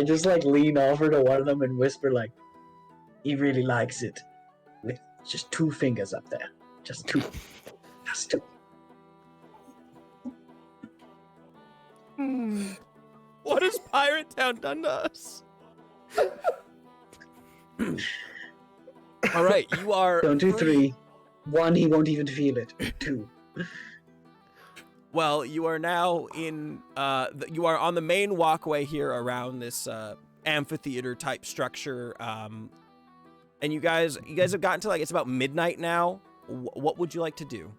just like lean over to one of them and whisper like, he really likes it with just 2 fingers up there. Just 2. Just 2. what has Pirate Town done to us? All right, you are. Don't do free. 3. 1, he won't even feel it. 2. Well, you are now in. You are on the main walkway here around this amphitheater type structure. And you guys have gotten to like it's about midnight now. What would you like to do?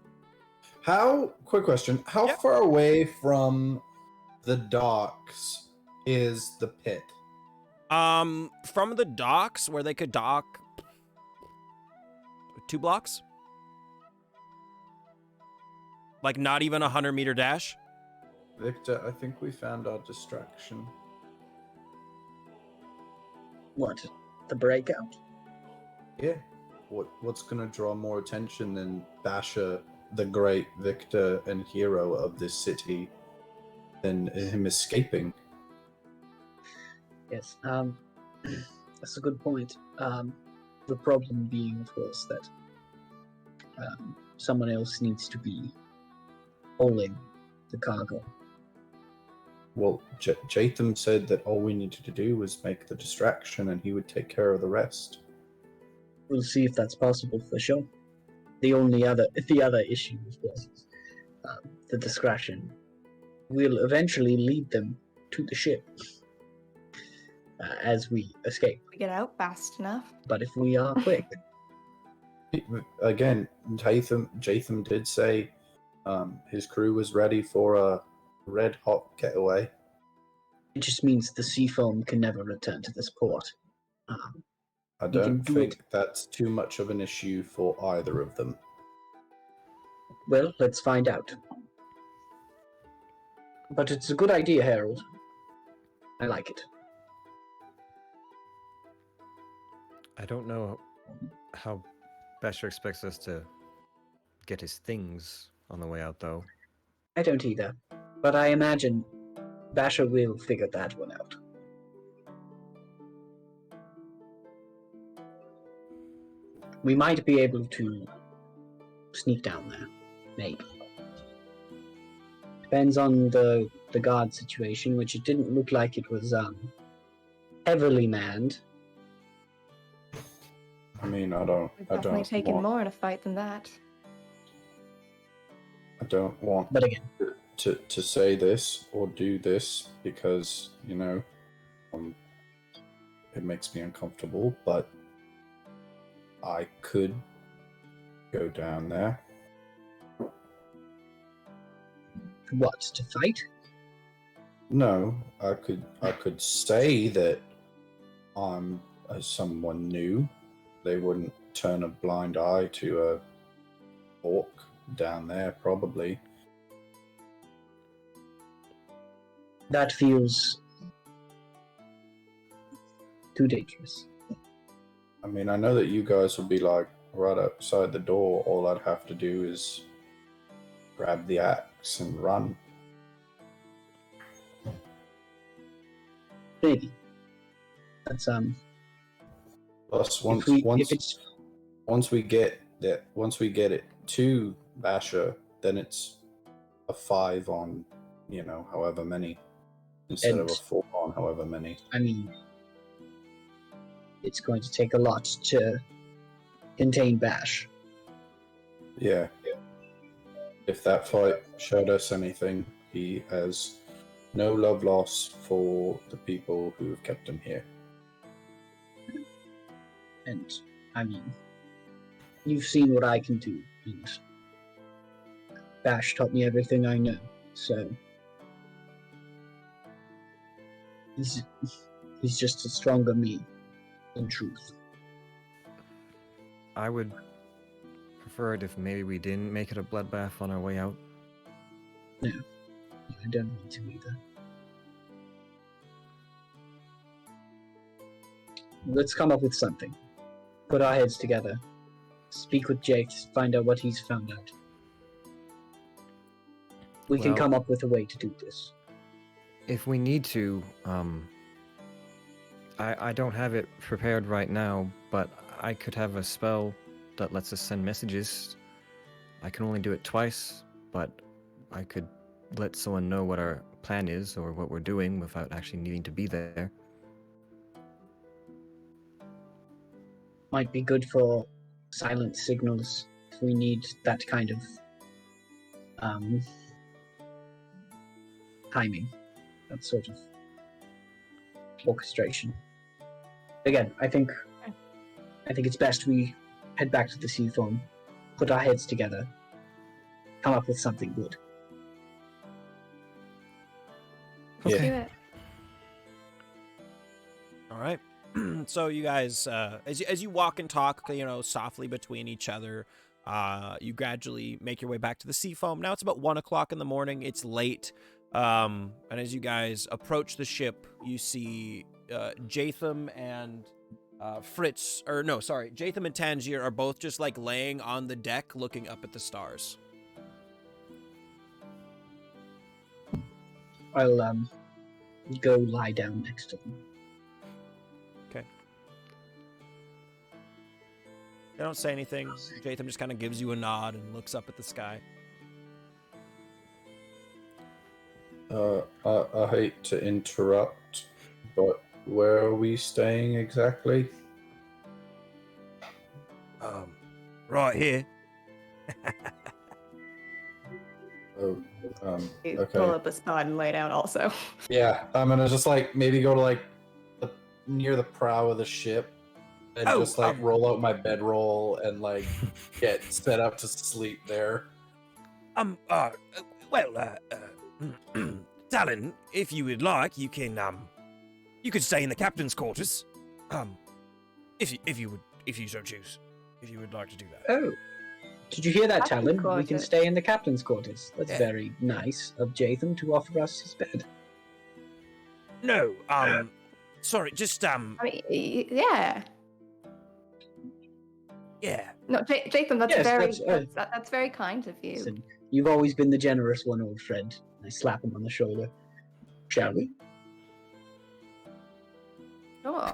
Quick question. How Yeah. far away from the docks is the pit? From the docks where they could dock 2 blocks? Like not even a 100-meter dash? Victor, I think we found our distraction. What? The breakout? Yeah. What's gonna draw more attention than Basher, the great victor and hero of this city, than him escaping? Yes. That's a good point. The problem being, of course, that someone else needs to be hauling the cargo. Well, Jatham said that all we needed to do was make the distraction and he would take care of the rest. We'll see if that's possible for sure. The other issue, of course, is the discretion. We'll eventually lead them to the ship as we escape. We get out fast enough. But if we are quick, Again, Jatham did say his crew was ready for a red-hot getaway. it just means the sea foam can never return to this port. I We can don't do think it. that's too much of an issue for either of them. Well, let's find out. But it's a good idea, Harold. I like it. I don't know how Basher expects us to get his things on the way out, though. I don't either. But I imagine Basher will figure that one out. We might be able to sneak down there. Maybe. Depends on the guard situation, which it didn't look like it was heavily manned. I mean, I don't. We've I definitely don't taken want. more in a fight than that. don't want But again, to say this or do this because, it makes me uncomfortable, but I could go down there. what, to fight? No, I could say that I'm someone new. They wouldn't turn a blind eye to a orc down there, probably. That feels too dangerous. I mean, I know that you guys would be like right outside the door. All I'd have to do is grab the axe and run. Maybe. That's Plus, once we get it to Basher, then it's a 5 on, however many, instead of a 4 on however many. I mean, it's going to take a lot to contain Bash. Yeah. If that fight showed us anything, he has no love lost for the people who have kept him here. And, I mean, you've seen what I can do, and Bash taught me everything I know, so he's just a stronger me, in truth. I would prefer it if maybe we didn't make it a bloodbath on our way out. No, I don't want to either. Let's come up with something. Put our heads together. Speak with Jake, find out what he's found out. We can Well- come up with a way to do this. If we need to, I don't have it prepared right now, but I could have a spell that lets us send messages. I can only do it twice, but I could let someone know what our plan is or what we're doing without actually needing to be there. Might be good for silent signals if we need that kind of timing, that sort of orchestration. Again, I think it's best we head back to the seafoam, put our heads together, come up with something good. Let's Okay. do it. All right. So you guys, as you walk and talk, softly between each other, you gradually make your way back to the seafoam. Now it's about 1 o'clock in the morning. It's late. And as you guys approach the ship, you see Jatham and Jatham and Tangier are both just like laying on the deck looking up at the stars. I'll go lie down next to them. They don't say anything. Jatham just kind of gives you a nod and looks up at the sky. I hate to interrupt, but where are we staying exactly? Right here. Oh, You okay. pull up a spot and lay down also. Yeah, I'm gonna just maybe go to near the prow of the ship and just roll out my bedroll and get set up to sleep there. Talon, if you would like, you could stay in the captain's quarters. If you so choose. If you would like to do that. Oh, did you hear that, Captain's Talon? We can quarters. stay in the captain's quarters. That's Yeah. very nice of Jatham to offer us his bed. No, sorry, just I mean, yeah. yeah. No, Jatham, that's Yes, that's very kind of you. Listen, you've always been the generous one, old friend. I slap him on the shoulder. Shall we? Sure.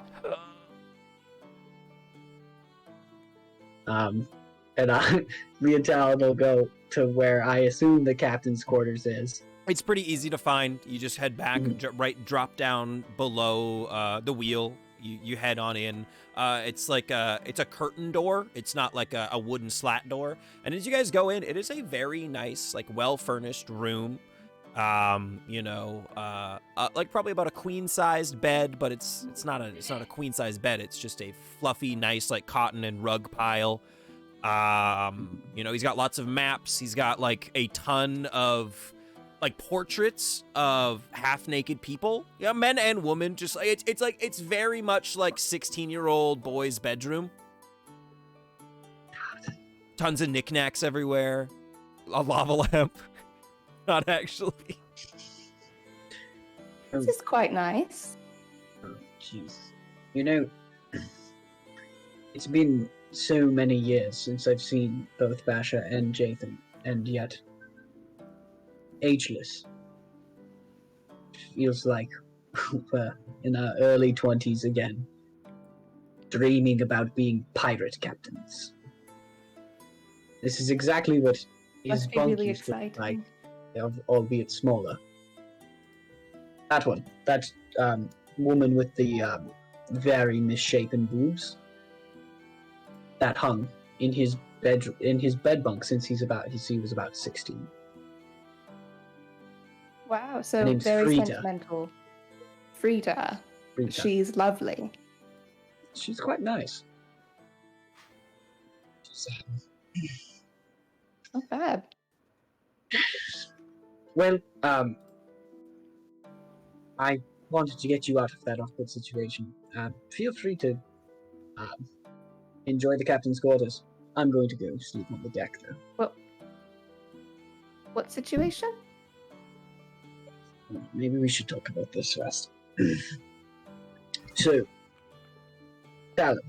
And me and Talon will go to where I assume the captain's quarters is. It's pretty easy to find. You just head back, drop down below the wheel. you head on in. It's like it's a curtain door. It's not like a wooden slat door. And as you guys go in, it is a very nice, like well furnished room. Like probably about a queen-sized bed, but it's not a queen-sized bed. It's just a fluffy, nice like cotton and rug pile. He's got lots of maps. He's got like a ton of like portraits of half-naked people, men and women. Just like it's very much like 16-year-old boy's bedroom. Tons of knickknacks everywhere. A lava lamp. Not actually. This is quite nice. Oh, jeez. It's been so many years since I've seen both Basha and Jathan, and yet ageless. Feels like we're in our early 20s again, dreaming about being pirate captains. This is exactly what his Must be bunk really used to look like, exciting. albeit smaller. That woman with the very misshapen boobs, that hung in his bed bunk since he was about 16. Wow, Her so name's very Frida. sentimental. Frida. Frida. She's lovely. She's quite nice. Not bad. Well, I wanted to get you out of that awkward situation. Feel free to enjoy the captain's quarters. I'm going to go sleep on the deck, though. What situation? Maybe we should talk about this first. So, Talon,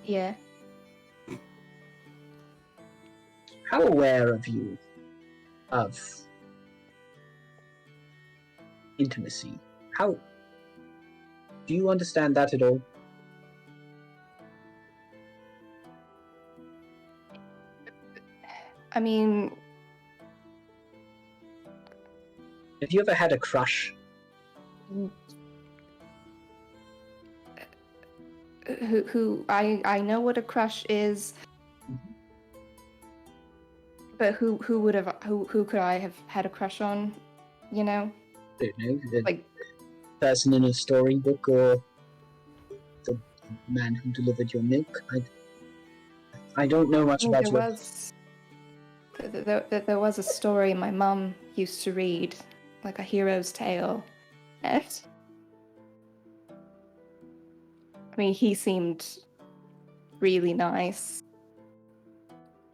Yeah. how aware are you of intimacy? How do you understand that at all? I mean, Have you ever had a crush? who I know what a crush is, but who could I have had a crush on? You know, I don't know, the like person in a storybook or the man who delivered your milk? I don't know much about your... there was a story my mum used to read, like a hero's tale. And I mean, he seemed really nice.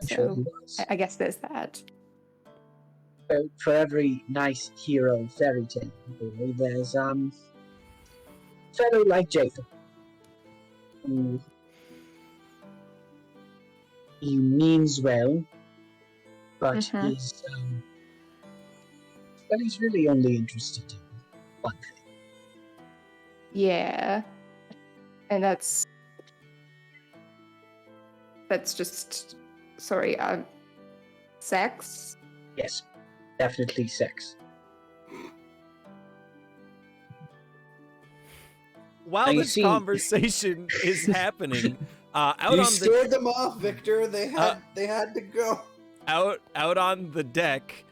I'm sure he So was. I guess there's that. For every nice hero fairy tale, boy, there's fellow like Jacob, who he means well, but Mhm. he's really only interested in one thing. Yeah, and that's just sex. Yes, definitely sex. While Now, you this see- conversation is happening, out You on scared them off, Victor. They had to go. out on the deck,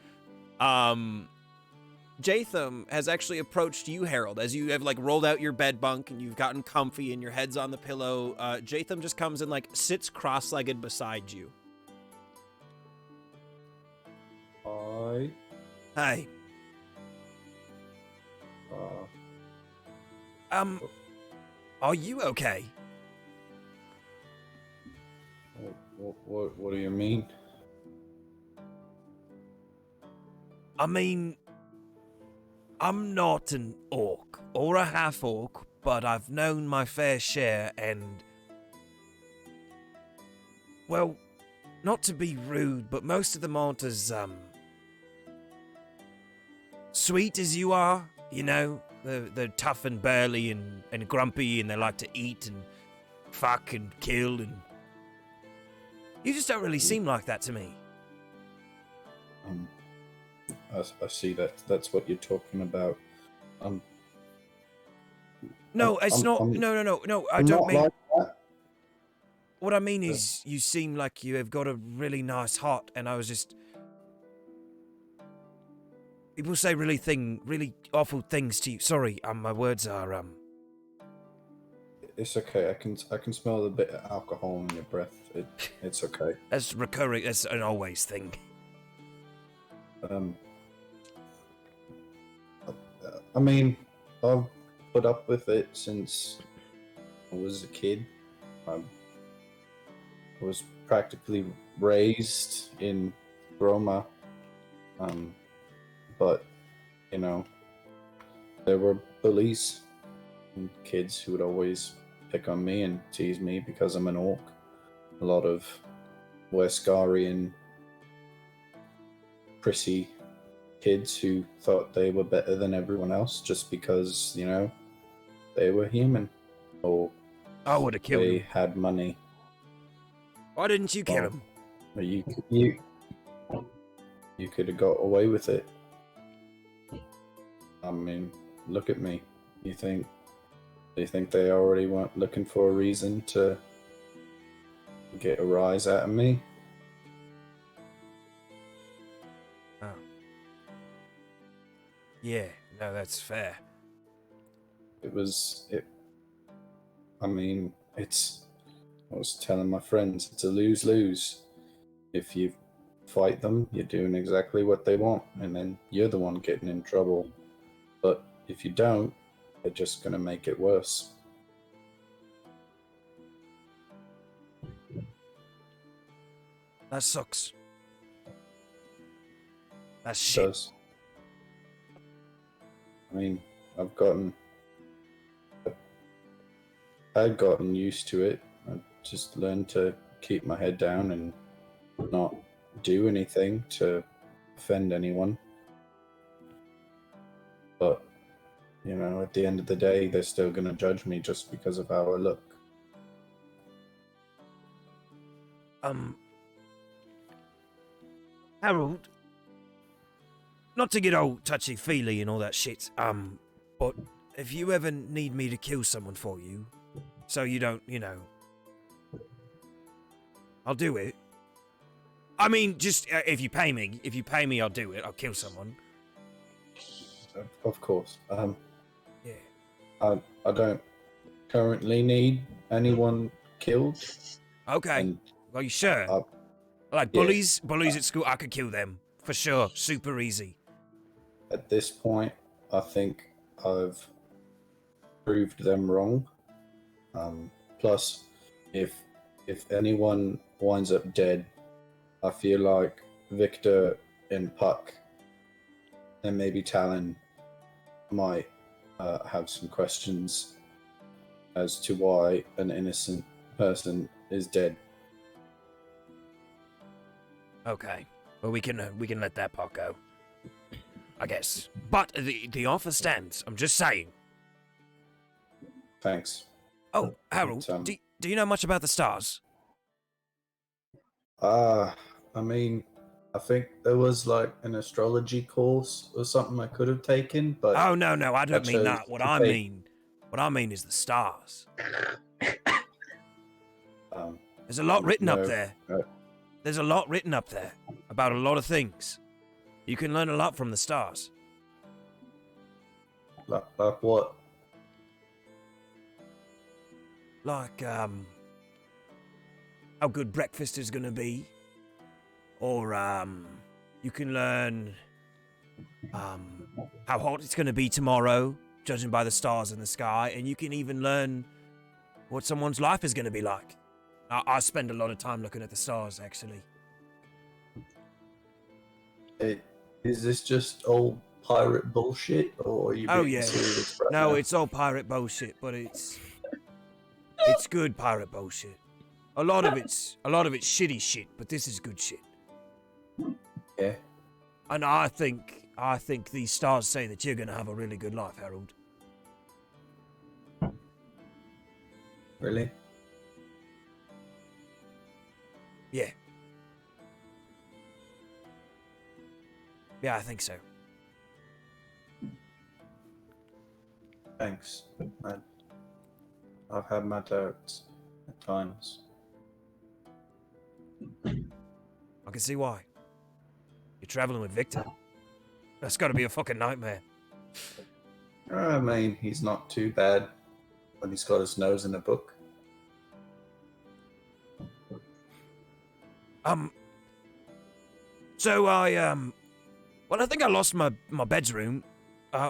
Jatham has actually approached you, Harold, as you have like rolled out your bed bunk and you've gotten comfy and your head's on the pillow. Jatham just comes and like sits cross-legged beside you. Hi. Hey, are you okay? What do you mean? I mean, I'm not an orc or a half orc, but I've known my fair share and, well, not to be rude, but most of them aren't as, sweet as you are, you know? They're tough and burly and grumpy and they like to eat and fuck and kill and... You just don't really seem like that to me. I see that's what you're talking about. No, it's not. I'm No. I I'm don't not mean. like that. What I mean is, you seem like you have got a really nice heart, and I was just. People say really awful things to you. Sorry, my words are. It's okay. I can smell the bit of alcohol in your breath. It's okay. That's recurring. That's an always thing. Um, I mean, I've put up with it since I was a kid. I was practically raised in Roma, but you know, there were bullies and kids who would always pick on me and tease me because I'm an orc. A lot of Westgarian prissy kids who thought they were better than everyone else just because, you know, they were human or I would have killed they him. had money. Why didn't you kill Well, him? But you could have got away with it. I mean, look at me. You think they already weren't looking for a reason to get a rise out of me? Oh. Yeah, no, that's fair. I mean, I was telling my friends, it's a lose-lose. If you fight them, you're doing exactly what they want, and then you're the one getting in trouble. But if you don't, they're just gonna make it worse. That sucks. That's It shit. does. I mean, I'd gotten used to it. I just learned to keep my head down and not do anything to offend anyone. But, you know, at the end of the day, they're still going to judge me just because of how I look. Harold, not to get all touchy-feely and all that shit, but if you ever need me to kill someone for you, so you don't, you know, I'll do it. I mean, just if you pay me, I'll do it. I'll kill someone. Of course. Yeah. I don't currently need anyone killed. Okay. And Are you sure? Like yes. bullies at school, I could kill them for sure. Super easy. At this point, I think I've proved them wrong. Plus, if anyone winds up dead, I feel like Victor and Puck and maybe Talon might have some questions as to why an innocent person is dead. Okay. Well, we can let that part go, I guess. But the offer stands. I'm just saying. Thanks. Oh, Harold, do you know much about the stars? I mean, I think there was like an astrology course or something I could have taken, but Oh no, I don't mean chose that. What to I take- mean is the stars. Um, There's a lot written up no, there. no. There's a lot written up there about a lot of things. You can learn a lot from the stars. Like what? Like, how good breakfast is gonna be. Or, you can learn, how hot it's gonna be tomorrow, judging by the stars in the sky. And you can even learn what someone's life is gonna be like. I spend a lot of time looking at the stars, actually. Is this just old pirate bullshit, or are you Oh being yeah. serious right No, now? it's all pirate bullshit, but it's good pirate bullshit. A lot of it's shitty shit, but this is good shit. Yeah. And I think these stars say that you're gonna have a really good life, Harold. Really? Yeah. Yeah, I think so. Thanks. I've had my doubts at times. I can see why. You're traveling with Victor. That's got to be a fucking nightmare. I mean, he's not too bad when he's got his nose in a book. So well, I think I lost my bedroom.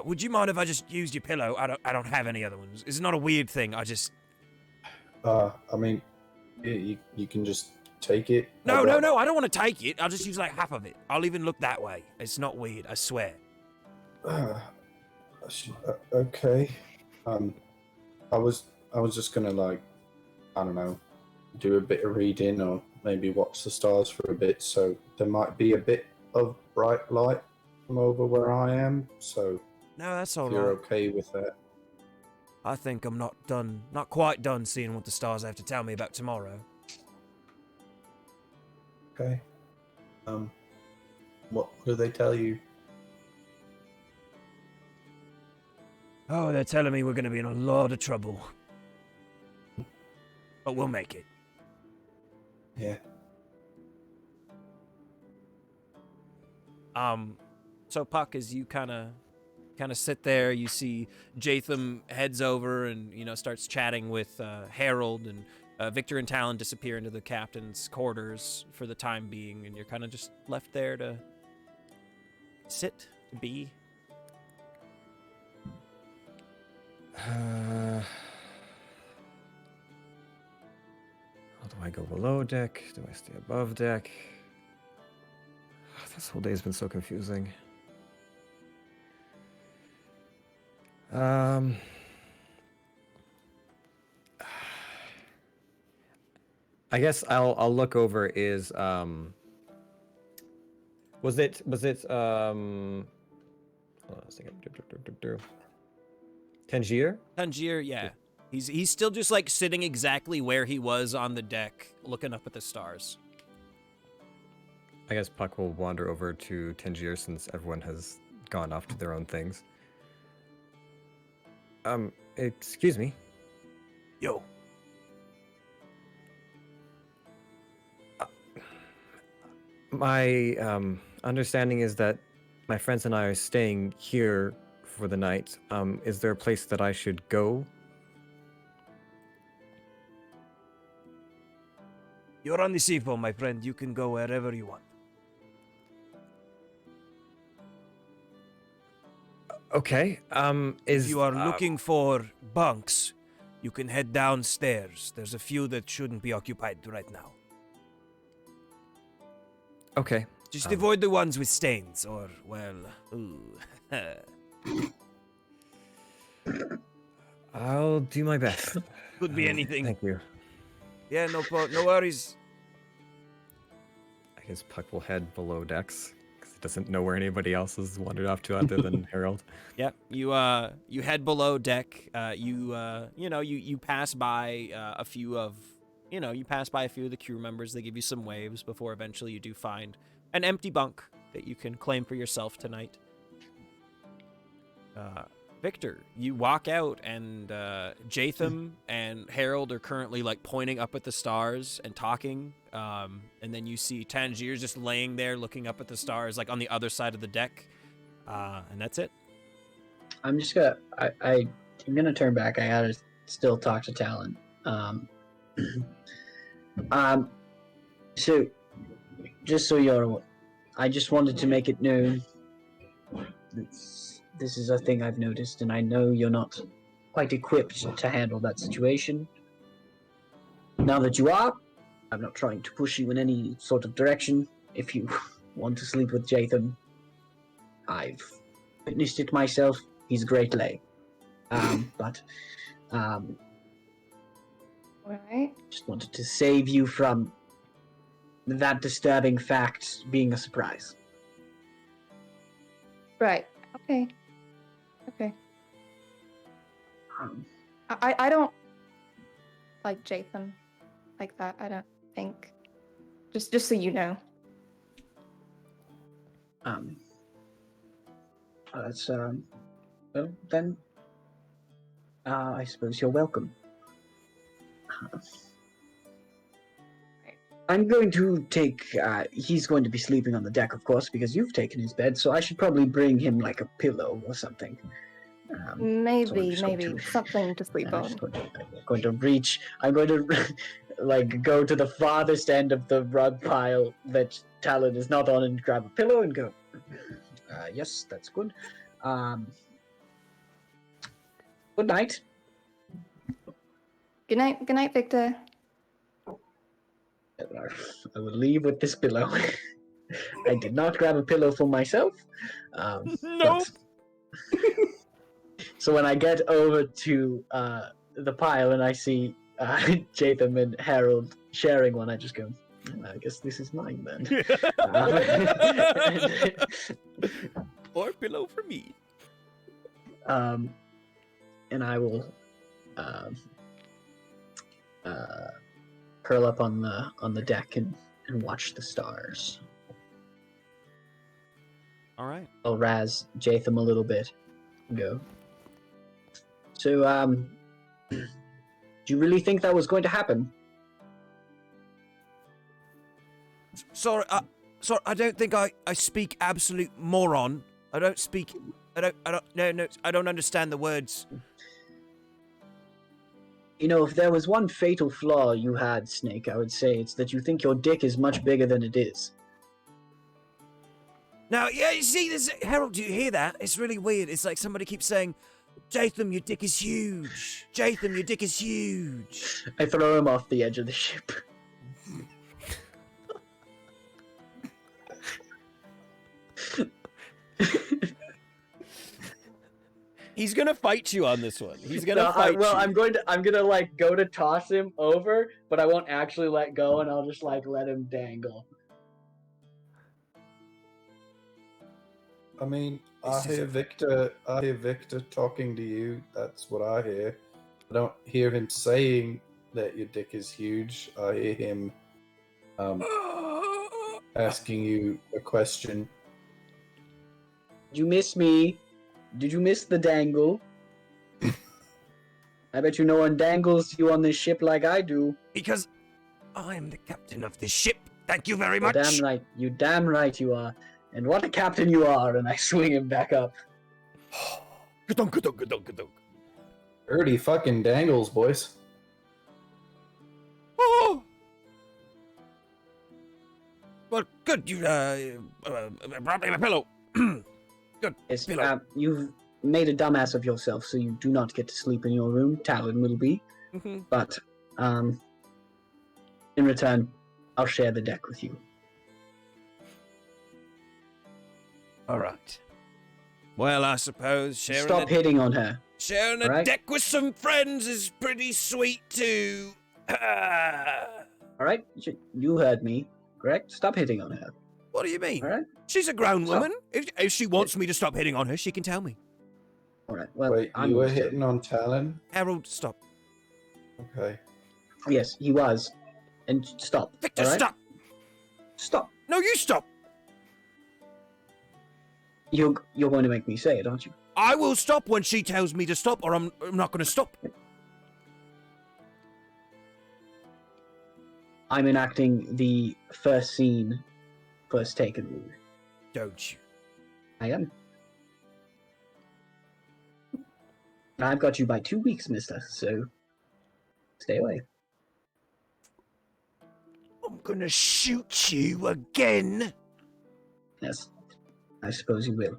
Would you mind if I just used your pillow? I don't have any other ones. It's not a weird thing. I just... I mean, you can just take it. No, I don't want to take it. I'll just use like half of it. I'll even look that way. It's not weird, I swear. Okay. I was just gonna like, I don't know, do a bit of reading or maybe watch the stars for a bit. So there might be a bit of bright light from over where I am. So No, that's if all you're right. okay with that. I think I'm not quite done seeing what the stars have to tell me about tomorrow. Okay. What do they tell you? Oh, they're telling me we're going to be in a lot of trouble. But we'll make it. Yeah. So Puck, as you kind of sit there, you see Jatham heads over and starts chatting with Harold, and Victor and Talon disappear into the captain's quarters for the time being, and you're kind of just left there to sit, to be. How do I go below deck? Do I stay above deck? This whole day's been so confusing. I guess I'll look over is was it hold on a second. Tangier? Tangier, yeah. He's still just like sitting exactly where he was on the deck, looking up at the stars. I guess Puck will wander over to Tangier since everyone has gone off to their own things. Excuse me. Yo. My understanding is that my friends and I are staying here for the night. Is there a place that I should go? You're on the seaphone, my friend. You can go wherever you want. Okay. If you are looking for bunks, you can head downstairs. There's a few that shouldn't be occupied right now. Okay. Just avoid the ones with stains, or, well, ooh. I'll do my best. Could be anything. Thank you. Yeah, no worries. I guess Puck will head below decks because he doesn't know where anybody else has wandered off to other than Harold. Yep. You head below deck. You pass by a few of the crew members. They give you some waves before eventually you do find an empty bunk that you can claim for yourself tonight. Victor, you walk out, and Jatham and Harold are currently like pointing up at the stars and talking. And then you see Tangier just laying there looking up at the stars, like on the other side of the deck. And that's it. I'm just gonna I'm gonna turn back. I gotta still talk to Talon. So just so you're aware, I just wanted to make it known this is a thing I've noticed, and I know you're not quite equipped to handle that situation. Now that you are, I'm not trying to push you in any sort of direction. If you want to sleep with Jatham, I've witnessed it myself. He's a great lay. But Right. just wanted to save you from that disturbing fact being a surprise. Right. Okay. Um, I don't like Jatham like that. I don't think. Just so you know. That's well then. I suppose you're welcome. I'm going to take. He's going to be sleeping on the deck, of course, because you've taken his bed. So I should probably bring him like a pillow or something. So I'm Maybe just going to- something to sleep I'm on. just going to reach. I'm going to like go to the farthest end of the rug pile that Talon is not on and grab a pillow and go. Yes, that's good. Good night. Good night, Victor. I will leave with this pillow. I did not grab a pillow for myself. Nope. So when I get over to the pile and I see Jatham and Harold sharing one, I just go, I guess this is mine then. Or pillow for me. And I will curl up on the deck and watch the stars. All right. I'll razz Jatham a little bit and go. So, do you really think that was going to happen? Sorry, I don't think I speak absolute moron. I don't understand the words. You know, if there was one fatal flaw you had, Snake, I would say it's that you think your dick is much bigger than it is. Now, yeah, you see this, Harold, do you hear that? It's really weird. It's like somebody keeps saying, Jatham, your dick is huge. Jatham, your dick is huge. I throw him off the edge of the ship. He's gonna fight you on this one. He's gonna No, fight you. I'm gonna like go to toss him over, but I won't actually let go, and I'll just like let him dangle. I mean, I This is hear Victor talking to you. That's what I hear. I don't hear him saying that your dick is huge. I hear him asking you a question. Did you miss me? Did you miss the dangle? I bet you no one dangles you on this ship like I do. Because I am the captain of this ship. Thank you very You're much. damn right. You damn right you are. And what a captain you are! And I swing him back up. Ka-dunk, ka-dunk, ka-dunk, ka-dunk. Dirty fucking dangles, boys. Oh! Well, good, you, brought me a pillow. Good, Yes, pillow. you've made a dumbass of yourself, so you do not get to sleep in your room. Talon will be. Mhm. But, in return, I'll share the deck with you. All right. Well, I suppose Stop hitting on her. sharing a Alright. deck with some friends is pretty sweet too. Alright? You heard me, correct? Stop hitting on her. What do you mean? Alright? She's a grown Stop. woman. If she wants me to stop hitting on her, she can tell me. Alright, well, Wait, I'm you were also- hitting on Talon? Harold, stop. Okay. Yes, he was. And stop. Victor, alright? stop. Stop. No, you stop. You're going to make me say it, aren't you? I will stop when she tells me to stop, or I'm not going to stop. I'm enacting the first scene, first taken rule. Don't you? I am. And I've got you by 2 weeks, mister, so stay away. I'm going to shoot you again. Yes, I suppose you will.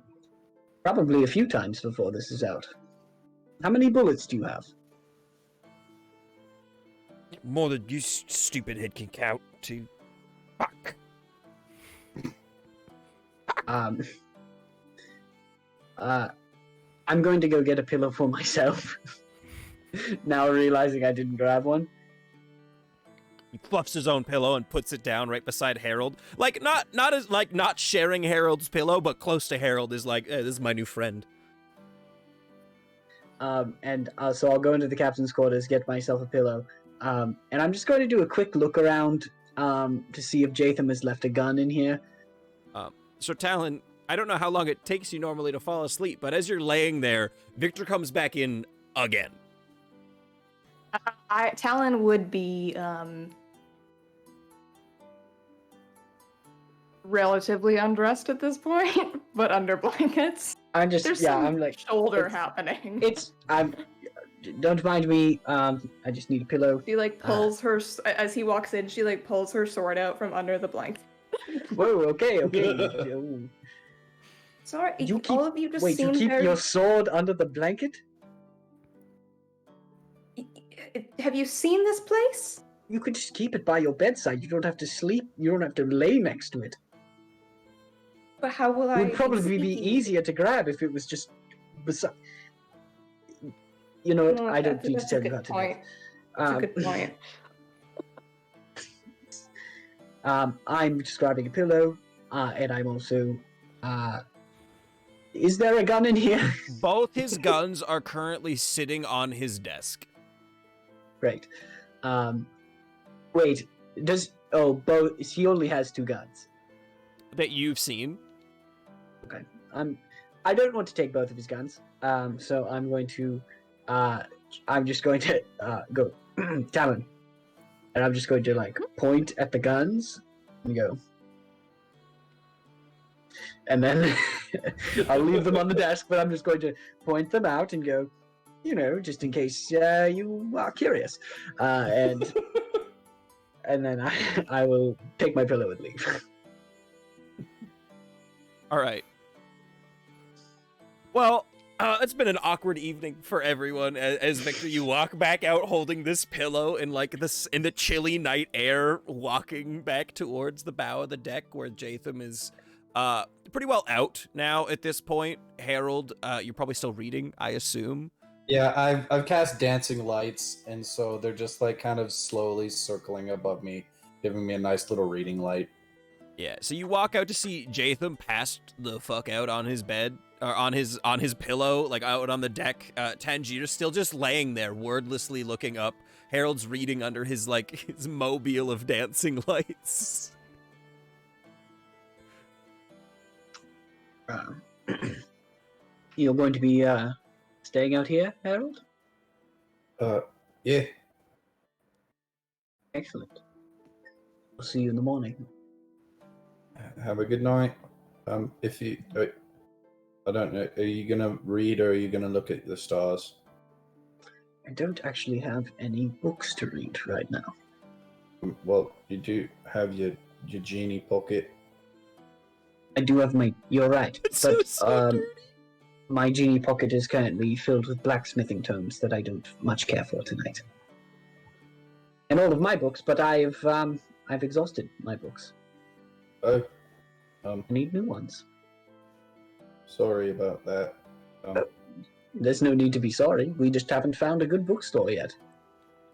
Probably a few times before this is out. How many bullets do you have? More than you stupid head can count to. Fuck. I'm going to go get a pillow for myself. Now realizing I didn't grab one. He fluffs his own pillow and puts it down right beside Harold. Like not sharing Harold's pillow, but close to Harold is like, this is my new friend. So I'll go into the captain's quarters, get myself a pillow, and I'm just going to do a quick look around to see if Jatham has left a gun in here. So Talon, I don't know how long it takes you normally to fall asleep, but as you're laying there, Victor comes back in again. Talon would be relatively undressed at this point, but under blankets. I'm just There's yeah. some I'm like shoulder it's- happening. I'm. Don't mind me. I just need a pillow. She like pulls her as he walks in. She like pulls her sword out from under the blanket. Whoa. Okay. Oh. Sorry, You keep. all of you just Wait. You seem keep very. your sword under the blanket? Have you seen this place? You could just keep it by your bedside. You don't have to sleep. You don't have to lay next to it. But how will It I? would probably be sneaky? easier to grab if it was just beside. You know what? No, I don't need to that's tell a you good how to point. do it. That's a good point. I'm just grabbing a pillow, and I'm also. Is there a gun in here? Both his guns are currently sitting on his desk. Great. Wait. Does both? He only has 2 guns. That you've seen. Okay. I don't want to take both of his guns. So I'm going to. I'm just going to go Talon, and I'm just going to like point at the guns and go. And then I'll leave them on the desk, but I'm just going to point them out and go, just in case you are curious. And then I will take my pillow and leave. All right. Well, it's been an awkward evening for everyone. As Victor, you walk back out holding this pillow in in the chilly night air, walking back towards the bow of the deck where Jatham is pretty well out now at this point. Harold, you're probably still reading, I assume. Yeah, I've cast dancing lights, and so they're just like kind of slowly circling above me, giving me a nice little reading light. Yeah, so you walk out to see Jatham passed the fuck out on his bed, or on his pillow, like out on the deck. Tangier's still just laying there, wordlessly looking up. Harold's reading under his mobile of dancing lights. You're going to be staying out here, Harold? Yeah. Excellent. I'll see you in the morning. Have a good night. If you, I don't know, are you gonna read or are you gonna look at the stars? I don't actually have any books to read right now. Well, you do have your genie pocket. I do have my. You're right, It's so dirty. My genie pocket is currently filled with blacksmithing tomes that I don't much care for tonight. And all of my books, but I've exhausted my books. Oh, I need new ones. sorry about that. There's no need to be sorry. We just haven't found a good bookstore yet.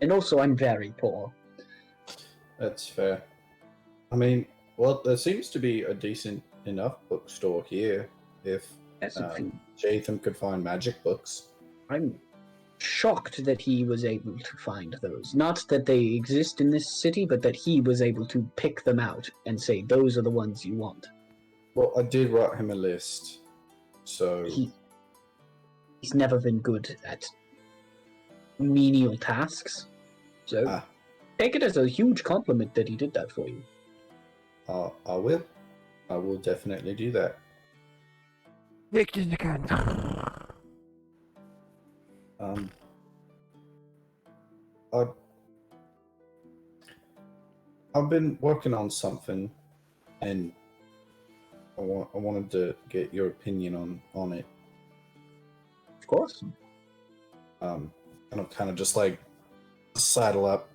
And also, I'm very poor. That's fair. I mean, well, there seems to be a decent enough bookstore here if That's Jatham could find magic books. I'm shocked that he was able to find those. Not that they exist in this city, but that he was able to pick them out and say, those are the ones you want. Well, I did write him a list, so... He's never been good at menial tasks. So take it as a huge compliment that he did that for you. I will. I will definitely do that. Victor's again. I've been working on something, and I wanted to get your opinion on it. Of course. And I'll kind of just like saddle up,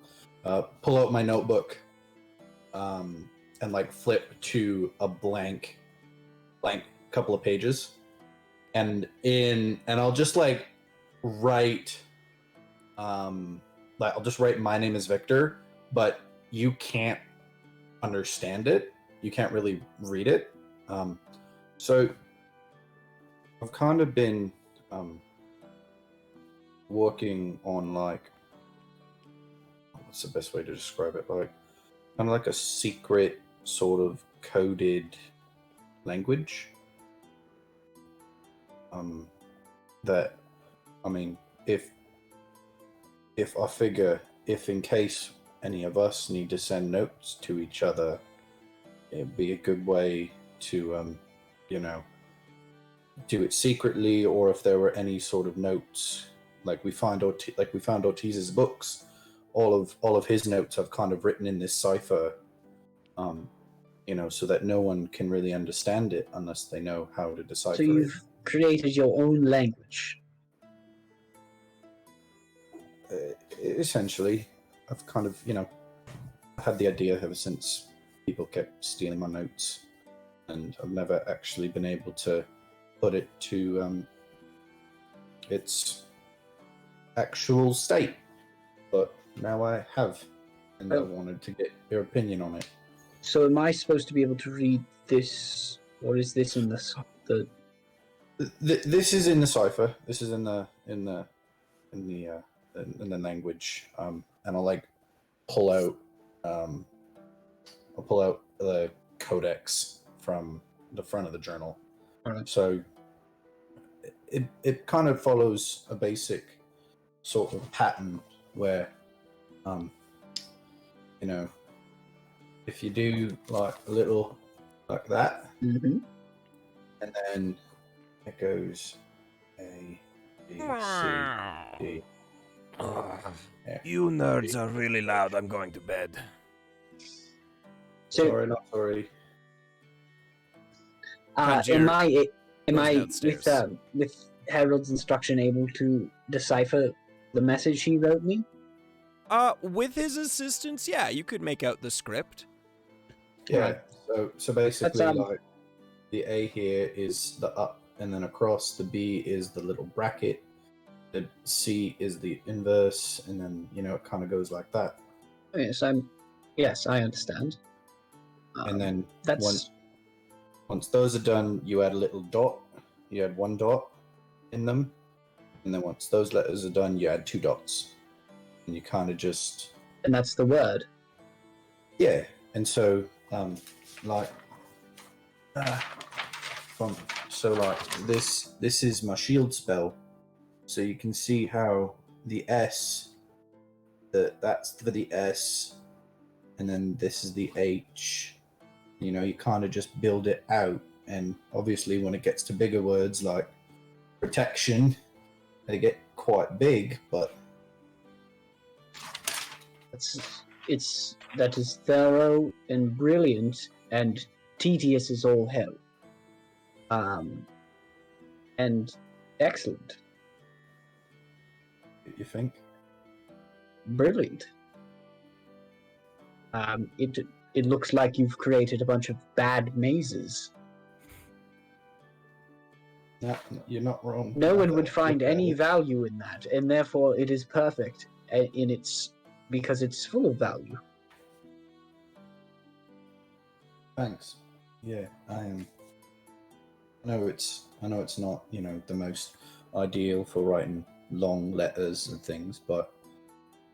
pull out my notebook, and like flip to a blank couple of pages, and I'll just like write, I'll just write my name is Victor, but you can't understand it. You can't really read it. So I've kind of been working on like, what's the best way to describe it? Like kind of like a secret sort of coded language. That, I mean, if if I figure if in case any of us need to send notes to each other, it'd be a good way to, do it secretly, or if there were any sort of notes, like we found Ortiz's books, all of his notes I've kind of written in this cipher, so that no one can really understand it unless they know how to decipher So you've created your own language. Essentially, I've kind of, had the idea ever since people kept stealing my notes, and I've never actually been able to put it to its actual state. But now I have, and I wanted to get your opinion on it. So am I supposed to be able to read this, or is this in the This is in the cipher. This is in the language, and I'll pull out the codex from the front of the journal. All right. So it kind of follows a basic sort of pattern where, if you do like a little like that, Mm-hmm. and then it goes A, B, C, D. You nerds are really loud. I'm going to bed. So Sorry, not sorry. am I downstairs. with Harold's instruction able to decipher the message he wrote me? With his assistance, yeah, you could make out the script. Yeah. Right. So basically, That's, like the A here is the up and then across. The B is the little bracket. The C is the inverse, and then it kind of goes like that. Yes, I understand. And then That's once those are done, you add a little dot. You add one dot in them, and then once those letters are done, you add two dots, and you kind of just and that's the word. yeah. And so this is my shield spell, so you can see how the S, that's for the S, and then this is the H. You kind of just build it out, and obviously when it gets to bigger words like protection, they get quite big, but That is thorough and brilliant and tedious as all hell. And excellent. you think? Brilliant. It looks like you've created a bunch of bad mazes. Yeah, you're not wrong. No one would Look find at any it. value in that, and therefore it is perfect because it's full of value. Thanks. Yeah, I am. I know it's not, the most ideal for writing long letters and things, but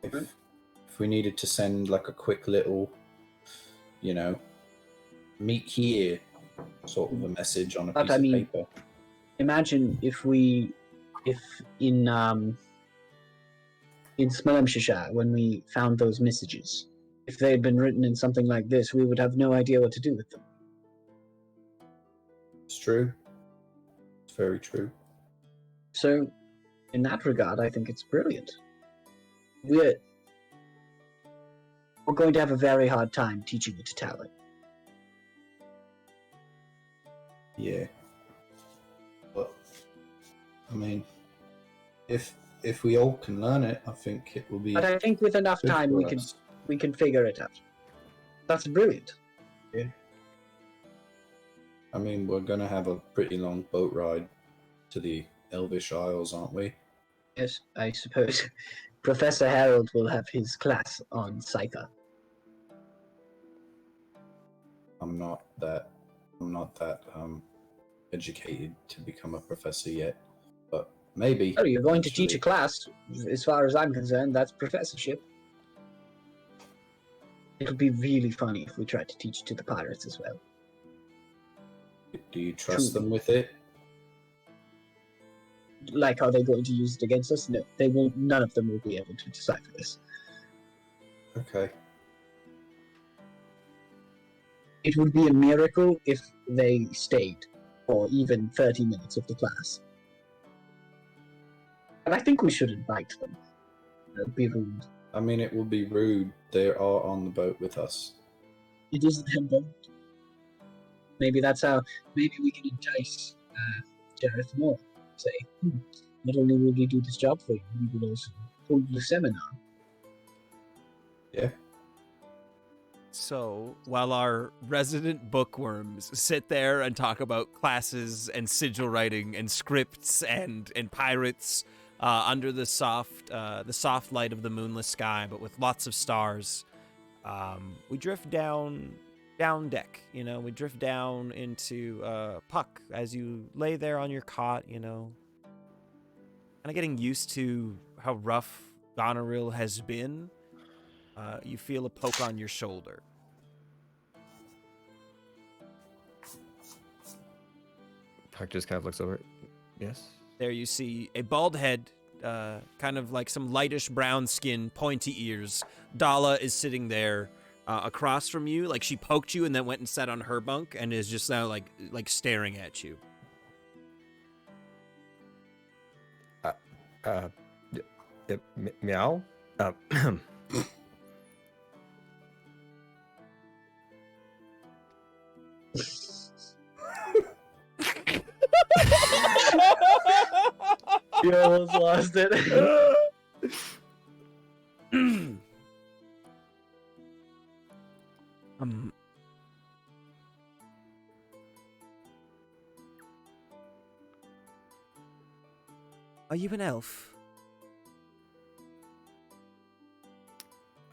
if we needed to send like a quick little, meet here sort of a message on a But piece I of mean- paper. Imagine if in Smellemshire, when we found those messages, if they had been written in something like this, we would have no idea what to do with them. It's true. It's very true. So, in that regard, I think it's brilliant. We're going to have a very hard time teaching you to tell it. Yeah. But I mean, if we all can learn it, I think it will be But I think with enough good time, for we us. can figure it out. That's brilliant. I mean, we're gonna have a pretty long boat ride to the Elvish Isles, aren't we? Yes, I suppose Professor Harold will have his class on Cipher. I'm not that educated to become a professor yet, but maybe. Oh, you're going to teach a eventually. class. As far as I'm concerned, that's professorship. It'll be really funny if we try to teach it to the pirates as well. Do you trust Truly. them with it? like, are they going to use it against us? No, they will. None of them will be able to decipher this. Okay. It would be a miracle if they stayed for even 30 minutes of the class. And I think we should invite them. It would be rude. I mean, it would be rude. They are on the boat with us. It is their boat. Maybe that's how. Maybe we can entice Jareth more. Say, not only will we do this job for you, we will also hold the seminar. Yeah. So, while our resident bookworms sit there and talk about classes and sigil writing and scripts and pirates under the soft light of the moonless sky, but with lots of stars, we drift down deck. We drift down into Puck as you lay there on your cot. Kind of getting used to how rough Goneriil has been. You feel a poke on your shoulder. Puck just kind of looks over. Yes? There you see a bald head, kind of like some lightish brown skin, pointy ears. Dala is sitting there across from you. Like, she poked you and then went and sat on her bunk and is just now like staring at you. Meow? You almost lost it. Are you an elf?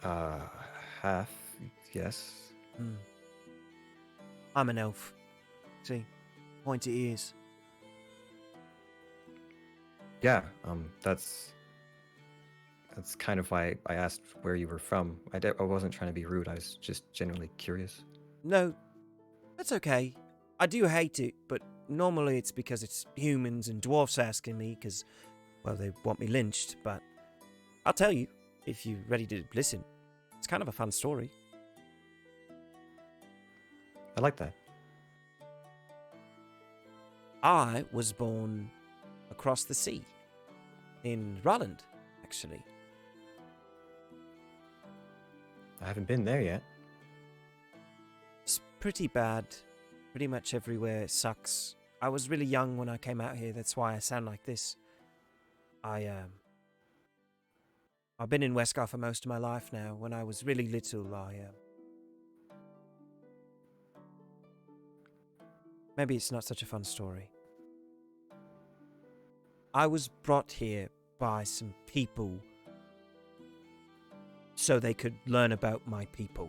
Half, yes. I'm an elf. See, pointy ears. Yeah, that's kind of why I asked where you were from. I wasn't trying to be rude, I was just genuinely curious. No, that's okay. I do hate it, but normally it's because it's humans and dwarfs asking me, because, well, they want me lynched, but I'll tell you, if you're ready to listen. It's kind of a fun story. I like that. I was born across the sea, in Rolland, actually. I haven't been there yet. It's pretty bad. Pretty much everywhere sucks. I was really young when I came out here, that's why I sound like this. I've been in Westgar for most of my life now. When I was really little, maybe it's not such a fun story. I was brought here by some people so they could learn about my people.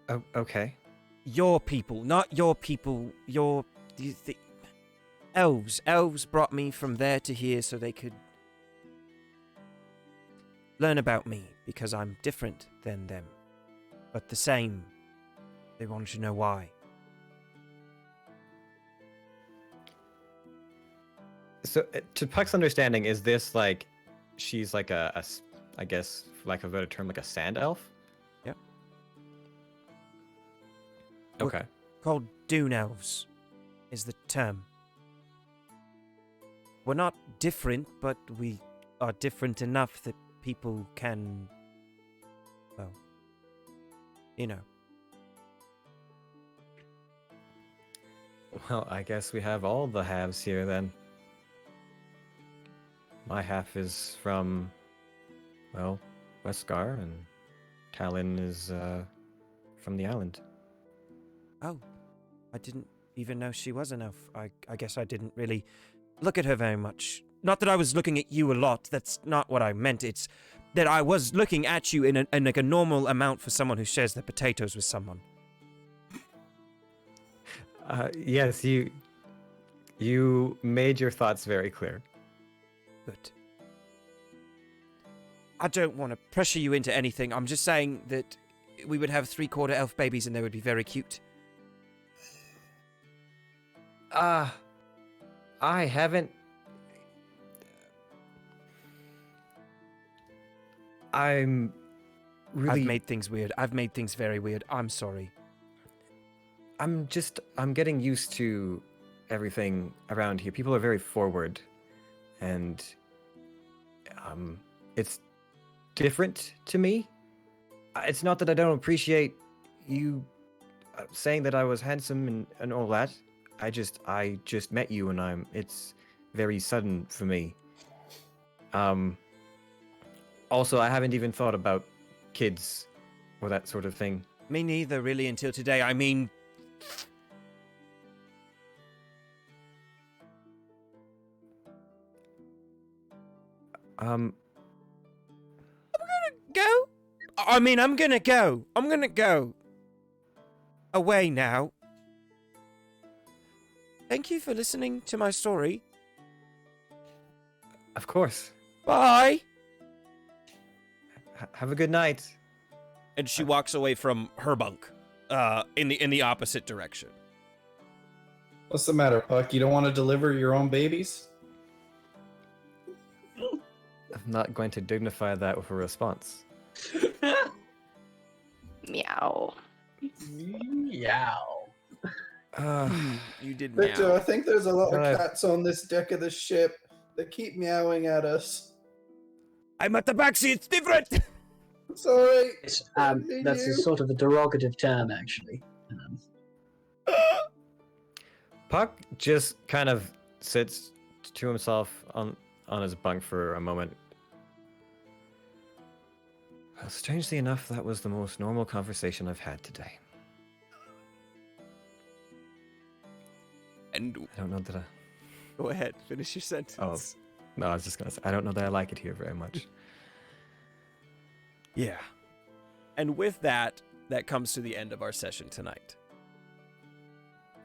Oh, okay. Your people, not your people, the elves. Elves brought me from there to here so they could learn about me, because I'm different than them, but the same. They wanted to know why. So, to Puck's understanding, is this like, she's like a I guess, for lack of a better term, like a sand elf? Yeah. Okay. Called dune elves is the term. We're not different, but we are different enough that people can, well, you know. Well, I guess we have all the halves here then. My half is from, well, Westgar, and Talon is from the island. Oh, I didn't even know she was an elf. I guess I didn't really look at her very much. Not that I was looking at you a lot. That's not what I meant. It's that I was looking at you in like a normal amount for someone who shares their potatoes with someone. Yes, you made your thoughts very clear. Good. I don't want to pressure you into anything. I'm just saying that we would have 3/4 elf babies and they would be very cute. I haven't. I'm really. I've made things weird. I've made things very weird. I'm sorry. I'm getting used to everything around here. People are very forward, and it's different to me. It's not that I don't appreciate you saying that I was handsome and all that. I just met you, and it's very sudden for me. Also, I haven't even thought about kids or that sort of thing. Me neither, really, until today. I mean, go. I mean, I'm gonna go. I'm gonna go away now. Thank you for listening to my story. Of course. Bye. Have a good night. And she walks away from her bunk, in the opposite direction. What's the matter, Puck? You don't want to deliver your own babies? I'm not going to dignify that with a response. Meow. Meow. You did Victor, I meow. think there's a lot Right. of cats on this deck of the ship. They keep meowing at us. I'm at the backseat. It's different. Sorry. It's, that's a sort of a derogative term, actually. Puck just kind of sits to himself on his bunk for a moment. Well, strangely enough, that was the most normal conversation I've had today. And I don't know that I... go ahead, finish your sentence. No, I was just gonna say, I don't know that I like it here very much. Yeah. And with that, that comes to the end of our session tonight.